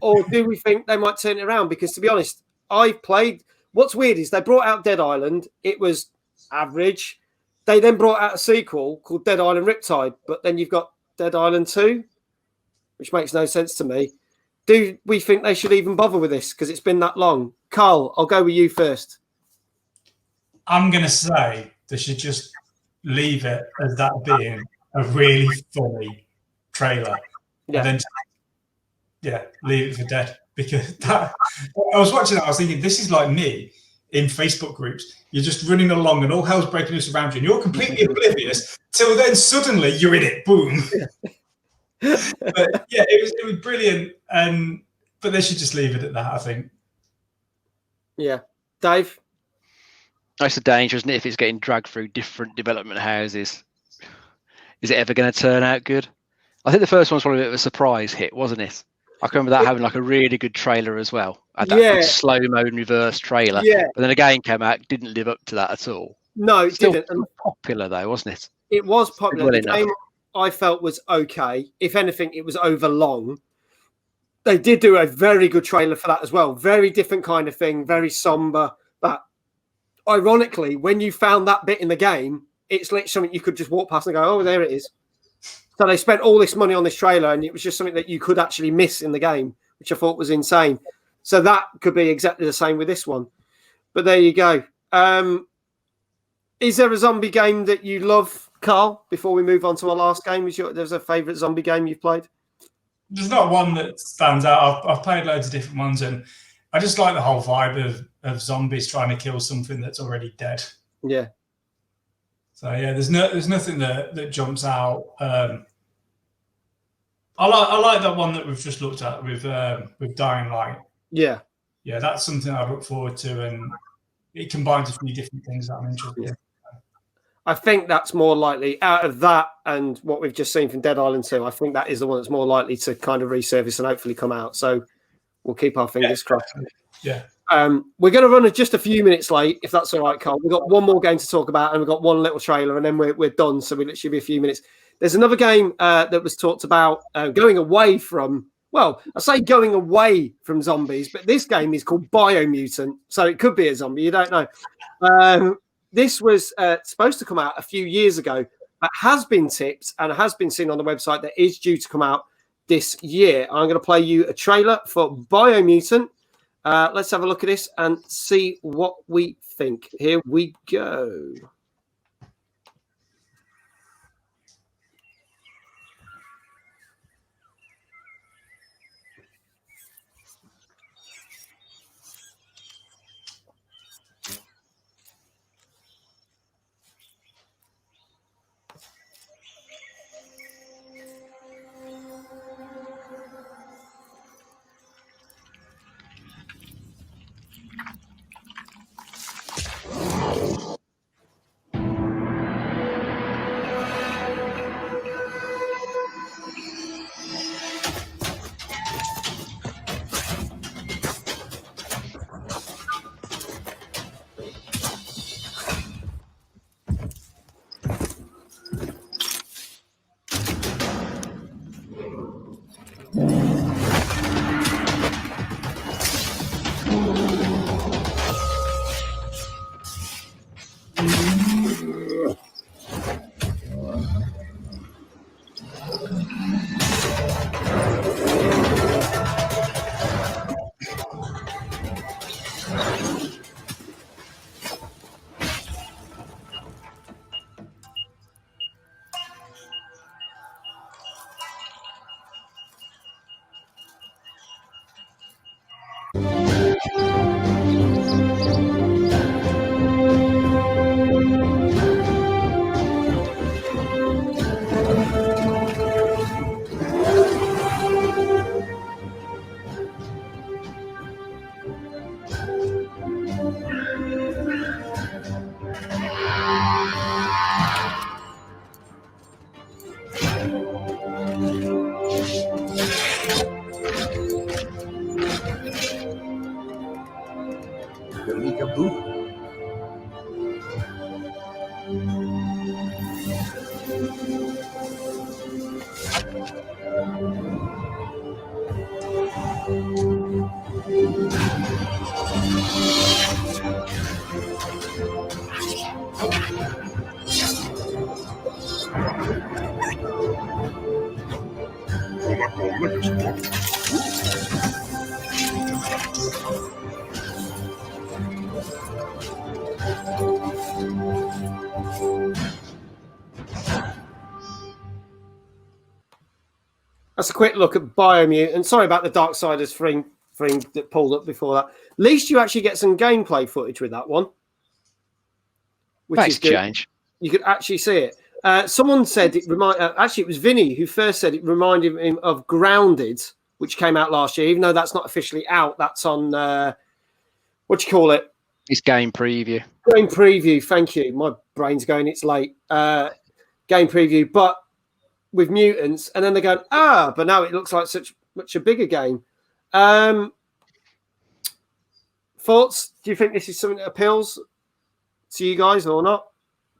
Speaker 1: Or do we think they might turn it around? Because to be honest, I've played what's weird is they brought out Dead Island. It was average. They then brought out a sequel called Dead Island Riptide, but then you've got Dead Island 2, which makes no sense to me. Do we think they should even bother with this because it's been that long? Carl, I'll go with you first.
Speaker 3: I'm going to say they should just leave it as that being a really funny trailer.
Speaker 1: Yeah.
Speaker 3: And then, leave it for dead. Because I was watching that, I was thinking, this is like me in Facebook groups. You're just running along and all hell's breaking loose around you and you're completely oblivious till then suddenly you're in it. Boom. But yeah, it was brilliant. But they should just leave it at that, I think.
Speaker 1: Yeah. Dave?
Speaker 2: That's the danger, isn't it? If it's getting dragged through different development houses, is it ever going to turn out good? I think the first one was probably a bit of a surprise hit, wasn't it? I can remember that having like a really good trailer as well. Had that big slow-mo and reverse trailer.
Speaker 1: Yeah.
Speaker 2: But then a game came out, didn't live up to that at all.
Speaker 1: No, it
Speaker 2: Still
Speaker 1: didn't.
Speaker 2: popular though, wasn't it?
Speaker 1: It was popular.
Speaker 2: Well
Speaker 1: the game I felt was okay. If anything, it was over long. They did do a very good trailer for that as well. Very different kind of thing, very somber. But ironically, when you found that bit in the game, it's like something you could just walk past and go, oh, there it is. So they spent all this money on this trailer and it was just something that you could actually miss in the game, which I thought was insane. So that could be exactly the same with this one. But there you go. Is there a zombie game that you love, Carl, before we move on to our last game? There's a favourite zombie game you've played?
Speaker 3: There's not one that stands out. I've played loads of different ones and I just like the whole vibe of zombies trying to kill something that's already dead.
Speaker 1: Yeah.
Speaker 3: So yeah, there's nothing that jumps out. I like that one that we've just looked at with Dying Light.
Speaker 1: Yeah.
Speaker 3: Yeah, that's something I look forward to, and it combines a few different things that I'm interested in.
Speaker 1: I think that's more likely out of that and what we've just seen from Dead Island 2. I think that is the one that's more likely to kind of resurface and hopefully come out. So we'll keep our fingers crossed.
Speaker 3: Yeah.
Speaker 1: We're going to run just a few minutes late, if that's all right, Carl. We've got one more game to talk about, and we've got one little trailer, and then we're done. So we literally be a few minutes. There's another game that was talked about going away from. Well, I say going away from zombies, but this game is called Biomutant, so it could be a zombie. You don't know. This was supposed to come out a few years ago, but has been tipped and has been seen on the website that is due to come out this year. I'm going to play you a trailer for Biomutant. Let's have a look at this and see what we think. Here we go. That's a quick look at Biomutant. Sorry about the Darksiders thing that pulled up before that. At least you actually get some gameplay footage with that one, which is good.
Speaker 2: Change.
Speaker 1: You could actually see it. Someone said it actually, it was Vinny who first said it reminded him of Grounded, which came out last year. Even though that's not officially out, that's on what do you call it?
Speaker 2: It's game preview.
Speaker 1: Game preview. Thank you. My brain's going. It's late. Game preview, but with mutants, and then they're going, but now it looks like much a bigger game. Thoughts? Do you think this is something that appeals to you guys or not?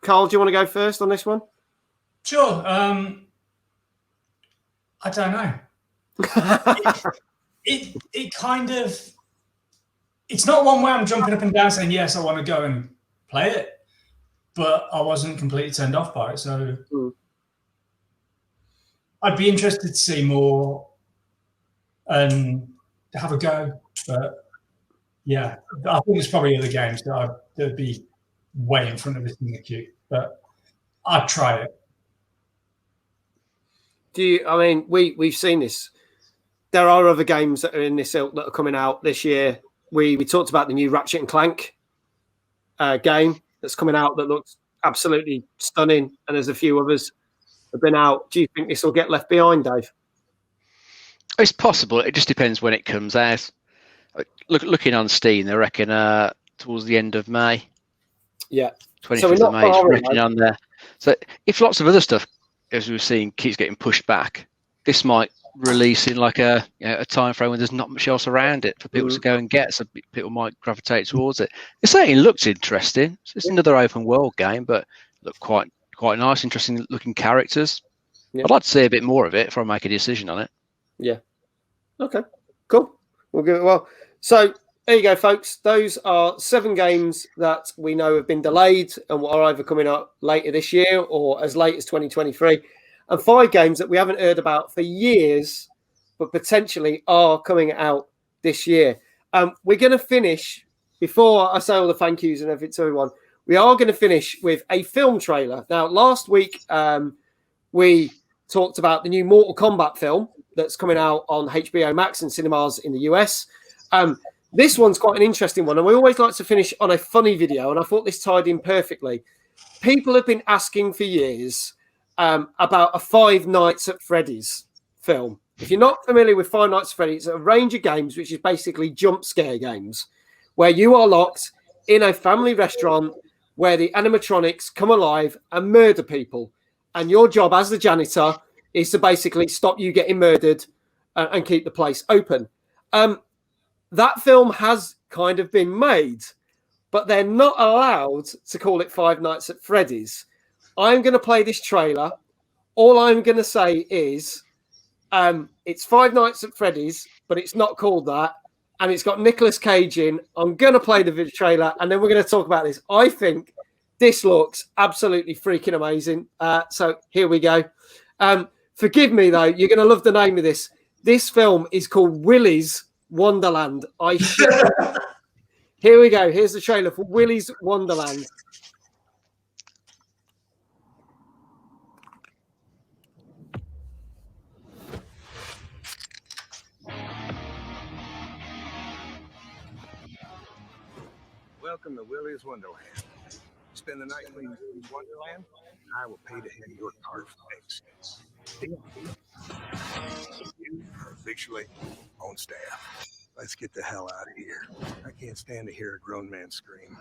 Speaker 1: Carl, do you want to go first on this one?
Speaker 3: Sure. I don't know. it kind of, it's not one where I'm jumping up and down saying, yes, I want to go and play it, but I wasn't completely turned off by it. So I'd be interested to see more and have a go. But yeah, I think there's probably other games that'd be way in front of this in the queue, but I'd try it.
Speaker 1: We've seen this. There are other games that are in this ilk that are coming out this year. We talked about the new Ratchet and Clank game that's coming out that looks absolutely stunning, and there's a few others that have been out. Do you think this will get left behind, Dave?
Speaker 2: It's possible. It just depends when it comes out. Looking on Steam, they reckon towards the end of May.
Speaker 1: Yeah.
Speaker 2: 25th of May is written on there. So if lots of other stuff, as we were seeing, keeps getting pushed back, this might release in like a time frame when there's not much else around it for people to go and get, so people might gravitate towards it. It certainly looks interesting. It's another open world game, but look quite nice, interesting looking characters. Yeah. I'd like to see a bit more of it before I make a decision on it.
Speaker 1: Yeah. Okay. Cool. We'll give it a whirl. So there you go, folks. Those are 7 games that we know have been delayed and are either coming up later this year or as late as 2023. And 5 games that we haven't heard about for years, but potentially are coming out this year. We're going to finish, before I say all the thank yous and everything to everyone, we are going to finish with a film trailer. Now, last week, we talked about the new Mortal Kombat film that's coming out on HBO Max and cinemas in the US. This one's quite an interesting one, and we always like to finish on a funny video, and I thought this tied in perfectly. People have been asking for years about a Five Nights at Freddy's film. If you're not familiar with Five Nights at Freddy's, it's a range of games, which is basically jump scare games, where you are locked in a family restaurant where the animatronics come alive and murder people. And your job as the janitor is to basically stop you getting murdered and keep the place open. That film has kind of been made, but they're not allowed to call it Five Nights at Freddy's. I'm going to play this trailer. All I'm going to say is it's Five Nights at Freddy's, but it's not called that. And it's got Nicolas Cage in. I'm going to play the video trailer, and then we're going to talk about this. I think this looks absolutely freaking amazing. So here we go. Forgive me, though. You're going to love the name of this. This film is called Willy's Wonderland. Here we go. Here's the trailer for Willy's Wonderland.
Speaker 19: Welcome to Willy's Wonderland. Spend the night cleaning Willy's Wonderland, and I will pay to have your car fixed. You are officially on staff. Let's get the hell out of here. I can't stand to hear a grown man scream.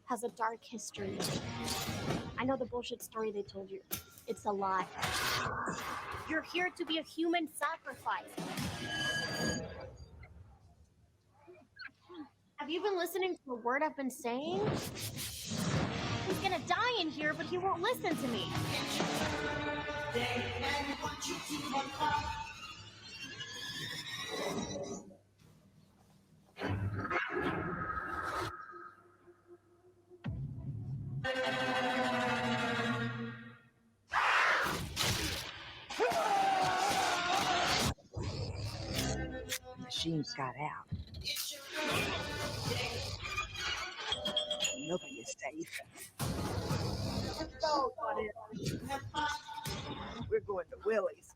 Speaker 20: Has a dark history. I know the bullshit story they told you. It's a lie. You're here to be a human sacrifice. Have you been listening to the word I've been saying? He's gonna die in here, but he won't listen to me.
Speaker 21: machines got out. Nobody is safe. Oh, we're going to Willie's.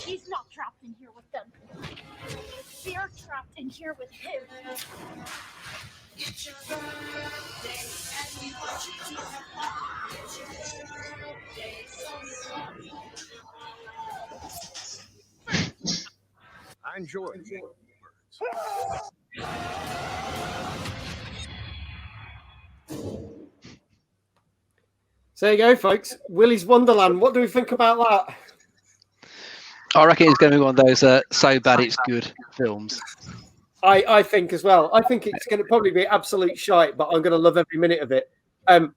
Speaker 20: He's not trapped in here with them. They're trapped in here with him.
Speaker 19: I enjoy
Speaker 1: So there you go, folks. Willy's Wonderland. What do we think about that?
Speaker 2: I reckon it's going to be one of those so bad it's good films.
Speaker 1: I think as well. I think it's going to probably be absolute shite, but I'm going to love every minute of it. I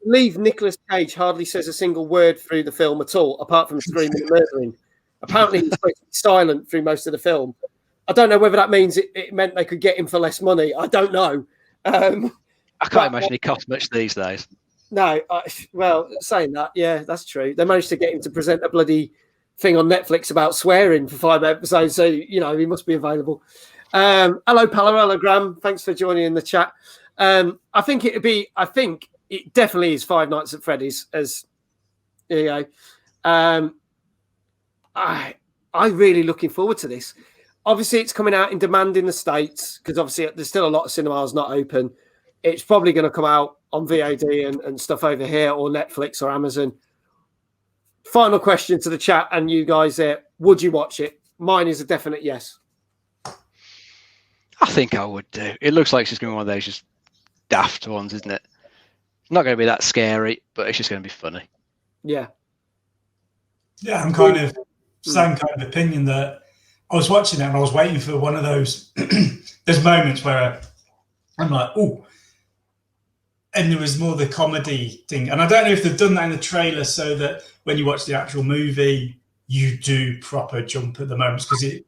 Speaker 1: believe Nicolas Cage hardly says a single word through the film at all, apart from screaming and murdering. Apparently, he's supposed to be silent through most of the film. I don't know whether that means it meant they could get him for less money. I don't know.
Speaker 2: I can't imagine he costs much these days.
Speaker 1: No, well, saying that, yeah, that's true. They managed to get him to present a bloody thing on Netflix about swearing for 5 episodes, so he must be available. Hello, Parallelogram. Thanks for joining in the chat. I think it definitely is Five Nights at Freddy's. As there you go. I'm really looking forward to this. Obviously, it's coming out in demand in the States because obviously there's still a lot of cinemas not open. It's probably going to come out on VOD and stuff over here, or Netflix or Amazon. Final question to the chat and you guys there. Would you watch it? Mine is a definite yes.
Speaker 2: I think I would do. It looks like it's just going to be one of those just daft ones, isn't it? It's not going to be that scary, but it's just going to be funny.
Speaker 1: Yeah.
Speaker 3: Yeah, I'm kind of same kind of opinion that I was watching it and I was waiting for one of those there's moments where I'm like, oh, and there was more the comedy thing. And I don't know if they've done that in the trailer so that when you watch the actual movie, you do proper jump at the moments because it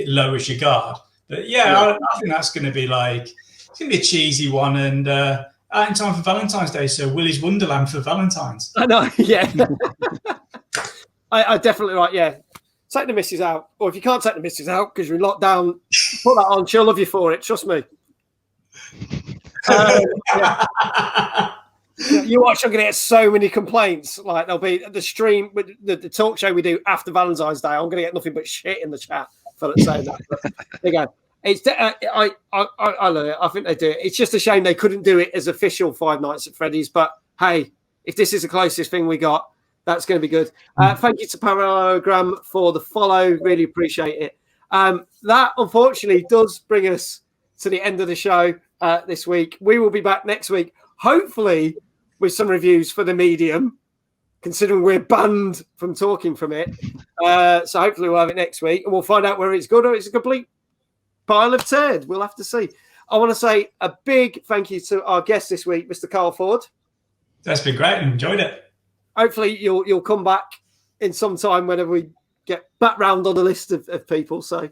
Speaker 3: lowers your guard. But yeah. I think that's going to be it's going to be a cheesy one and out in time for Valentine's Day. So Willy's Wonderland for Valentine's.
Speaker 1: I know, yeah. I definitely right, yeah. Take the missus out. Or if you can't take the missus out because you're in lockdown, put that on. She'll love you for it. Trust me. You watch, I'm going to get so many complaints. Like there'll be the stream with the talk show we do after Valentine's Day. I'm going to get nothing but shit in the chat for saying that. But there you go. It's I love it. I think they do it. It's just a shame they couldn't do it as official Five Nights at Freddy's. But hey, if this is the closest thing we got, that's going to be good. Thank you to Parallelogram for the follow. Really appreciate it. That unfortunately does bring us to the end of the show this week. We will be back next week, hopefully with some reviews for the Medium, considering we're banned from talking from it. So hopefully we'll have it next week and we'll find out whether it's good or it's a complete pile of turd. We'll have to see. I want to say a big thank you to our guest this week, Mr. Carl Ford.
Speaker 3: That's been great. Enjoyed it.
Speaker 1: Hopefully you'll come back in some time whenever we get back round on the list of people. So,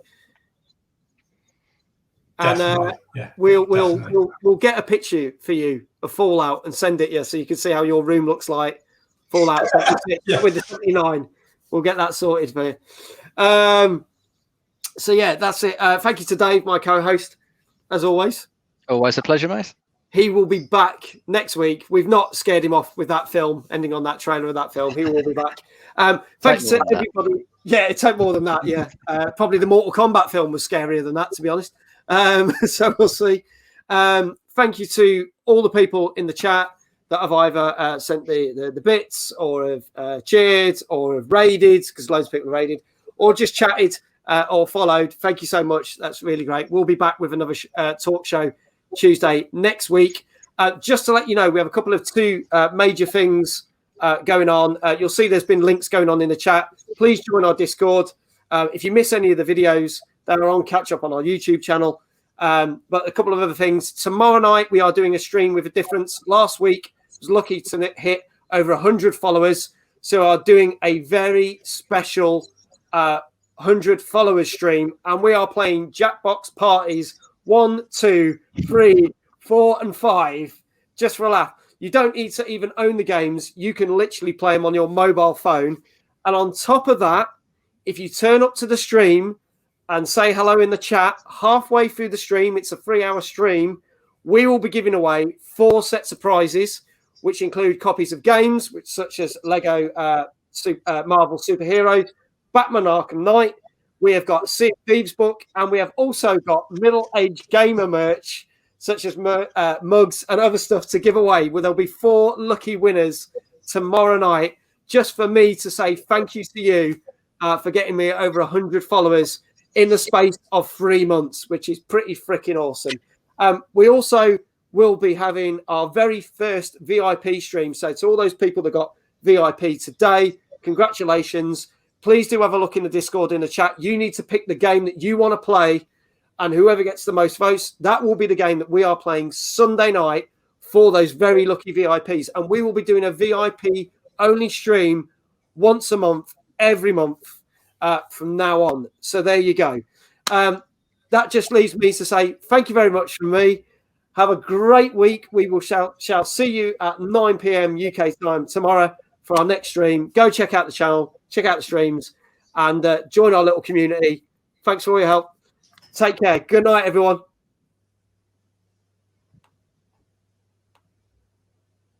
Speaker 1: and we'll get a picture for you of Fallout and send it you so you can see how your room looks like. Fallout with the 79. We'll get that sorted for you. So yeah, that's it. Thank you to Dave, my co-host, as always.
Speaker 2: Always a pleasure, mate.
Speaker 1: He will be back next week. We've not scared him off with that film, ending on that trailer of that film. He will be back. Thanks to everybody. Yeah, it took more than that, yeah. Probably the Mortal Kombat film was scarier than that, to be honest. So we'll see. Thank you to all the people in the chat that have either sent the bits or have cheered or have raided, because loads of people have raided, or just chatted or followed. Thank you so much. That's really great. We'll be back with another talk show Tuesday next week. Just to let you know, we have a couple of two major things going on. You'll see there's been links going on in the chat. Please join our Discord. If you miss any of the videos, they're on catch up on our YouTube channel. But a couple of other things. Tomorrow night, we are doing a stream with a difference. Last week, I was lucky to hit over 100 followers. So I'm doing a very special 100 followers stream. And we are playing Jackbox Parties 1, 2, 3, 4, and 5 just for a laugh. You don't need to even own the games. You can literally play them on your mobile phone. And on top of that, if you turn up to the stream and say hello in the chat, halfway through the stream, it's a 3-hour stream, we will be giving away 4 sets of prizes, which include copies of games, such as Lego Marvel Superheroes, Batman Arkham Knight. We have got Sea of Thieves book, and we have also got middle-aged gamer merch, such as mugs and other stuff to give away. Well, there'll be 4 lucky winners tomorrow night, just for me to say thank you to you for getting me over 100 followers in the space of 3 months, which is pretty freaking awesome. We also will be having our very first VIP stream. So to all those people that got VIP today, congratulations. Please do have a look in the Discord, in the chat. You need to pick the game that you want to play, and whoever gets the most votes, that will be the game that we are playing Sunday night for those very lucky VIPs. And we will be doing a VIP only stream once a month, every month from now on. So there you go. That just leaves me to say thank you very much from me. Have a great week. We will shall see you at 9 p.m. UK time tomorrow for our next stream. Go check out the channel, check out the streams, and join our little community. Thanks for all your help. Take care. Good night, everyone.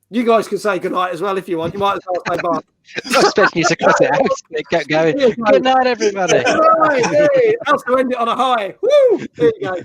Speaker 1: You guys can say good night as well if you want. You might as well say bye.
Speaker 2: I was expecting you to cut it out. It kept going. Good night, everybody.
Speaker 1: Right, hey, I'll end it on a high. Woo! There you go.